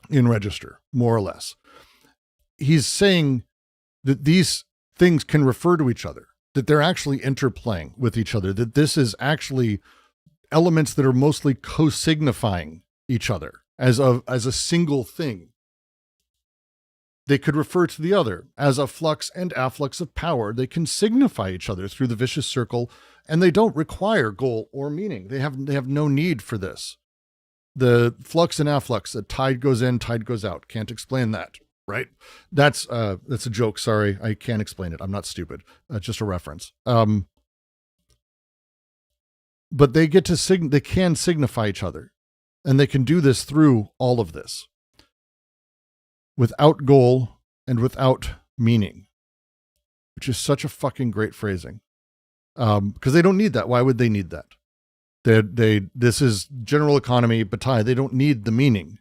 in register, more or less. He's saying that these things can refer to each other, that they're actually interplaying with each other, that this is actually elements that are mostly co-signifying each other as a single thing. They could refer to the other as a flux and afflux of power. They can signify each other through the vicious circle, and they don't require goal or meaning. They have no need for this. The flux and afflux, the tide goes in, tide goes out. Can't explain that, right? That's a joke. Sorry, I can't explain it. I'm not stupid. Just a reference. But they get to they can signify each other, and they can do this through all of this, without goal and without meaning, which is such a fucking great phrasing. Because they don't need that. Why would they need that? This is general economy, Bataille. They don't need the meaning.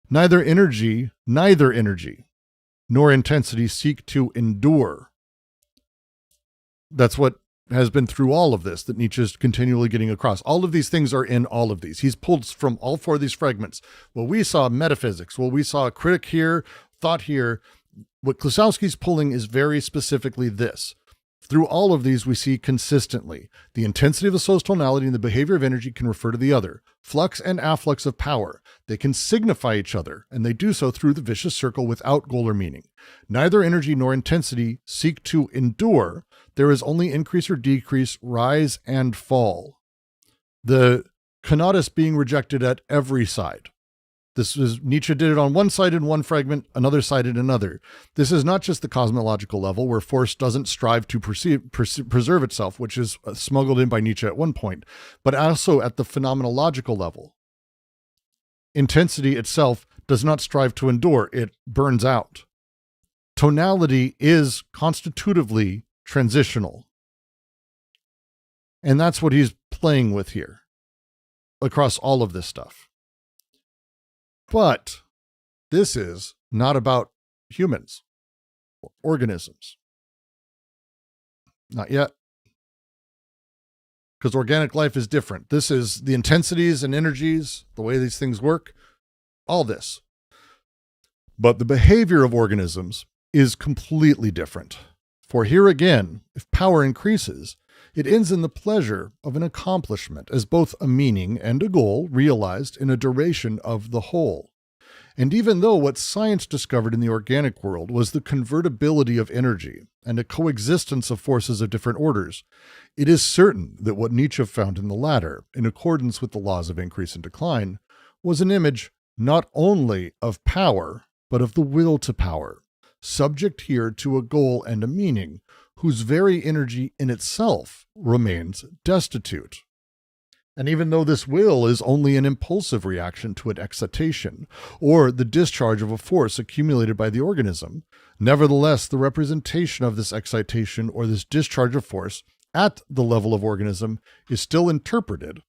Neither energy nor intensity seek to endure. That's what has been through all of this that Nietzsche is continually getting across. All of these things are in all of these. He's pulled from all four of these fragments. Well, we saw metaphysics. Well, we saw a critic here, thought here. What Klossowski's pulling is very specifically this. Through all of these, we see consistently the intensity of the soul's tonality and the behavior of energy can refer to the other. Flux and afflux of power. They can signify each other, and they do so through the vicious circle without goal or meaning. Neither energy nor intensity seek to endure. There is only increase or decrease, rise and fall. The conatus being rejected at every side. This is Nietzsche did it on one side in one fragment, another side in another. This is not just the cosmological level where force doesn't strive to preserve itself, which is smuggled in by Nietzsche at one point, but also at the phenomenological level. Intensity itself does not strive to endure, it burns out. Tonality is constitutively transitional. And that's what he's playing with here across all of this stuff. But this is not about humans or organisms. Not yet. Because organic life is different. This is the intensities and energies, the way these things work, all this. But the behavior of organisms is completely different. For here again, if power increases, it ends in the pleasure of an accomplishment as both a meaning and a goal realized in a duration of the whole. And even though what science discovered in the organic world was the convertibility of energy and a coexistence of forces of different orders, it is certain that what Nietzsche found in the latter, in accordance with the laws of increase and decline, was an image not only of power, but of the will to power, subject here to a goal and a meaning, whose very energy in itself remains destitute. And even though this will is only an impulsive reaction to an excitation, or the discharge of a force accumulated by the organism, nevertheless the representation of this excitation or this discharge of force at the level of organism is still interpreted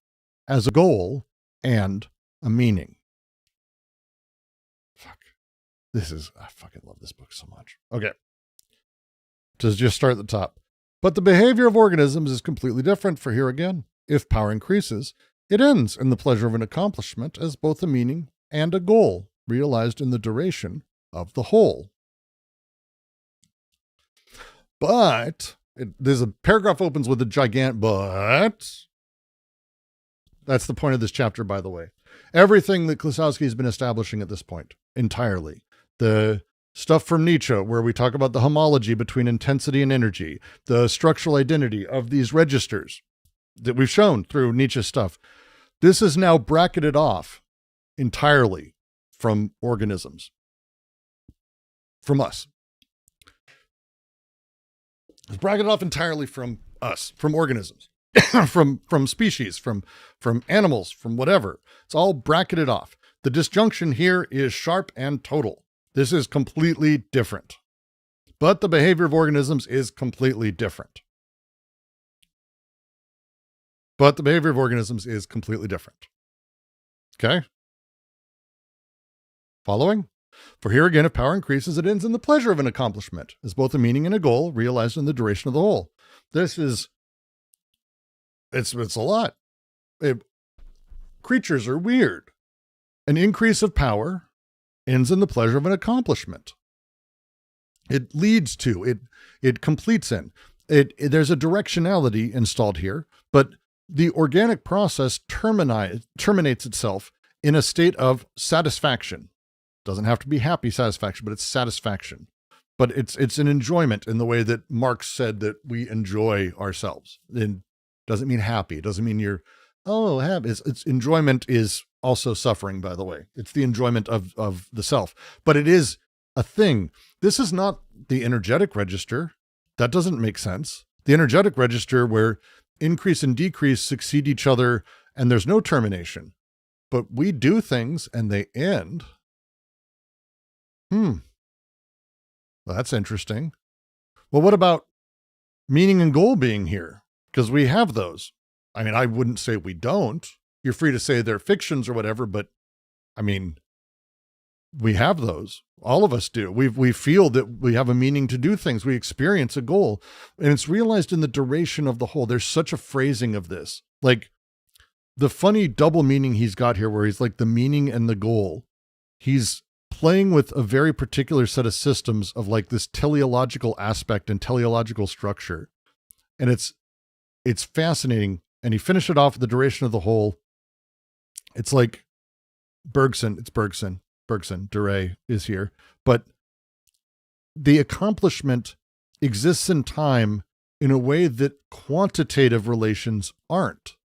as a goal and a meaning. I fucking love this book so much. Okay. To just start at the top. But the behavior of organisms is completely different, for here again, if power increases, it ends in the pleasure of an accomplishment as both a meaning and a goal realized in the duration of the whole. But, there's a paragraph opens with a gigantic but. That's the point of this chapter, by the way. Everything that Klossowski has been establishing at this point, entirely. The stuff from Nietzsche, where we talk about the homology between intensity and energy, the structural identity of these registers that we've shown through Nietzsche's stuff. This is now bracketed off entirely from organisms, from us. It's bracketed off entirely from us, from organisms, from species, from animals, from whatever. It's all bracketed off. The disjunction here is sharp and total. This is completely different. But the behavior of organisms is completely different. But the behavior of organisms is completely different. Okay? Following? For here again, if power increases, it ends in the pleasure of an accomplishment, as both a meaning and a goal realized in the duration of the whole. This is, it's a lot. Creatures are weird. An increase of power ends in the pleasure of an accomplishment. It leads to, it completes in. There's a directionality installed here, but the organic process terminates itself in a state of satisfaction. Doesn't have to be happy satisfaction, but it's satisfaction. But it's an enjoyment in the way that Marx said that we enjoy ourselves. It doesn't mean happy. It doesn't mean you're, happy. It's enjoyment is also suffering, by the way. It's the enjoyment of the self. But it is a thing. This is not the energetic register. That doesn't make sense. The energetic register where increase and decrease succeed each other and there's no termination. But we do things and they end. Well, that's interesting. Well, what about meaning and goal being here? Because we have those. I mean, I wouldn't say we don't. You're free to say they're fictions or whatever, but I mean, we have those. All of us do. We feel that we have a meaning to do things. We experience a goal, and it's realized in the duration of the whole. There's such a phrasing of this, like the funny double meaning he's got here, where he's like the meaning and the goal. He's playing with a very particular set of systems of like this teleological aspect and teleological structure And it's fascinating. And he finished it off with the duration of the whole. It's like Bergson, Dure is here. But the accomplishment exists in time in a way that quantitative relations aren't.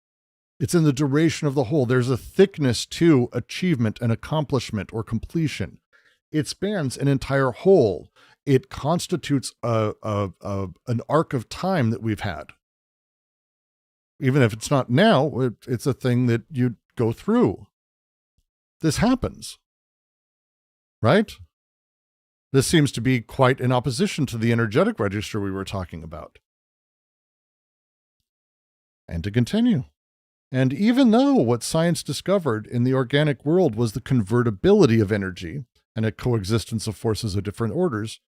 It's in the duration of the whole. There's a thickness to achievement and accomplishment or completion. It spans an entire whole. It constitutes an arc of time that we've had. Even if it's not now, it's a thing that you go through. This happens, right? This seems to be quite in opposition to the energetic register we were talking about. And to continue. And even though what science discovered in the organic world was the convertibility of energy and a coexistence of forces of different orders,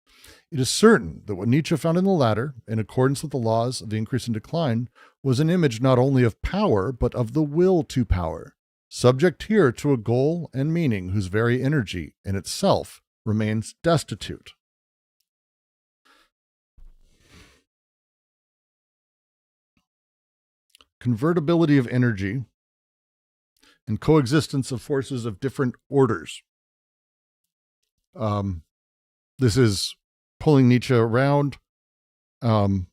it is certain that what Nietzsche found in the latter, in accordance with the laws of the increase and decline, was an image not only of power, but of the will to power, subject here to a goal and meaning whose very energy in itself remains destitute. Convertibility of energy and coexistence of forces of different orders. This is pulling Nietzsche around. I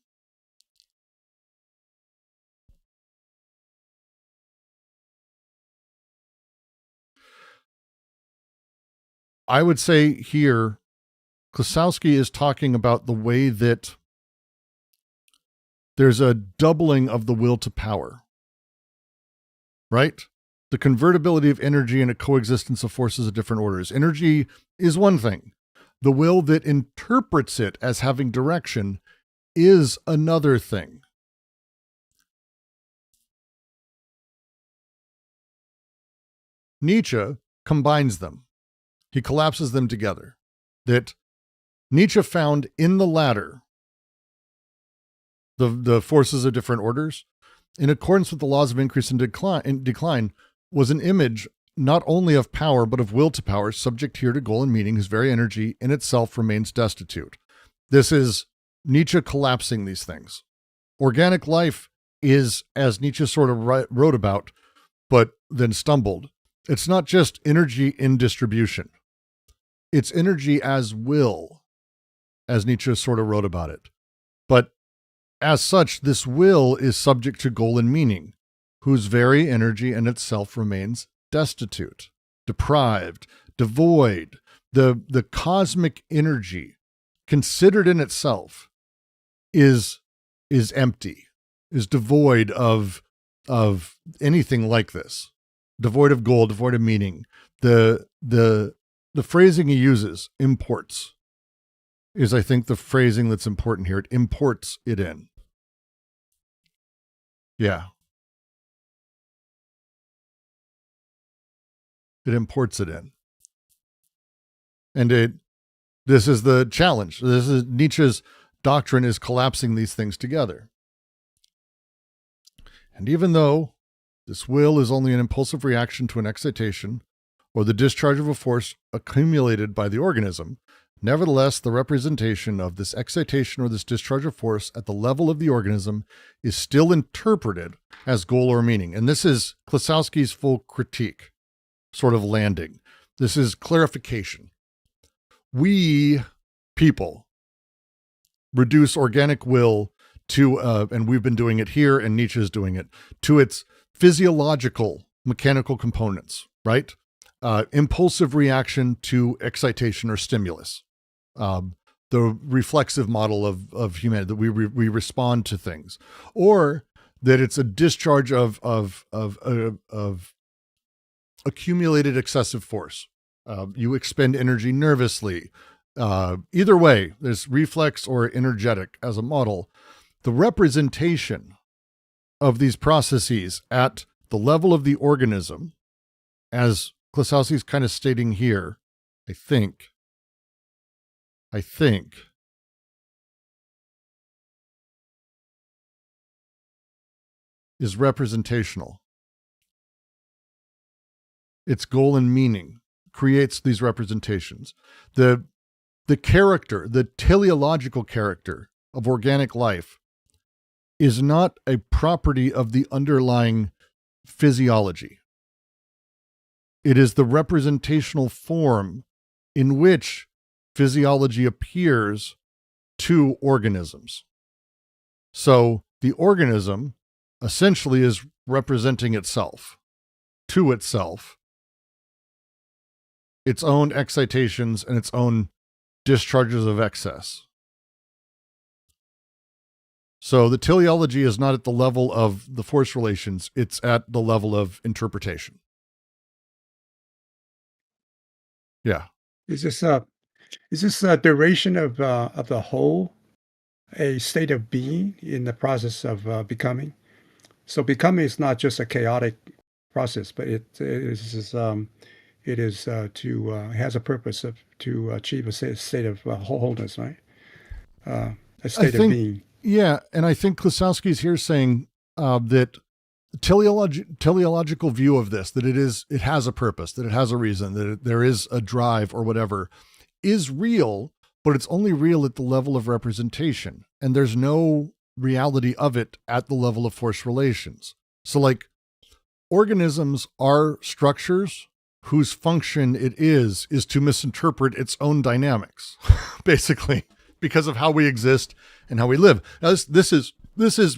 would say here, Klossowski is talking about the way that there's a doubling of the will to power, right? The convertibility of energy and a coexistence of forces of different orders. Energy is one thing. The will that interprets it as having direction is another thing. Nietzsche combines them. He collapses them together. That Nietzsche found in the latter, the forces of different orders, in accordance with the laws of increase and decline, was an image not only of power, but of will to power, subject here to goal and meaning, whose very energy in itself remains destitute. This is Nietzsche collapsing these things. Organic life is, as Nietzsche sort of wrote about, but then stumbled. It's not just energy in distribution. It's energy as will, as Nietzsche sort of wrote about it. But as such, this will is subject to goal and meaning, whose very energy in itself remains destitute, deprived, devoid. The cosmic energy, considered in itself, is empty, is devoid of anything like this, devoid of goal, devoid of meaning. The phrasing he uses, imports, is, I think, the phrasing that's important here. It imports it in. Yeah. It imports it in. And this is the challenge. This is Nietzsche's doctrine, is collapsing these things together. And even though this will is only an impulsive reaction to an excitation or the discharge of a force accumulated by the organism, nevertheless, the representation of this excitation or this discharge of force at the level of the organism is still interpreted as goal or meaning. And this is Klossowski's full critique, sort of landing. This is clarification. We, people, reduce organic will to, and we've been doing it here, and Nietzsche is doing it, to its physiological, mechanical components, right? Impulsive reaction to excitation or stimulus. The reflexive model of humanity, that we respond to things, or that it's a discharge of accumulated excessive force. You expend energy nervously. Either way, there's reflex or energetic as a model. The representation of these processes at the level of the organism, as Klossowski's kind of stating here, I think, is representational. Its goal and meaning creates these representations. The character, the teleological character of organic life is not a property of the underlying physiology. It is the representational form in which physiology appears to organisms. So the organism essentially is representing itself to itself, its own excitations and its own discharges of excess. So the teleology is not at the level of the force relations, it's at the level of interpretation. Yeah. Is this duration of the whole a state of being in the process of becoming? So becoming is not just a chaotic process, but it is has a purpose to achieve a state of wholeness, right? A state of being. Yeah, and I think Klossowski's here saying that teleological view of this, that it has a purpose, that it has a reason, that there is a drive or whatever, is real, but it's only real at the level of representation, and there's no reality of it at the level of force relations. So like organisms are structures whose function it is to misinterpret its own dynamics, basically, because of how we exist and how we live. Now, this is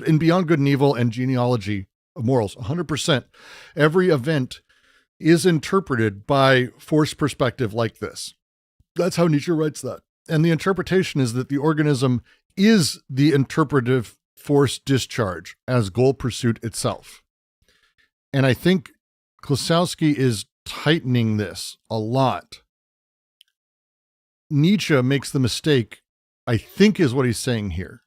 in Beyond Good and Evil and Genealogy of Morals, 100%. Every event is interpreted by force perspective like this. That's how Nietzsche writes that. And the interpretation is that the organism is the interpretive force discharge as goal pursuit itself. And I think Klossowski is tightening this a lot. Nietzsche makes the mistake, I think is what he's saying here.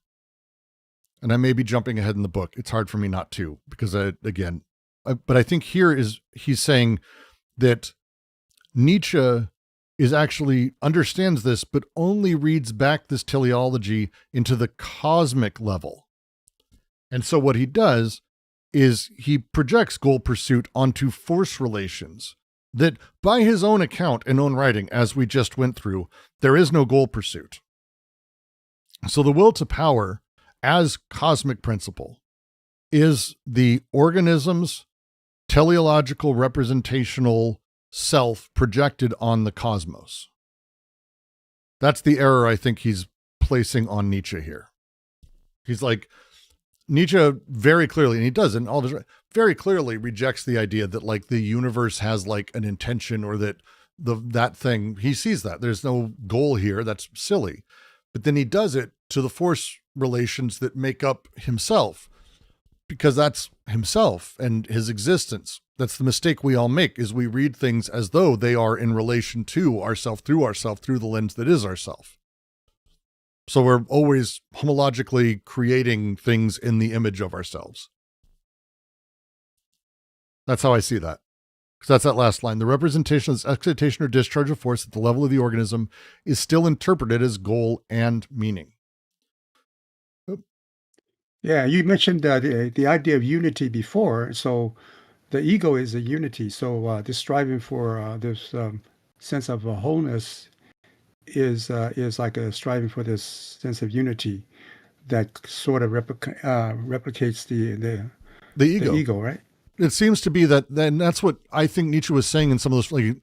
And I may be jumping ahead in the book. It's hard for me not to, because but I think here he's saying that Nietzsche actually understands this, but only reads back this teleology into the cosmic level. And so what he does is he projects goal pursuit onto force relations that, by his own account and own writing, as we just went through, there is no goal pursuit. So the will to power as cosmic principle is the organism's teleological representational self projected on the cosmos. That's the error I think he's placing on Nietzsche here. He's like, Nietzsche very clearly, and he does it in all of his, very clearly rejects the idea that like the universe has like an intention, or that that thing, he sees that there's no goal here. That's silly. But then he does it to the force relations that make up himself, because that's himself and his existence. That's the mistake we all make, is we read things as though they are in relation to ourself through the lens that is ourself. So we're always homologically creating things in the image of ourselves. That's how I see that. Because that's that last line. The representation of excitation or discharge of force at the level of the organism is still interpreted as goal and meaning. Yeah, you mentioned the idea of unity before. So the ego is a unity. So this striving for this sense of wholeness is like a striving for this sense of unity that sort of replicates the ego, right? It seems to be that, and that's what I think Nietzsche was saying in some of those,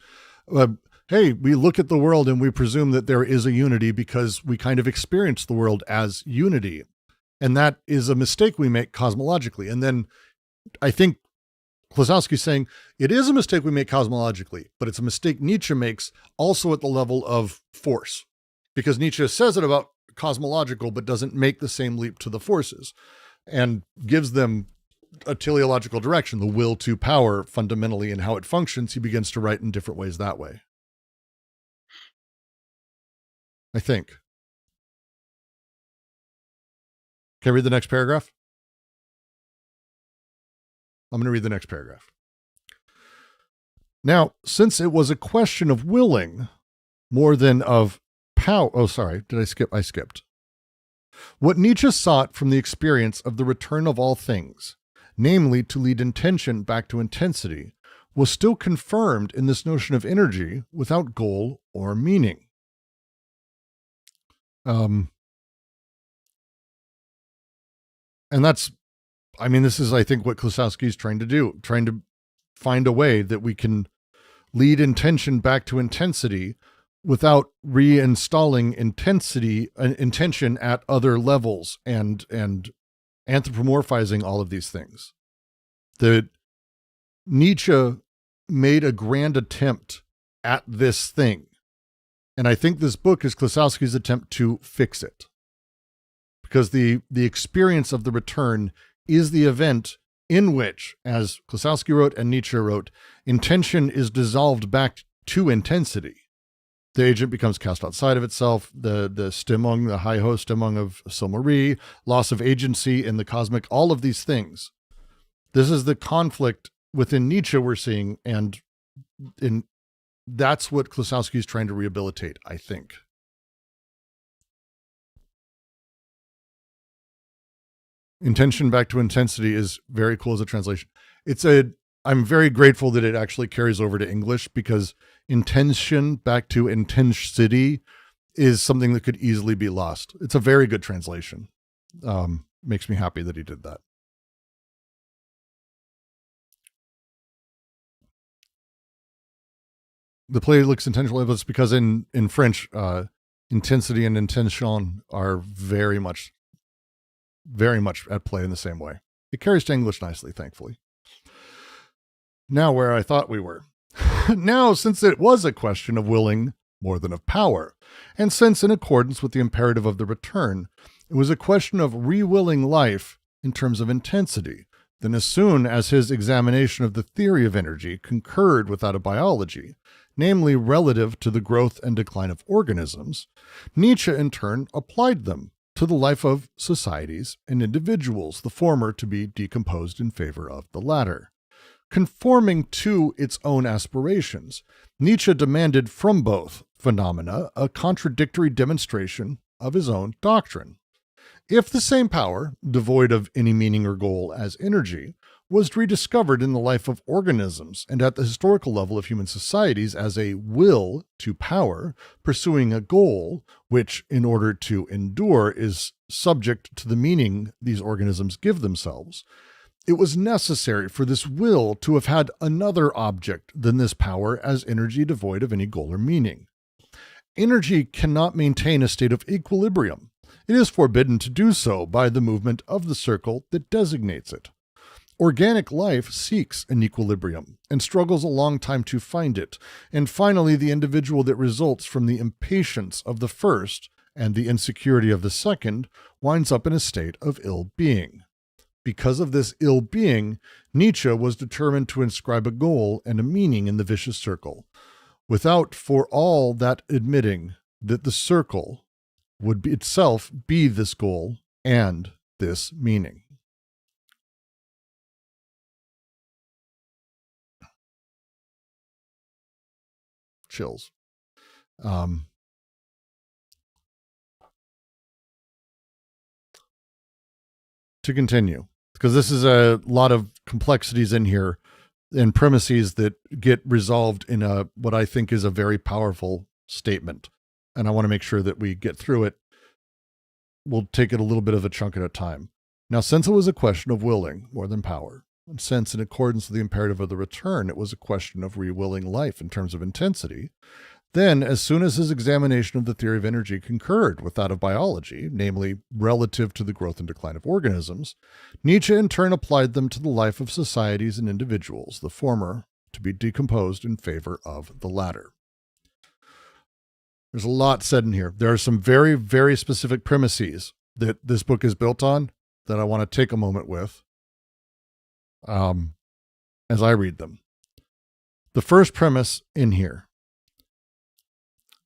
like, hey, we look at the world and we presume that there is a unity because we kind of experience the world as unity. And that is a mistake we make cosmologically. And then I think Klossowski's saying it is a mistake we make cosmologically, but it's a mistake Nietzsche makes also at the level of force, because Nietzsche says it about cosmological, but doesn't make the same leap to the forces and gives them a teleological direction, the will to power fundamentally, and how it functions. He begins to write in different ways that way, I think. Can I read the next paragraph? I'm going to read the next paragraph. Now, since it was a question of willing more than of power. Oh, sorry. Did I skip? I skipped. What Nietzsche sought from the experience of the return of all things, namely to lead intention back to intensity, was still confirmed in this notion of energy without goal or meaning. And that's, I mean, this is, I think, what Klossowski is trying to do, trying to find a way that we can lead intention back to intensity without reinstalling intention at other levels and anthropomorphizing all of these things. That Nietzsche made a grand attempt at this thing. And I think this book is Klossowski's attempt to fix it. Because the experience of the return is the event in which, as Klossowski wrote and Nietzsche wrote, intention is dissolved back to intensity. The agent becomes cast outside of itself, the Stimmung, the high-ho Stimmung of Silmarie, loss of agency in the cosmic, all of these things. This is the conflict within Nietzsche we're seeing, and that's what Klossowski is trying to rehabilitate, I think. Intention back to intensity is very cool as a translation. I'm very grateful that it actually carries over to English, because intention back to intensity is something that could easily be lost. It's a very good translation. Makes me happy that he did that. The play looks intentionally, but it's because in French, intensity and intention are very much at play in the same way. It carries to English nicely, thankfully. Now where I thought we were. Now, since it was a question of willing more than of power, and since in accordance with the imperative of the return, it was a question of re-willing life in terms of intensity, then as soon as his examination of the theory of energy concurred with that of biology, namely relative to the growth and decline of organisms, Nietzsche in turn applied them to the life of societies and individuals, the former to be decomposed in favor of the latter. Conforming to its own aspirations, Nietzsche demanded from both phenomena a contradictory demonstration of his own doctrine. If the same power, devoid of any meaning or goal as energy, was rediscovered in the life of organisms and at the historical level of human societies as a will to power, pursuing a goal which, in order to endure, is subject to the meaning these organisms give themselves, it was necessary for this will to have had another object than this power as energy devoid of any goal or meaning. Energy cannot maintain a state of equilibrium. It is forbidden to do so by the movement of the circle that designates it. Organic life seeks an equilibrium and struggles a long time to find it, and finally the individual that results from the impatience of the first and the insecurity of the second winds up in a state of ill-being. Because of this ill-being, Nietzsche was determined to inscribe a goal and a meaning in the vicious circle, without for all that admitting that the circle would itself be this goal and this meaning. Chills. To continue, because this is a lot of complexities in here and premises that get resolved in what I think is a very powerful statement. And I want to make sure that we get through it. We'll take it a little bit of a chunk at a time. Now, since it was a question of willing more than power, and since in accordance with the imperative of the return, it was a question of re-willing life in terms of intensity, then, as soon as his examination of the theory of energy concurred with that of biology, namely relative to the growth and decline of organisms, Nietzsche in turn applied them to the life of societies and individuals, the former to be decomposed in favor of the latter. There's a lot said in here. There are some very, very specific premises that this book is built on that I want to take a moment with as I read them. The first premise in here: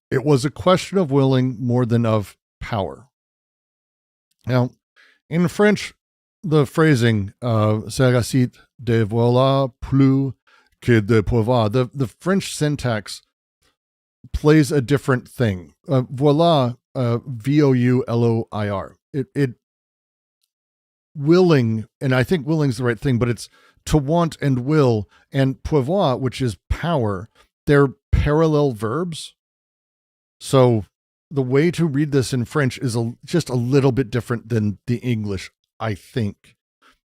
it was a question of willing more than of power. Now, in French, the phrasing "s'agit de vouloir plus que de pouvoir," the French syntax plays a different thing. Vouloir, V-O-U-L-O-I-R. It willing, and I think willing is the right thing, but it's to want and will, and pouvoir, which is power. They're parallel verbs. So the way to read this in French is just a little bit different than the English, I think.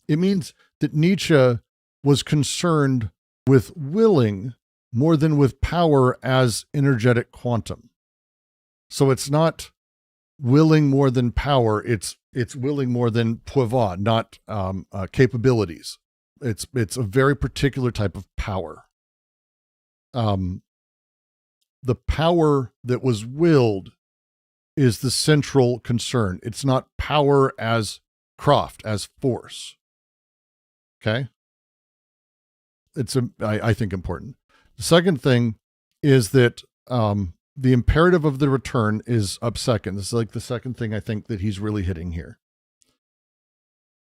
It means that Nietzsche was concerned with willing more than with power as energetic quantum. So it's not willing more than power, it's willing more than pouvoir, not capabilities. It's a very particular type of power. The power that was willed is the central concern. It's not power as craft, as force. Okay? It's, I think, important. The second thing is that the imperative of the return is up second. This is like the second thing I think that he's really hitting here.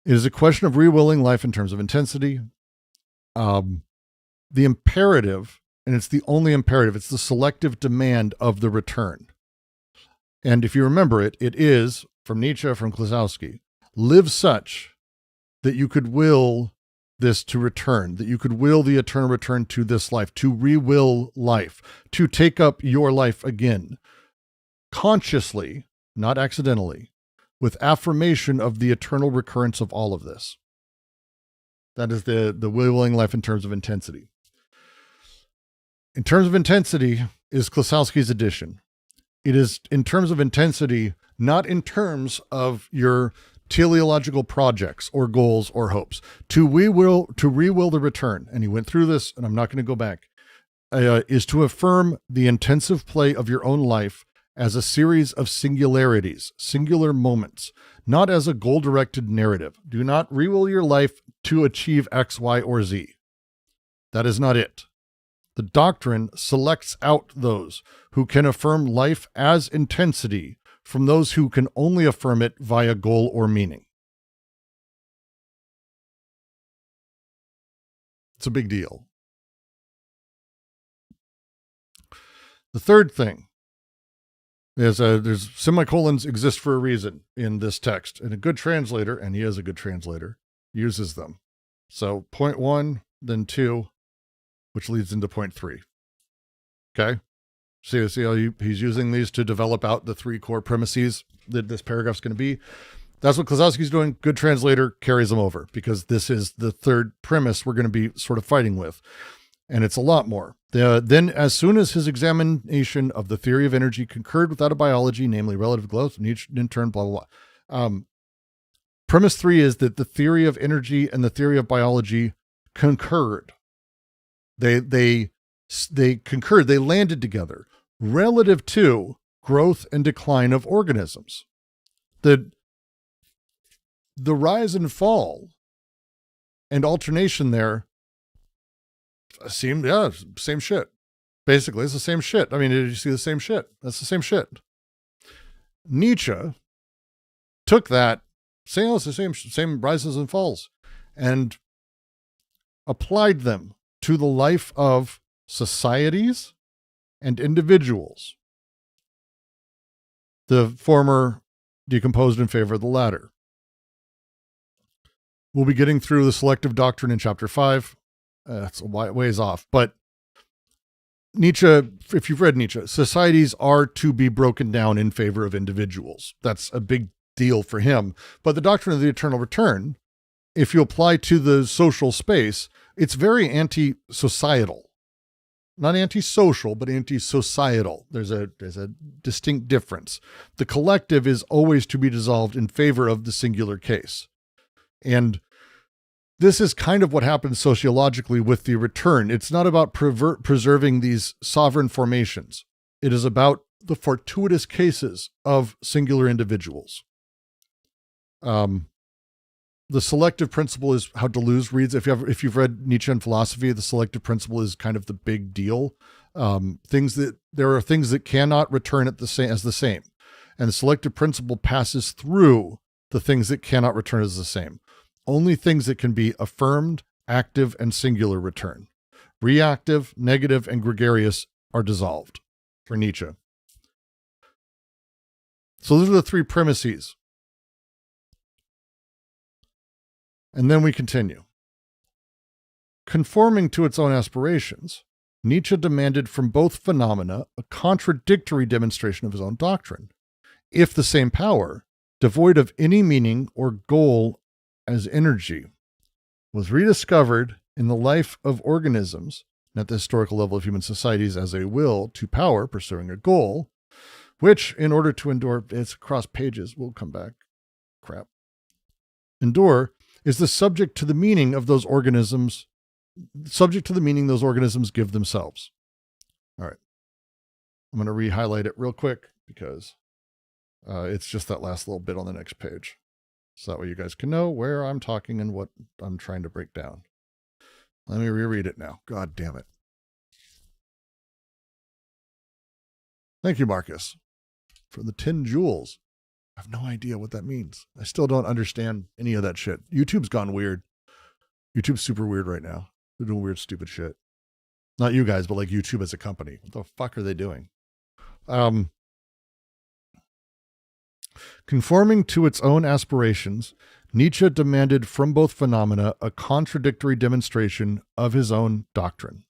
It is a question of rewilling life in terms of intensity. The imperative, and it's the only imperative, it's the selective demand of the return. And if you remember it, it is, from Nietzsche, from Klossowski, live such that you could will this to return, that you could will the eternal return to this life, to re-will life, to take up your life again, consciously, not accidentally, with affirmation of the eternal recurrence of all of this. That is the willing life in terms of intensity. In terms of intensity is Klossowski's edition. It is in terms of intensity, not in terms of your teleological projects or goals or hopes. To re-will the return, and he went through this, and I'm not going to go back, is to affirm the intensive play of your own life as a series of singularities, singular moments, not as a goal-directed narrative. Do not re-will your life to achieve X, Y, or Z. That is not it. The doctrine selects out those who can affirm life as intensity from those who can only affirm it via goal or meaning. It's a big deal. The third thing is there's semicolons exist for a reason in this text, and a good translator, and he is a good translator, uses them. So point 1, then 2, which leads into point 3. Okay? See how he's using these to develop out the 3 core premises that this paragraph's going to be. That's what Klossowski's doing. Good translator carries them over, because this is the third premise we're going to be sort of fighting with. And it's a lot more. Then, as soon as his examination of the theory of energy concurred with that of biology, namely relative growth, Nietzsche in turn, blah, blah, blah. Premise 3 is that the theory of energy and the theory of biology concurred. They concurred, they landed together relative to growth and decline of organisms. The rise and fall and alternation there seem, same shit. Basically, it's the same shit. I mean, did you see the same shit? That's the same shit. Nietzsche took that, saying it's the same rises and falls, and applied them to the life of societies and individuals. The former decomposed in favor of the latter. We'll be getting through the selective doctrine in chapter 5. It's a ways off, but Nietzsche, if you've read Nietzsche, societies are to be broken down in favor of individuals. That's a big deal for him. But the doctrine of the eternal return, if you apply to the social space, it's very anti-societal. Not anti-social, but anti-societal. There's a distinct difference. The collective is always to be dissolved in favor of the singular case. And this is kind of what happens sociologically with the return. It's not about preserving these sovereign formations. It is about the fortuitous cases of singular individuals. The selective principle is how Deleuze reads. If you've read Nietzsche and philosophy, the selective principle is kind of the big deal. There are things that cannot return as the same, and the selective principle passes through the things that cannot return as the same. Only things that can be affirmed, active, and singular return. Reactive, negative, and gregarious are dissolved for Nietzsche. So those are the 3 premises. And then we continue. Conforming to its own aspirations, Nietzsche demanded from both phenomena a contradictory demonstration of his own doctrine. If the same power, devoid of any meaning or goal as energy was rediscovered in the life of organisms, and at the historical level of human societies, as a will to power pursuing a goal, which, in order to endure, it's across pages, we'll come back. Crap. Endure is the subject to the meaning of those organisms, subject to the meaning those organisms give themselves. All right. I'm going to re-highlight it real quick because it's just that last little bit on the next page. So that way you guys can know where I'm talking and what I'm trying to break down. Let me reread it now. God damn it. Thank you, Marcus, for the 10 jewels. I have no idea what that means. I still don't understand any of that shit. YouTube's gone weird. YouTube's super weird right now. They're doing weird, stupid shit. Not you guys, but like YouTube as a company. What the fuck are they doing? Conforming to its own aspirations, Nietzsche demanded from both phenomena a contradictory demonstration of his own doctrine.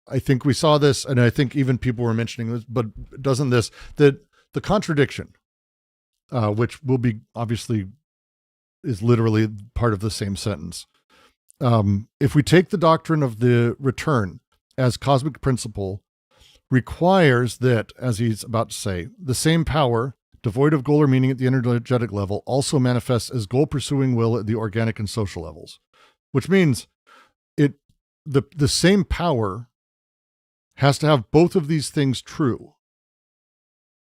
I think we saw this, and I think even people were mentioning this, but doesn't this, that the contradiction, which will be obviously is literally part of the same sentence. If we take the doctrine of the return as cosmic principle, requires that, as he's about to say, the same power, devoid of goal or meaning at the energetic level, also manifests as goal-pursuing will at the organic and social levels, which means the same power has to have both of these things true.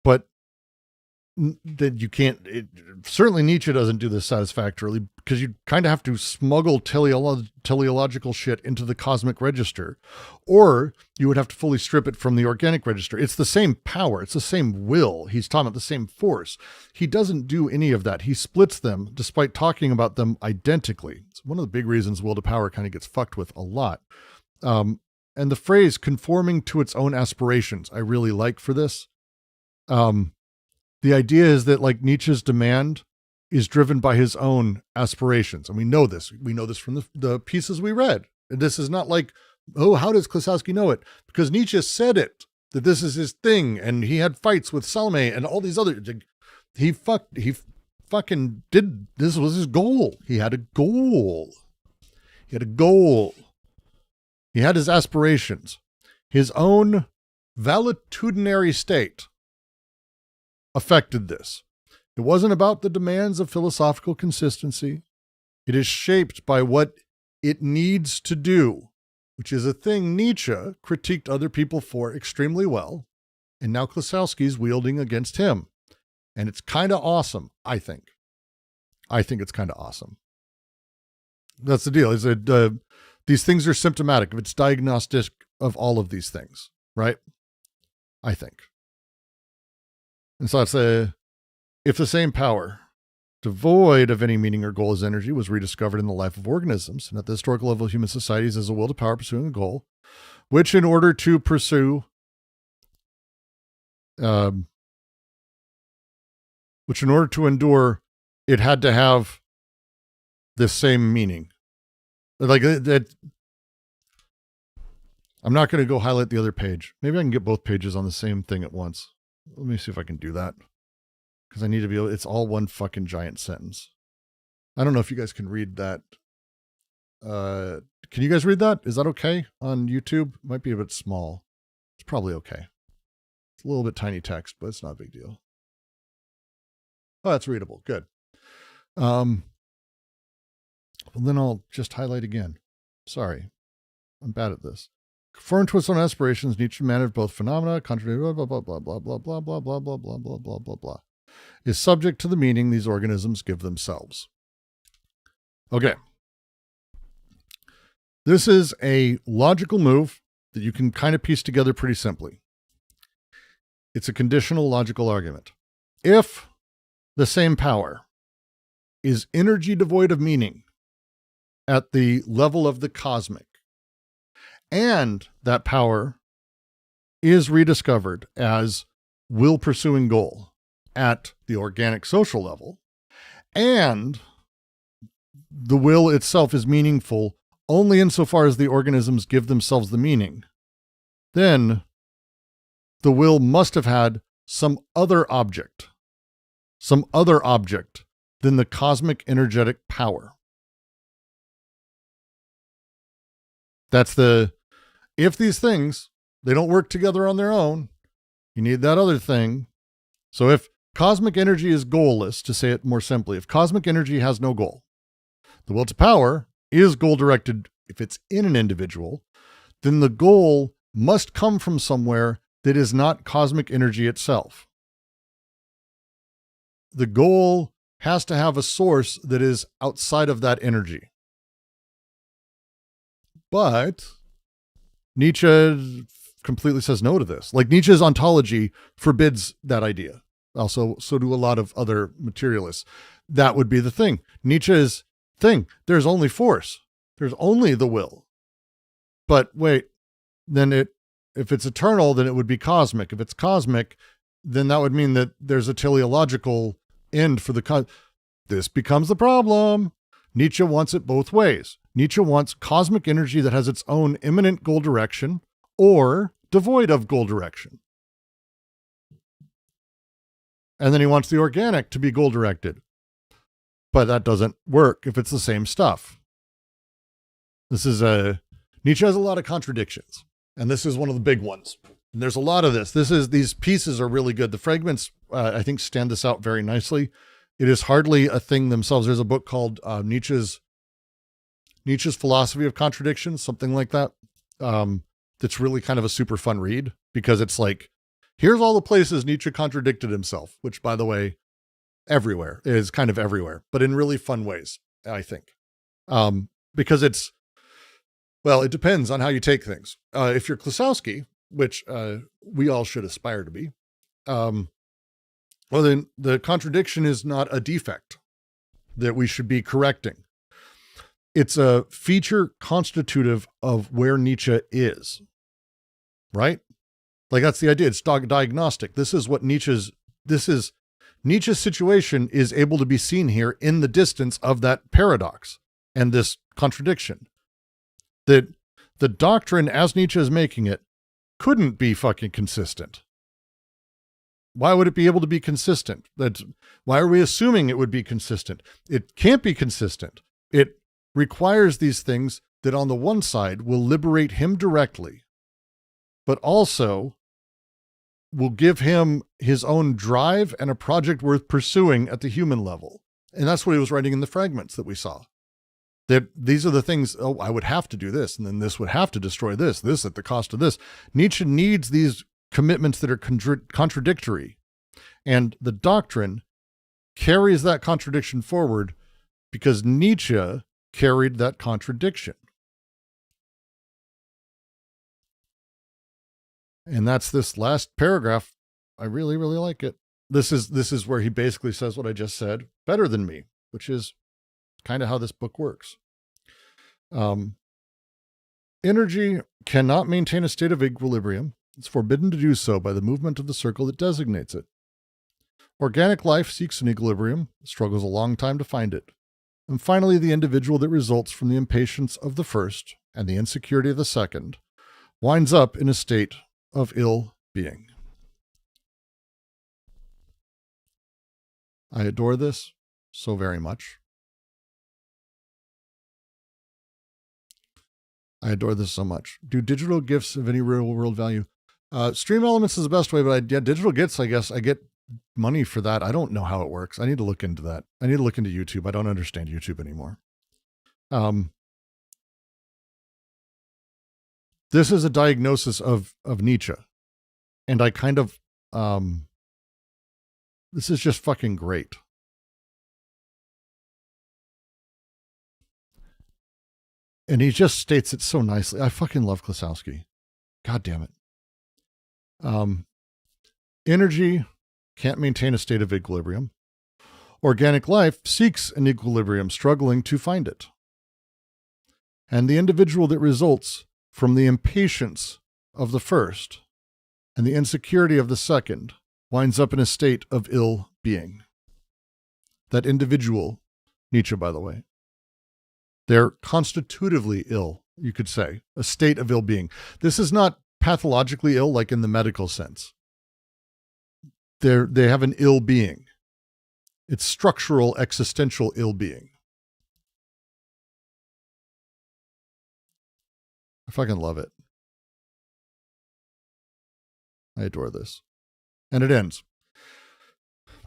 But that you can't, certainly Nietzsche doesn't do this satisfactorily, because you kind of have to smuggle teleological shit into the cosmic register, or you would have to fully strip it from the organic register. It's the same power. It's the same will. He's talking about the same force. He doesn't do any of that. He splits them despite talking about them identically. It's one of the big reasons will to power kind of gets fucked with a lot. And the phrase conforming to its own aspirations, I really like for this. The idea is that, like, Nietzsche's demand is driven by his own aspirations. And we know this. We know this from the pieces we read. And this is not like, oh, how does Klossowski know it? Because Nietzsche said it, that this is his thing. And he had fights with Salome and all these other, he fucking did, this was his goal. He had a goal. He had a goal. He had his aspirations. His own valetudinary state affected this. It wasn't about the demands of philosophical consistency. It is shaped by what it needs to do, which is a thing Nietzsche critiqued other people for extremely well, and now Klossowski's wielding against him. And it's kind of awesome, I think. I think it's kind of awesome. That's the deal. Is that these things are symptomatic. It's diagnostic of all of these things, right? I think. And so it's if the same power, devoid of any meaning or goal as energy, was rediscovered in the life of organisms, and at the historical level of human societies as a will to power pursuing a goal, which in order to pursue, which in order to endure, it had to have the same meaning. Like that. I'm not going to go highlight the other page. Maybe I can get both pages on the same thing at once. Let me see if I can do that. Because I need to be able, it's all one fucking giant sentence. I don't know if you guys can read that. Can you guys read that? Is that okay on YouTube? Might be a bit small. It's probably okay. It's a little bit tiny text, but it's not a big deal. Oh, that's readable. Good. Well, then I'll just highlight again. Sorry. I'm bad at this. Conform to its own aspirations, Nietzsche managed both phenomena, contrary, blah, blah, blah, blah, blah, blah, blah, blah, blah, blah, blah, blah, blah, blah, blah, is subject to the meaning these organisms give themselves. Okay. This is a logical move that you can kind of piece together pretty simply. It's a conditional logical argument. If the same power is energy devoid of meaning at the level of the cosmic, and that power is rediscovered as will pursuing goal at the organic social level, and the will itself is meaningful only insofar as the organisms give themselves the meaning, then the will must have had some other object than the cosmic energetic power. That's if these things, they don't work together on their own, you need that other thing. So if cosmic energy is goalless, to say it more simply, if cosmic energy has no goal, the will to power is goal-directed. If it's in an individual, then the goal must come from somewhere that is not cosmic energy itself. The goal has to have a source that is outside of that energy. But Nietzsche completely says no to this. Like, Nietzsche's ontology forbids that idea. Also, so do a lot of other materialists. That would be the thing. Nietzsche's thing, there's only force. There's only the will. But wait, then if it's eternal, then it would be cosmic. If it's cosmic, then that would mean that there's a teleological end for this becomes the problem. Nietzsche wants it both ways. Nietzsche wants cosmic energy that has its own immanent goal direction or devoid of goal direction. And then he wants the organic to be goal directed. But that doesn't work if it's the same stuff. Nietzsche has a lot of contradictions, and this is one of the big ones. And there's a lot of this. These pieces are really good. The fragments, I think, stand this out very nicely. It is hardly a thing themselves. There's a book called Nietzsche's Philosophy of Contradictions, something like that. That's really kind of a super fun read, because it's like, here's all the places Nietzsche contradicted himself, which, by the way, everywhere is kind of everywhere, but in really fun ways, I think. Because it depends on how you take things. If you're Klossowski, which we all should aspire to be, then the contradiction is not a defect that we should be correcting. It's a feature constitutive of where Nietzsche is, right? Like, that's the idea. It's diagnostic. Nietzsche's situation is able to be seen here in the distance of that paradox and this contradiction. That the doctrine, as Nietzsche is making it, couldn't be fucking consistent. Why would it be able to be consistent? Why are we assuming it would be consistent? It can't be consistent. It requires these things that on the one side will liberate him directly, but also will give him his own drive and a project worth pursuing at the human level. And that's what he was writing in the fragments that we saw. That these are the things, I would have to do this, and then this would have to destroy this at the cost of this. Nietzsche needs these commitments that are contradictory. And the doctrine carries that contradiction forward because Nietzsche carried that contradiction. And that's this last paragraph. I really, really like it. This is where he basically says what I just said better than me, which is kind of how this book works. Energy cannot maintain a state of equilibrium. It's forbidden to do so by the movement of the circle that designates it. Organic life seeks an equilibrium, struggles a long time to find it. And finally, the individual that results from the impatience of the first and the insecurity of the second winds up in a state of ill-being. I adore this so very much. I adore this so much. Do digital gifts have any real world value? Stream Elements is the best way, but digital gifts, I guess I get money for that. I don't know how it works. I need to look into that. I need to look into YouTube. I don't understand YouTube anymore. This is a diagnosis of Nietzsche. And I kind of, this is just fucking great. And he just states it so nicely. I fucking love Klossowski. God damn it. Energy can't maintain a state of equilibrium. Organic life seeks an equilibrium, struggling to find it. And the individual that results from the impatience of the first and the insecurity of the second winds up in a state of ill-being. That individual, Nietzsche, by the way, they're constitutively ill, you could say, a state of ill-being. This is not pathologically ill like in the medical sense. They have an ill-being. It's structural existential ill-being. I fucking love it. I adore this. And it ends.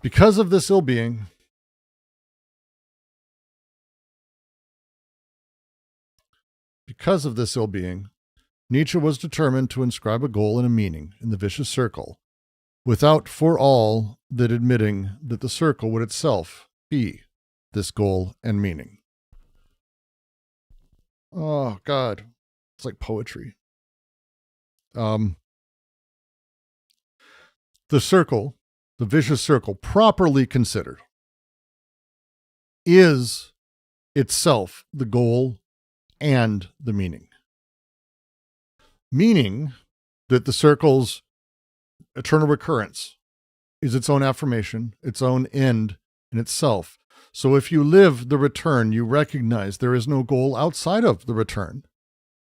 Because of this ill-being, Nietzsche was determined to inscribe a goal and a meaning in the vicious circle, without for all that admitting that the circle would itself be this goal and meaning. Oh, God. It's like poetry. The circle, the vicious circle, properly considered, is itself the goal and the meaning. Meaning that the circle's eternal recurrence is its own affirmation, its own end in itself. So if you live the return, you recognize there is no goal outside of the return.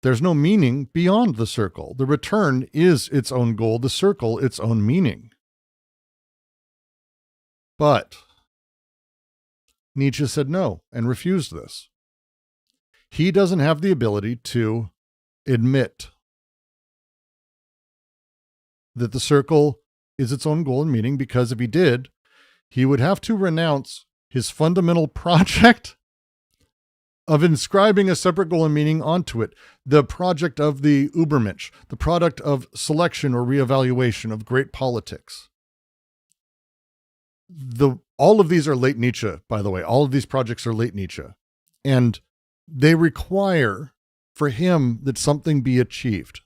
There's no meaning beyond the circle. The return is its own goal, the circle its own meaning. But Nietzsche said no and refused this. He doesn't have the ability to admit that the circle is its own goal and meaning, because if he did, he would have to renounce his fundamental project of inscribing a separate goal and meaning onto it, the project of the Übermensch, the product of selection or reevaluation of great politics. All of these are late Nietzsche, by the way. All of these projects are late Nietzsche. And they require for him that something be achieved.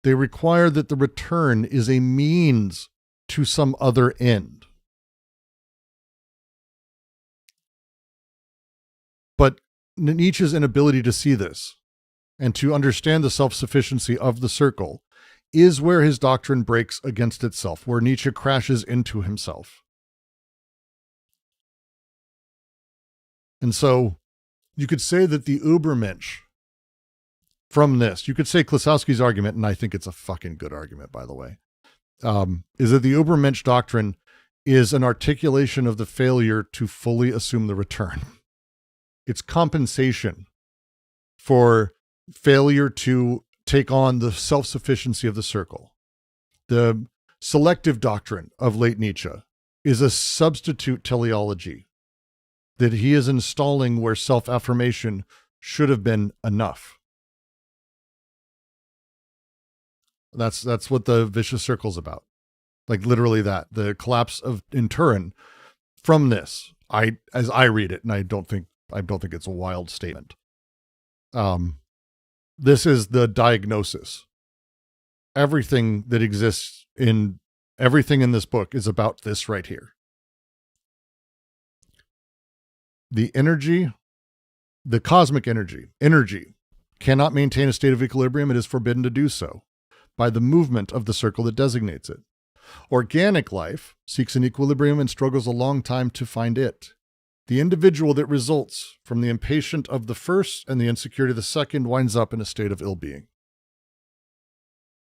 They require that the return is a means to some other end. But Nietzsche's inability to see this and to understand the self-sufficiency of the circle is where his doctrine breaks against itself, where Nietzsche crashes into himself. And so you could say that the Übermensch from this, you could say Klossowski's argument, and I think it's a fucking good argument, by the way, is that the Übermensch doctrine is an articulation of the failure to fully assume the return. It's compensation for failure to take on the self-sufficiency of the circle. The selective doctrine of late Nietzsche is a substitute teleology that he is installing where self-affirmation should have been enough. That's what the vicious circle's about. Like literally that. The collapse in Turin from this, as I read it, and I don't think it's a wild statement. This is the diagnosis. Everything that exists everything in this book is about this right here. The energy, the cosmic energy cannot maintain a state of equilibrium. It is forbidden to do so by the movement of the circle that designates it. Organic life seeks an equilibrium and struggles a long time to find it. The individual that results from the impatience of the first and the insecurity of the second winds up in a state of ill-being.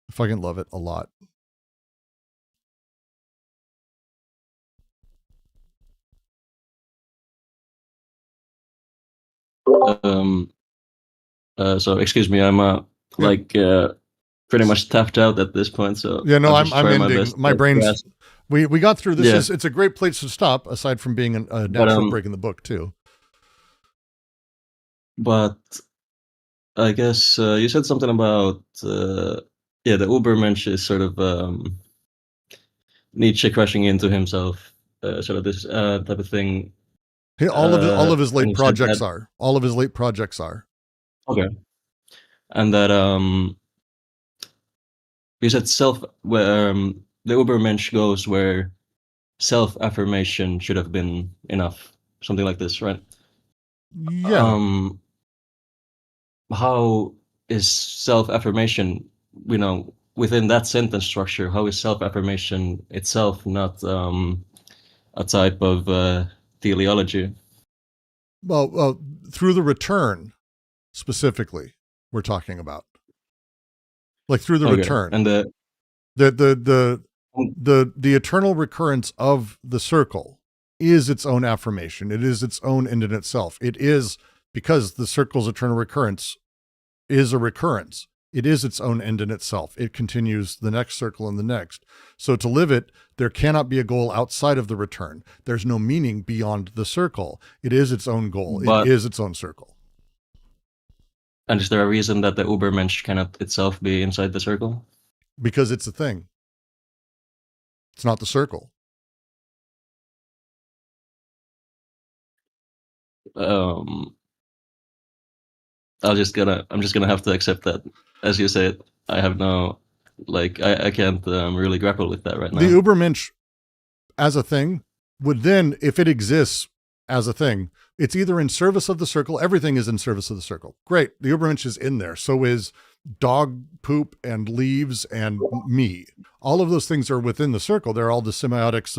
I fucking love it a lot. So excuse me, I'm pretty much tapped out at this point. So yeah, no, I'm ending. best My brain's. We got through this. Yeah. It's a great place to stop, aside from being a natural break in the book too. But I guess you said something about the Übermensch is sort of Nietzsche crashing into himself, sort of this type of thing. All of his late projects are. All of his late projects are. Okay. And that you said the Übermensch goes where self-affirmation should have been enough. Something like this, right? Yeah. How is self-affirmation, within that sentence structure, how is self-affirmation itself not a type of teleology? Well, through the return, specifically, we're talking about. Like through the return. And the the eternal recurrence of the circle is its own affirmation. It is its own end in itself. It is, because the circle's eternal recurrence is a recurrence, it is its own end in itself. It continues the next circle and the next. So to live it, there cannot be a goal outside of the return. There's no meaning beyond the circle. It is its own goal. It is its own circle. And is there a reason that the Ubermensch cannot itself be inside the circle? Because it's a thing. It's not the circle. I'm just gonna have to accept that. As you said, I have no, I can't really grapple with that right now. The Ubermensch as a thing would then, if it exists as a thing, it's either in service of the circle. Everything is in service of the circle. Great. The Ubermensch is in there. So is dog poop and leaves and me. All of those things are within the circle. They're all the semiotics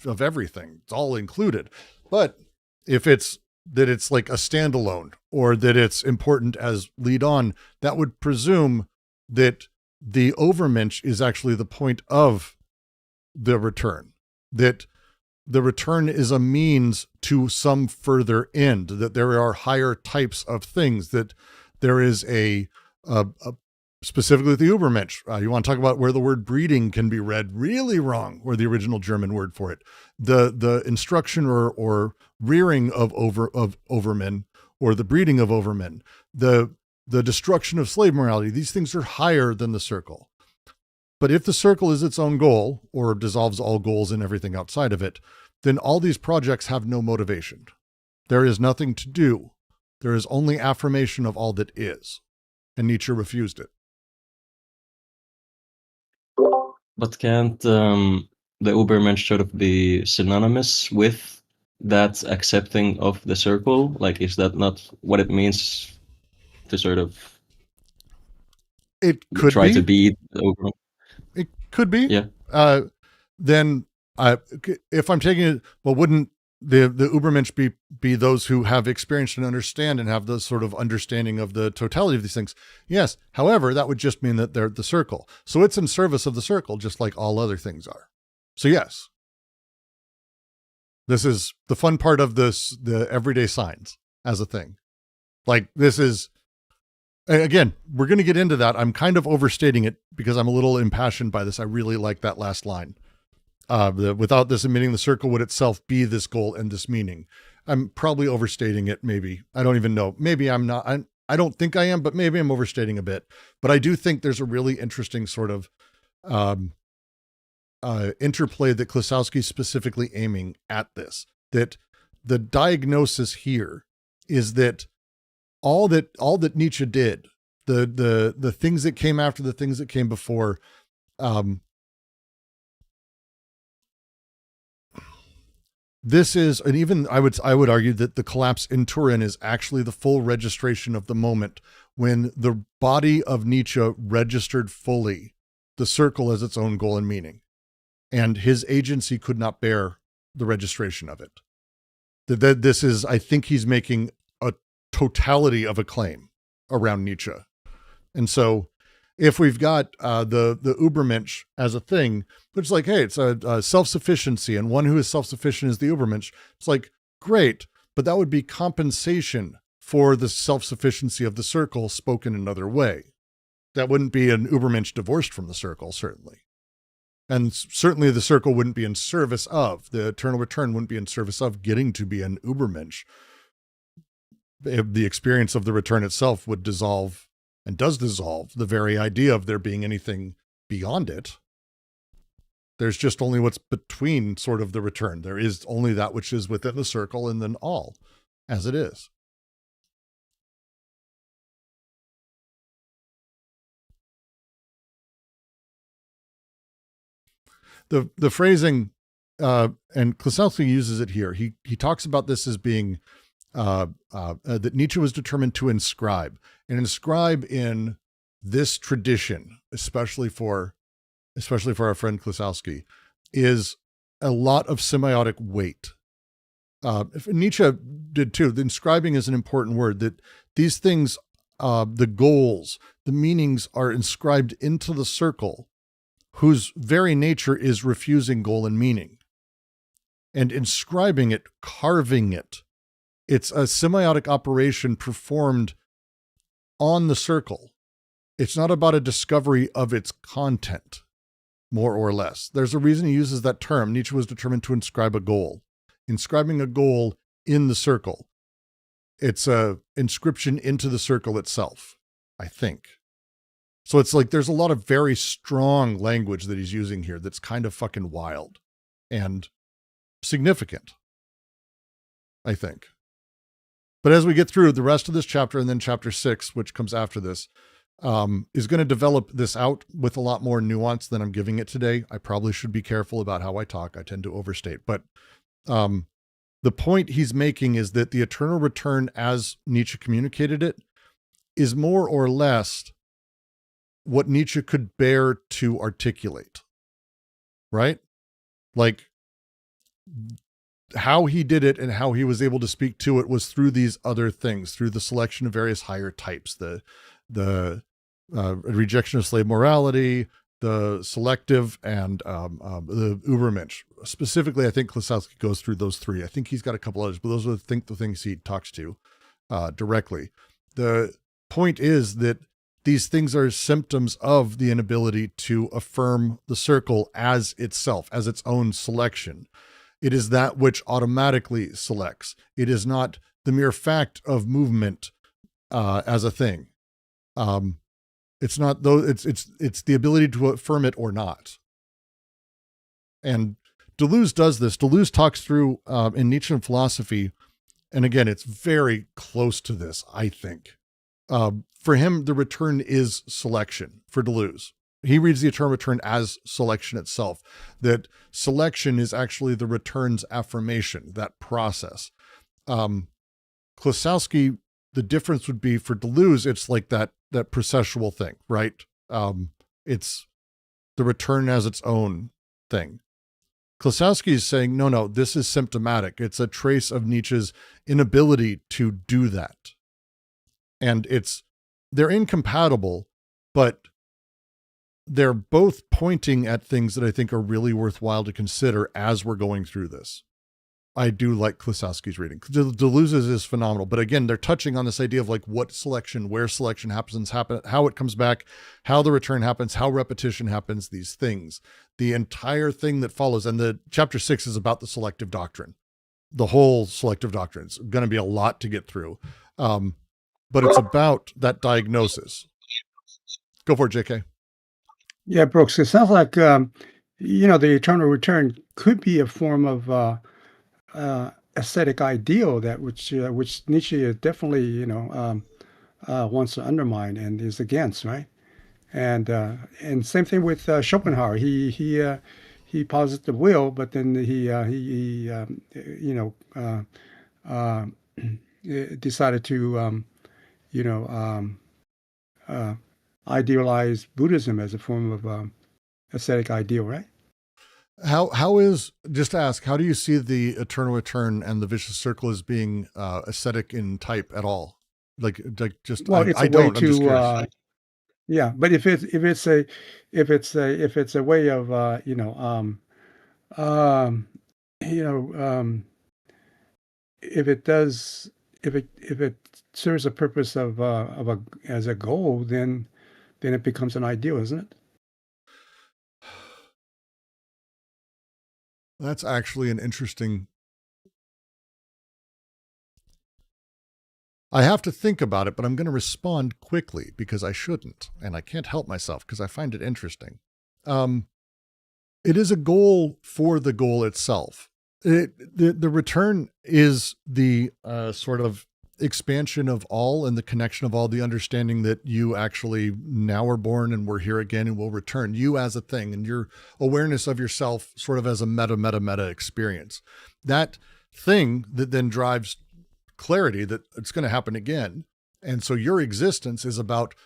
of everything. It's all included. But if it's that it's like a standalone, or that it's important as lead on, that would presume that the Overmensch is actually the point of the return, that the return is a means to some further end, that there are higher types of things, that there is a specifically the Übermensch. You want to talk about where the word breeding can be read really wrong, or the original German word for it. The instruction or rearing of overmen, or the breeding of overmen, the destruction of slave morality. These things are higher than the circle. But if the circle is its own goal, or dissolves all goals and everything outside of it, then all these projects have no motivation. There is nothing to do. There is only affirmation of all that is. And Nietzsche refused it. But can't the Ubermensch sort of be synonymous with that accepting of the circle? Like, is that not what it means to sort of try to be the Ubermensch? It could be. Yeah. Then if I'm taking it, well, wouldn't the Ubermensch be those who have experienced and understand and have the sort of understanding of the totality of these things? Yes. However, that would just mean that they're the circle. So it's in service of the circle, just like all other things are. So yes, this is the fun part of this, the everyday signs as a thing. Like, this is, again, we're going to get into that. I'm kind of overstating it because I'm a little impassioned by this. I really like that last line. Without this admitting, the circle would itself be this goal and this meaning. I'm probably overstating it. Maybe. I don't even know. Maybe I'm not. I don't think I am, but maybe I'm overstating a bit. But I do think there's a really interesting sort of interplay that Klossowski's specifically aiming at this, that the diagnosis here is that all that Nietzsche did, the things that came after the things that came before, this is, and even I would argue that the collapse in Turin is actually the full registration of the moment when the body of Nietzsche registered fully the circle as its own goal and meaning, and his agency could not bear the registration of it. That this is, I think he's making a totality of a claim around Nietzsche. And so if we've got the Ubermensch as a thing, which is like, hey, it's a self-sufficiency, and one who is self-sufficient is the Ubermensch. It's like, great, but that would be compensation for the self-sufficiency of the circle spoken another way. That wouldn't be an Ubermensch divorced from the circle, certainly. And certainly the circle wouldn't be in service of, the eternal return wouldn't be in service of getting to be an Ubermensch. The experience of the return itself would dissolve, and does dissolve, the very idea of there being anything beyond it. There's just only what's between sort of the return. There is only that which is within the circle, and then all as it is. The phrasing, and Klossowski uses it here. He talks about this as being that Nietzsche was determined to inscribe, and inscribe in this tradition, especially for our friend Klossowski, is a lot of semiotic weight. Nietzsche did too. The inscribing is an important word, that these things, the goals, the meanings are inscribed into the circle, whose very nature is refusing goal and meaning and inscribing it, carving it. It's a semiotic operation performed on the circle. It's not about a discovery of its content, more or less. There's a reason he uses that term. Nietzsche was determined to inscribe a goal. Inscribing a goal in the circle. It's a inscription into the circle itself, I think. So it's like there's a lot of very strong language that he's using here that's kind of fucking wild and significant, I think. But as we get through the rest of this chapter, and then chapter 6, which comes after this, is going to develop this out with a lot more nuance than I'm giving it today. I probably should be careful about how I talk. I tend to overstate. But the point he's making is that the eternal return, as Nietzsche communicated it, is more or less what Nietzsche could bear to articulate. Right? Like, how he did it and how he was able to speak to it was through these other things, through the selection of various higher types, the rejection of slave morality, the selective, and the Übermensch. Specifically, I think Klossowski goes through those three. I think he's got a couple others, but those are the things he talks to directly. The point is that these things are symptoms of the inability to affirm the circle as itself, as its own selection. It is that which automatically selects. It is not the mere fact of movement as a thing. It's not though. It's the ability to affirm it or not. And Deleuze does this. Deleuze talks through in Nietzschean philosophy, and again, it's very close to this, I think. For him, the return is selection. For Deleuze, he reads the eternal return as selection itself. That selection is actually the return's affirmation, that process. Klossowski, the difference would be for Deleuze, it's like that processual thing, right? It's the return as its own thing. Klossowski is saying, no, this is symptomatic. It's a trace of Nietzsche's inability to do that. And they're incompatible, but they're both pointing at things that I think are really worthwhile to consider as we're going through this. I do like Klossowski's reading. Deleuze's is phenomenal, but again, they're touching on this idea of like what selection, where selection happens, how it comes back, how the return happens, how repetition happens, these things, the entire thing that follows. And the chapter 6 is about the selective doctrine, the whole selective doctrine. It's going to be a lot to get through. But it's about that diagnosis. Go for it, JK. Yeah, Brooks, it sounds like, the eternal return could be a form of aesthetic ideal that which Nietzsche definitely, wants to undermine and is against, right? And same thing with Schopenhauer. He posits the will, but then he decided to idealize Buddhism as a form of aesthetic ideal, right? How is, just to ask, how do you see the eternal return and the vicious circle as being aesthetic in type at all? Like just, Well, it's I a way don't, I'm just to curious. yeah, but if it's a way of if it serves a purpose of as a goal, then it becomes an ideal, isn't it? That's actually an interesting. I have to think about it, but I'm going to respond quickly because I shouldn't, and I can't help myself because I find it interesting. It is a goal for the goal itself. The return is the sort of expansion of all and the connection of all, the understanding that you actually now are born and we're here again and will return, you as a thing, and your awareness of yourself sort of as a meta experience. That thing that then drives clarity that it's going to happen again. And so your existence is about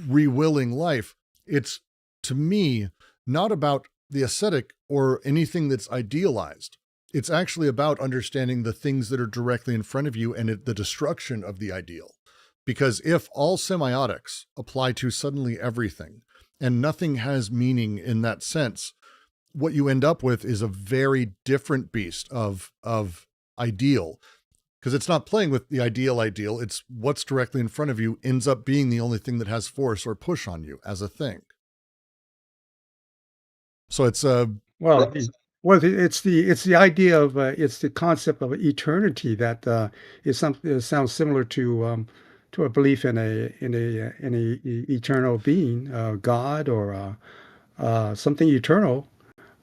rewilling life. It's, to me, not about the aesthetic or anything that's idealized. It's actually about understanding the things that are directly in front of you and the destruction of the ideal. Because if all semiotics apply to suddenly everything, and nothing has meaning in that sense, what you end up with is a very different beast of ideal, because it's not playing with the ideal. It's what's directly in front of you ends up being the only thing that has force or push on you as a thing. So it's Well, it's the idea of it's the concept of eternity that is something that sounds similar to a belief in a eternal being, God, or something eternal.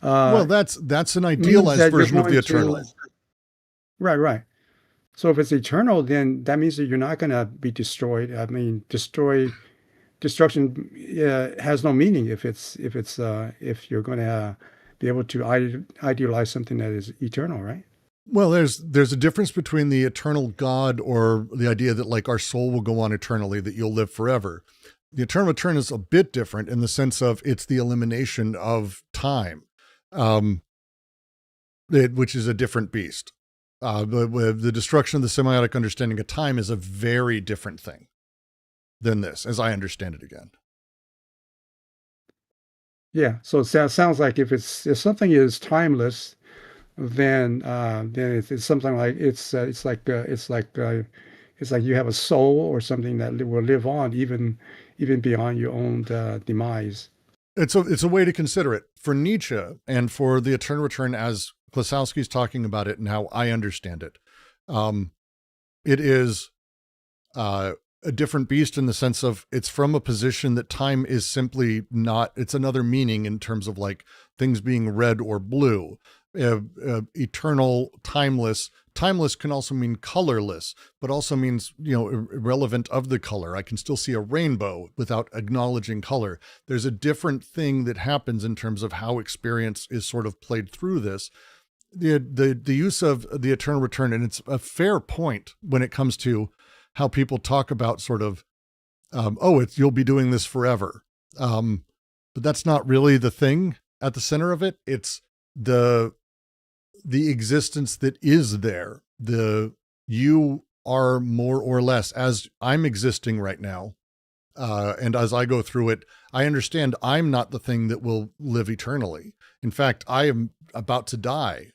well, Uh, that's an Means idealized that you're version of the going eternal. to right. So if it's eternal, then that means that you're not going to be destroyed. I mean, destruction has no meaning if you're going to be able to idealize something that is eternal, right? Well, there's a difference between the eternal God or the idea that like our soul will go on eternally, that you'll live forever. The eternal return is a bit different in the sense of it's the elimination of time, which is a different beast. The destruction of the semiotic understanding of time is a very different thing than this, as I understand it again. Yeah. So it sounds like if something is timeless, then it's something like it's like you have a soul or something that will live on even beyond your own demise. It's a way to consider it for Nietzsche and for the eternal return as Klossowski's talking about it and how I understand it. It is a different beast in the sense of it's from a position that time is simply not, it's another meaning in terms of like things being red or blue. Eternal, timeless. Timeless can also mean colorless, but also means, irrelevant of the color. I can still see a rainbow without acknowledging color. There's a different thing that happens in terms of how experience is sort of played through this. The use of the eternal return, and it's a fair point when it comes to how people talk about sort of, you'll be doing this forever. But that's not really the thing at the center of it. It's the existence that is there. You are more or less, as I'm existing right now. And as I go through it, I understand I'm not the thing that will live eternally. In fact, I am about to die.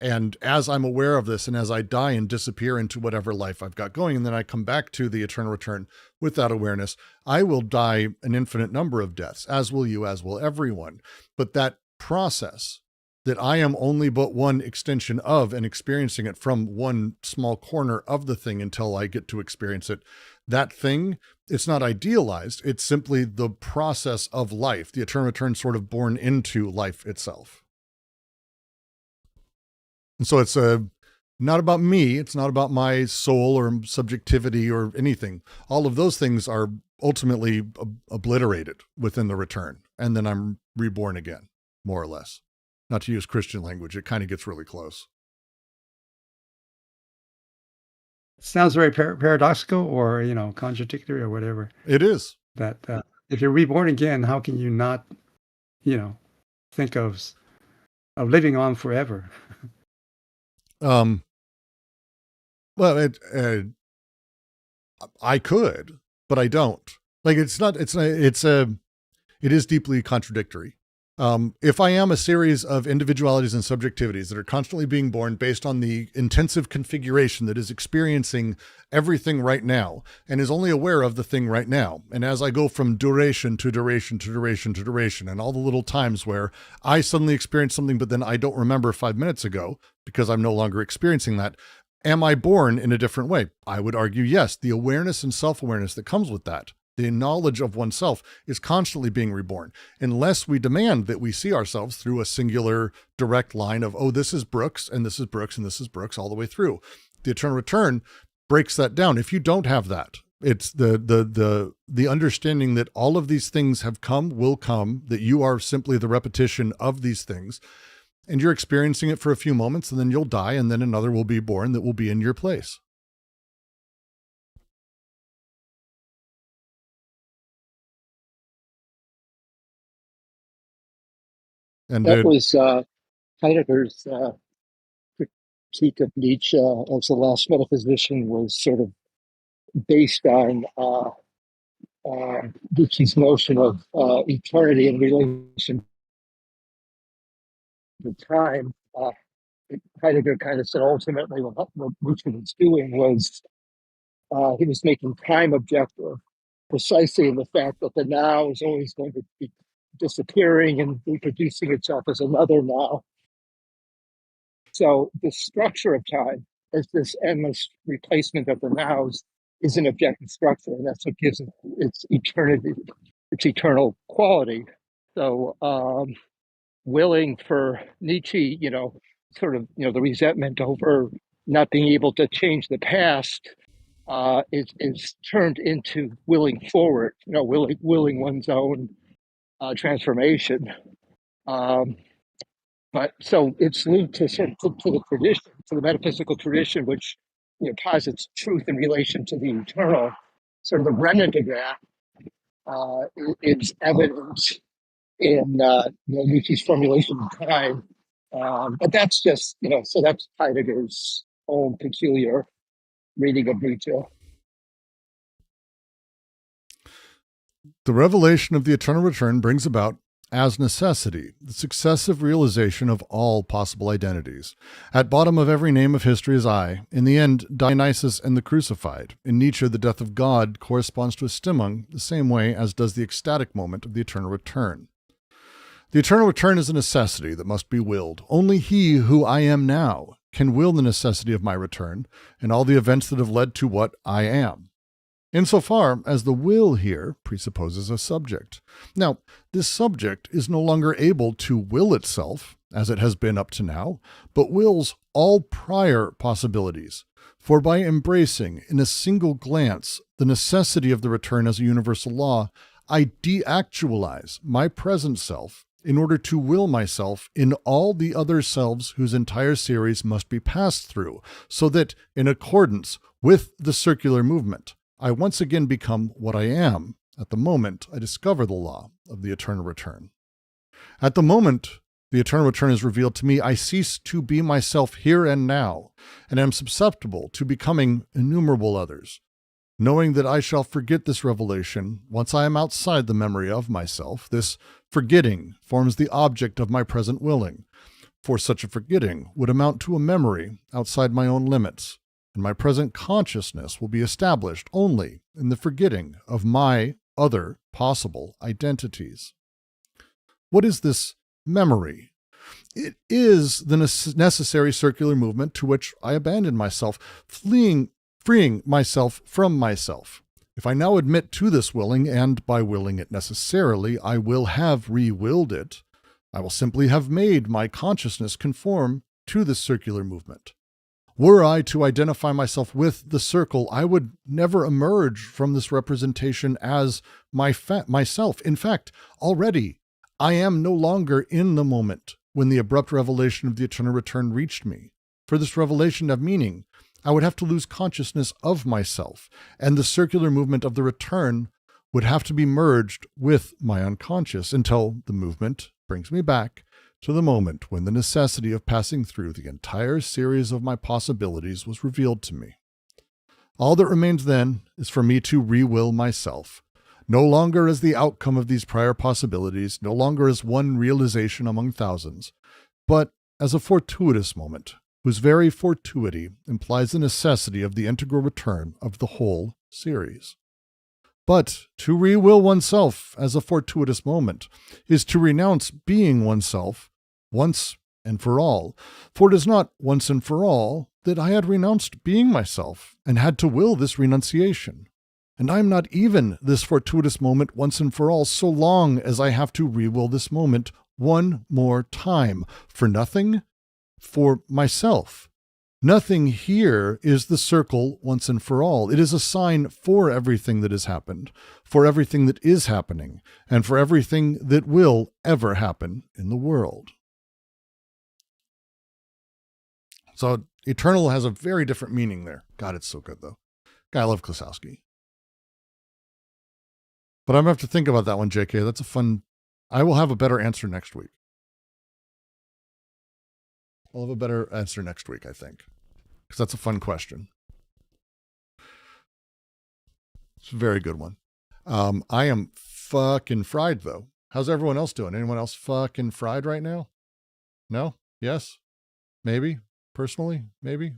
And as I'm aware of this, and as I die and disappear into whatever life I've got going, and then I come back to the eternal return with that awareness, I will die an infinite number of deaths, as will you, as will everyone. But that process that I am only but one extension of and experiencing it from one small corner of the thing until I get to experience it, that thing, it's not idealized. It's simply the process of life, the eternal return sort of born into life itself. And so it's not about me. It's not about my soul or subjectivity or anything. All of those things are ultimately obliterated within the return. And then I'm reborn again, more or less. Not to use Christian language, it kind of gets really close. Sounds very paradoxical or contradictory or whatever. It is. That if you're reborn again, how can you not think of living on forever? Well, I could, but I don't. Like it is deeply contradictory. If I am a series of individualities and subjectivities that are constantly being born based on the intensive configuration that is experiencing everything right now and is only aware of the thing right now, and as I go from duration to duration to duration to duration, and all the little times where I suddenly experience something, but then I don't remember 5 minutes ago because I'm no longer experiencing that, am I born in a different way? I would argue yes. The awareness and self-awareness that comes with that, the knowledge of oneself, is constantly being reborn, unless we demand that we see ourselves through a singular direct line of, oh, this is Brooks and this is Brooks and this is Brooks all the way through. The eternal return breaks that down. If you don't have that, it's the understanding that all of these things have come, will come, that you are simply the repetition of these things, and you're experiencing it for a few moments, and then you'll die, and then another will be born that will be in your place. And that was Heidegger's critique of Nietzsche as the last metaphysician was sort of based on Nietzsche's notion of eternity in relation to time. Heidegger kind of said ultimately what Nietzsche was doing was he was making time objective, precisely in the fact that the now is always going to be disappearing and reproducing itself as another now. So the structure of time as this endless replacement of the nows is an objective structure, and that's what gives it its eternity, its eternal quality. So willing for Nietzsche, sort of, the resentment over not being able to change the past is turned into willing forward, willing one's own transformation. But so it's linked to to the tradition, to the metaphysical tradition, which posits truth in relation to the eternal. Sort of the remnant of that is evident in Nietzsche's formulation of time. But that's just, so that's Heidegger's own peculiar reading of Nietzsche. The revelation of the eternal return brings about, as necessity, the successive realization of all possible identities. At bottom of every name of history is I. In the end, Dionysus and the crucified. In Nietzsche, the death of God corresponds to a stimmung the same way as does the ecstatic moment of the eternal return. The eternal return is a necessity that must be willed. Only he who I am now can will the necessity of my return and all the events that have led to what I am, insofar as the will here presupposes a subject. Now, this subject is no longer able to will itself, as it has been up to now, but wills all prior possibilities. For by embracing in a single glance the necessity of the return as a universal law, I deactualize my present self in order to will myself in all the other selves whose entire series must be passed through, so that, in accordance with the circular movement, I once again become what I am at the moment I discover the law of the eternal return. At the moment the eternal return is revealed to me, I cease to be myself here and now, and am susceptible to becoming innumerable others. Knowing that I shall forget this revelation once I am outside the memory of myself, this forgetting forms the object of my present willing, for such a forgetting would amount to a memory outside my own limits, and my present consciousness will be established only in the forgetting of my other possible identities. What is this memory? It is the necessary circular movement to which I abandon myself, freeing myself from myself. If I now admit to this willing, and by willing it necessarily, I will have re-willed it, I will simply have made my consciousness conform to this circular movement. Were I to identify myself with the circle, I would never emerge from this representation as myself. In fact, already I am no longer in the moment when the abrupt revelation of the eternal return reached me. For this revelation to have meaning, I would have to lose consciousness of myself, and the circular movement of the return would have to be merged with my unconscious until the movement brings me back to the moment when the necessity of passing through the entire series of my possibilities was revealed to me. All that remains then is for me to re-will myself, no longer as the outcome of these prior possibilities, no longer as one realization among thousands, but as a fortuitous moment, whose very fortuity implies the necessity of the integral return of the whole series. But to re-will oneself as a fortuitous moment is to renounce being oneself once and for all, for it is not once and for all that I had renounced being myself and had to will this renunciation. And I am not even this fortuitous moment once and for all, so long as I have to re-will this moment one more time, for nothing, for myself. Nothing here is the circle once and for all. It is a sign for everything that has happened, for everything that is happening, and for everything that will ever happen in the world. So eternal has a very different meaning there. God, it's so good, though. God, I love Klossowski. But I'm going to have to think about that one, JK. That's a fun... I will have a better answer next week. I'll have a better answer next week, I think, because that's a fun question. It's a very good one. I am fucking fried though. How's everyone else doing? Anyone else fucking fried right now? No? Yes? Maybe? Personally? Maybe?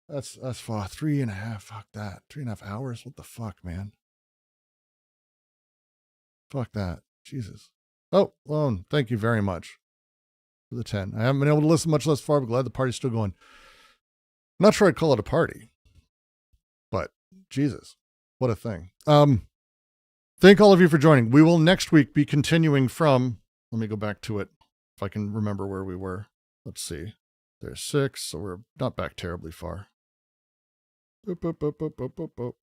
That's 3.5. Fuck that. 3.5 hours? What the fuck, man? Fuck that. Jesus. Oh, Lone, thank you very much for the 10. I haven't been able to listen much less far, but glad the party's still going. Not sure I'd call it a party, but Jesus, what a thing. Thank all of you for joining. We will next week be continuing from, let me go back to it if I can remember where we were. Let's see. There's 6, so we're not back terribly far. Boop, boop, boop, boop, boop, boop, boop.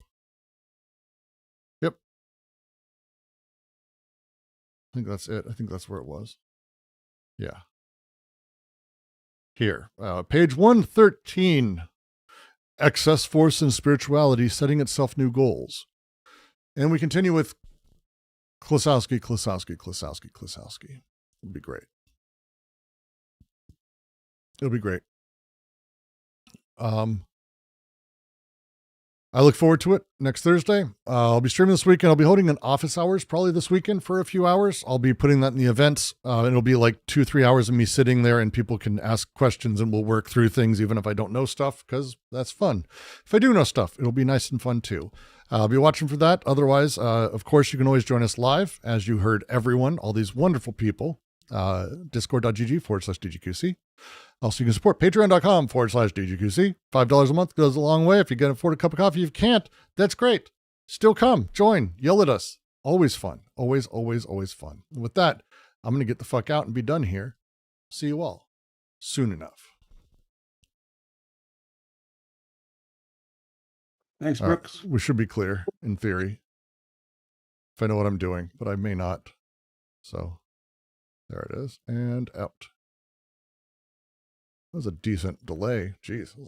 Yep. I think that's it. I think that's where it was. Yeah. Here. Page 113. Excess force and spirituality setting itself new goals. And we continue with Klossowski. It'll be great. It'll be great. I look forward to it next Thursday. I'll be streaming this weekend. I'll be holding an office hours probably this weekend for a few hours. I'll be putting that in the events. It'll be like 2-3 hours of me sitting there and people can ask questions and we'll work through things even if I don't know stuff because that's fun. If I do know stuff, it'll be nice and fun too. I'll be watching for that. Otherwise, of course, you can always join us live as you heard everyone, all these wonderful people, discord.gg/DGQC. Also, you can support patreon.com/DGQC. $5 a month goes a long way. If you can afford a cup of coffee, if you can't, that's great. Still come, join, yell at us. Always fun. Always, always, always fun. And with that, I'm going to get the fuck out and be done here. See you all soon enough. Thanks, Brooks. We should be clear in theory if I know what I'm doing, but I may not. So there it is and out. That was a decent delay. Jeez, it was like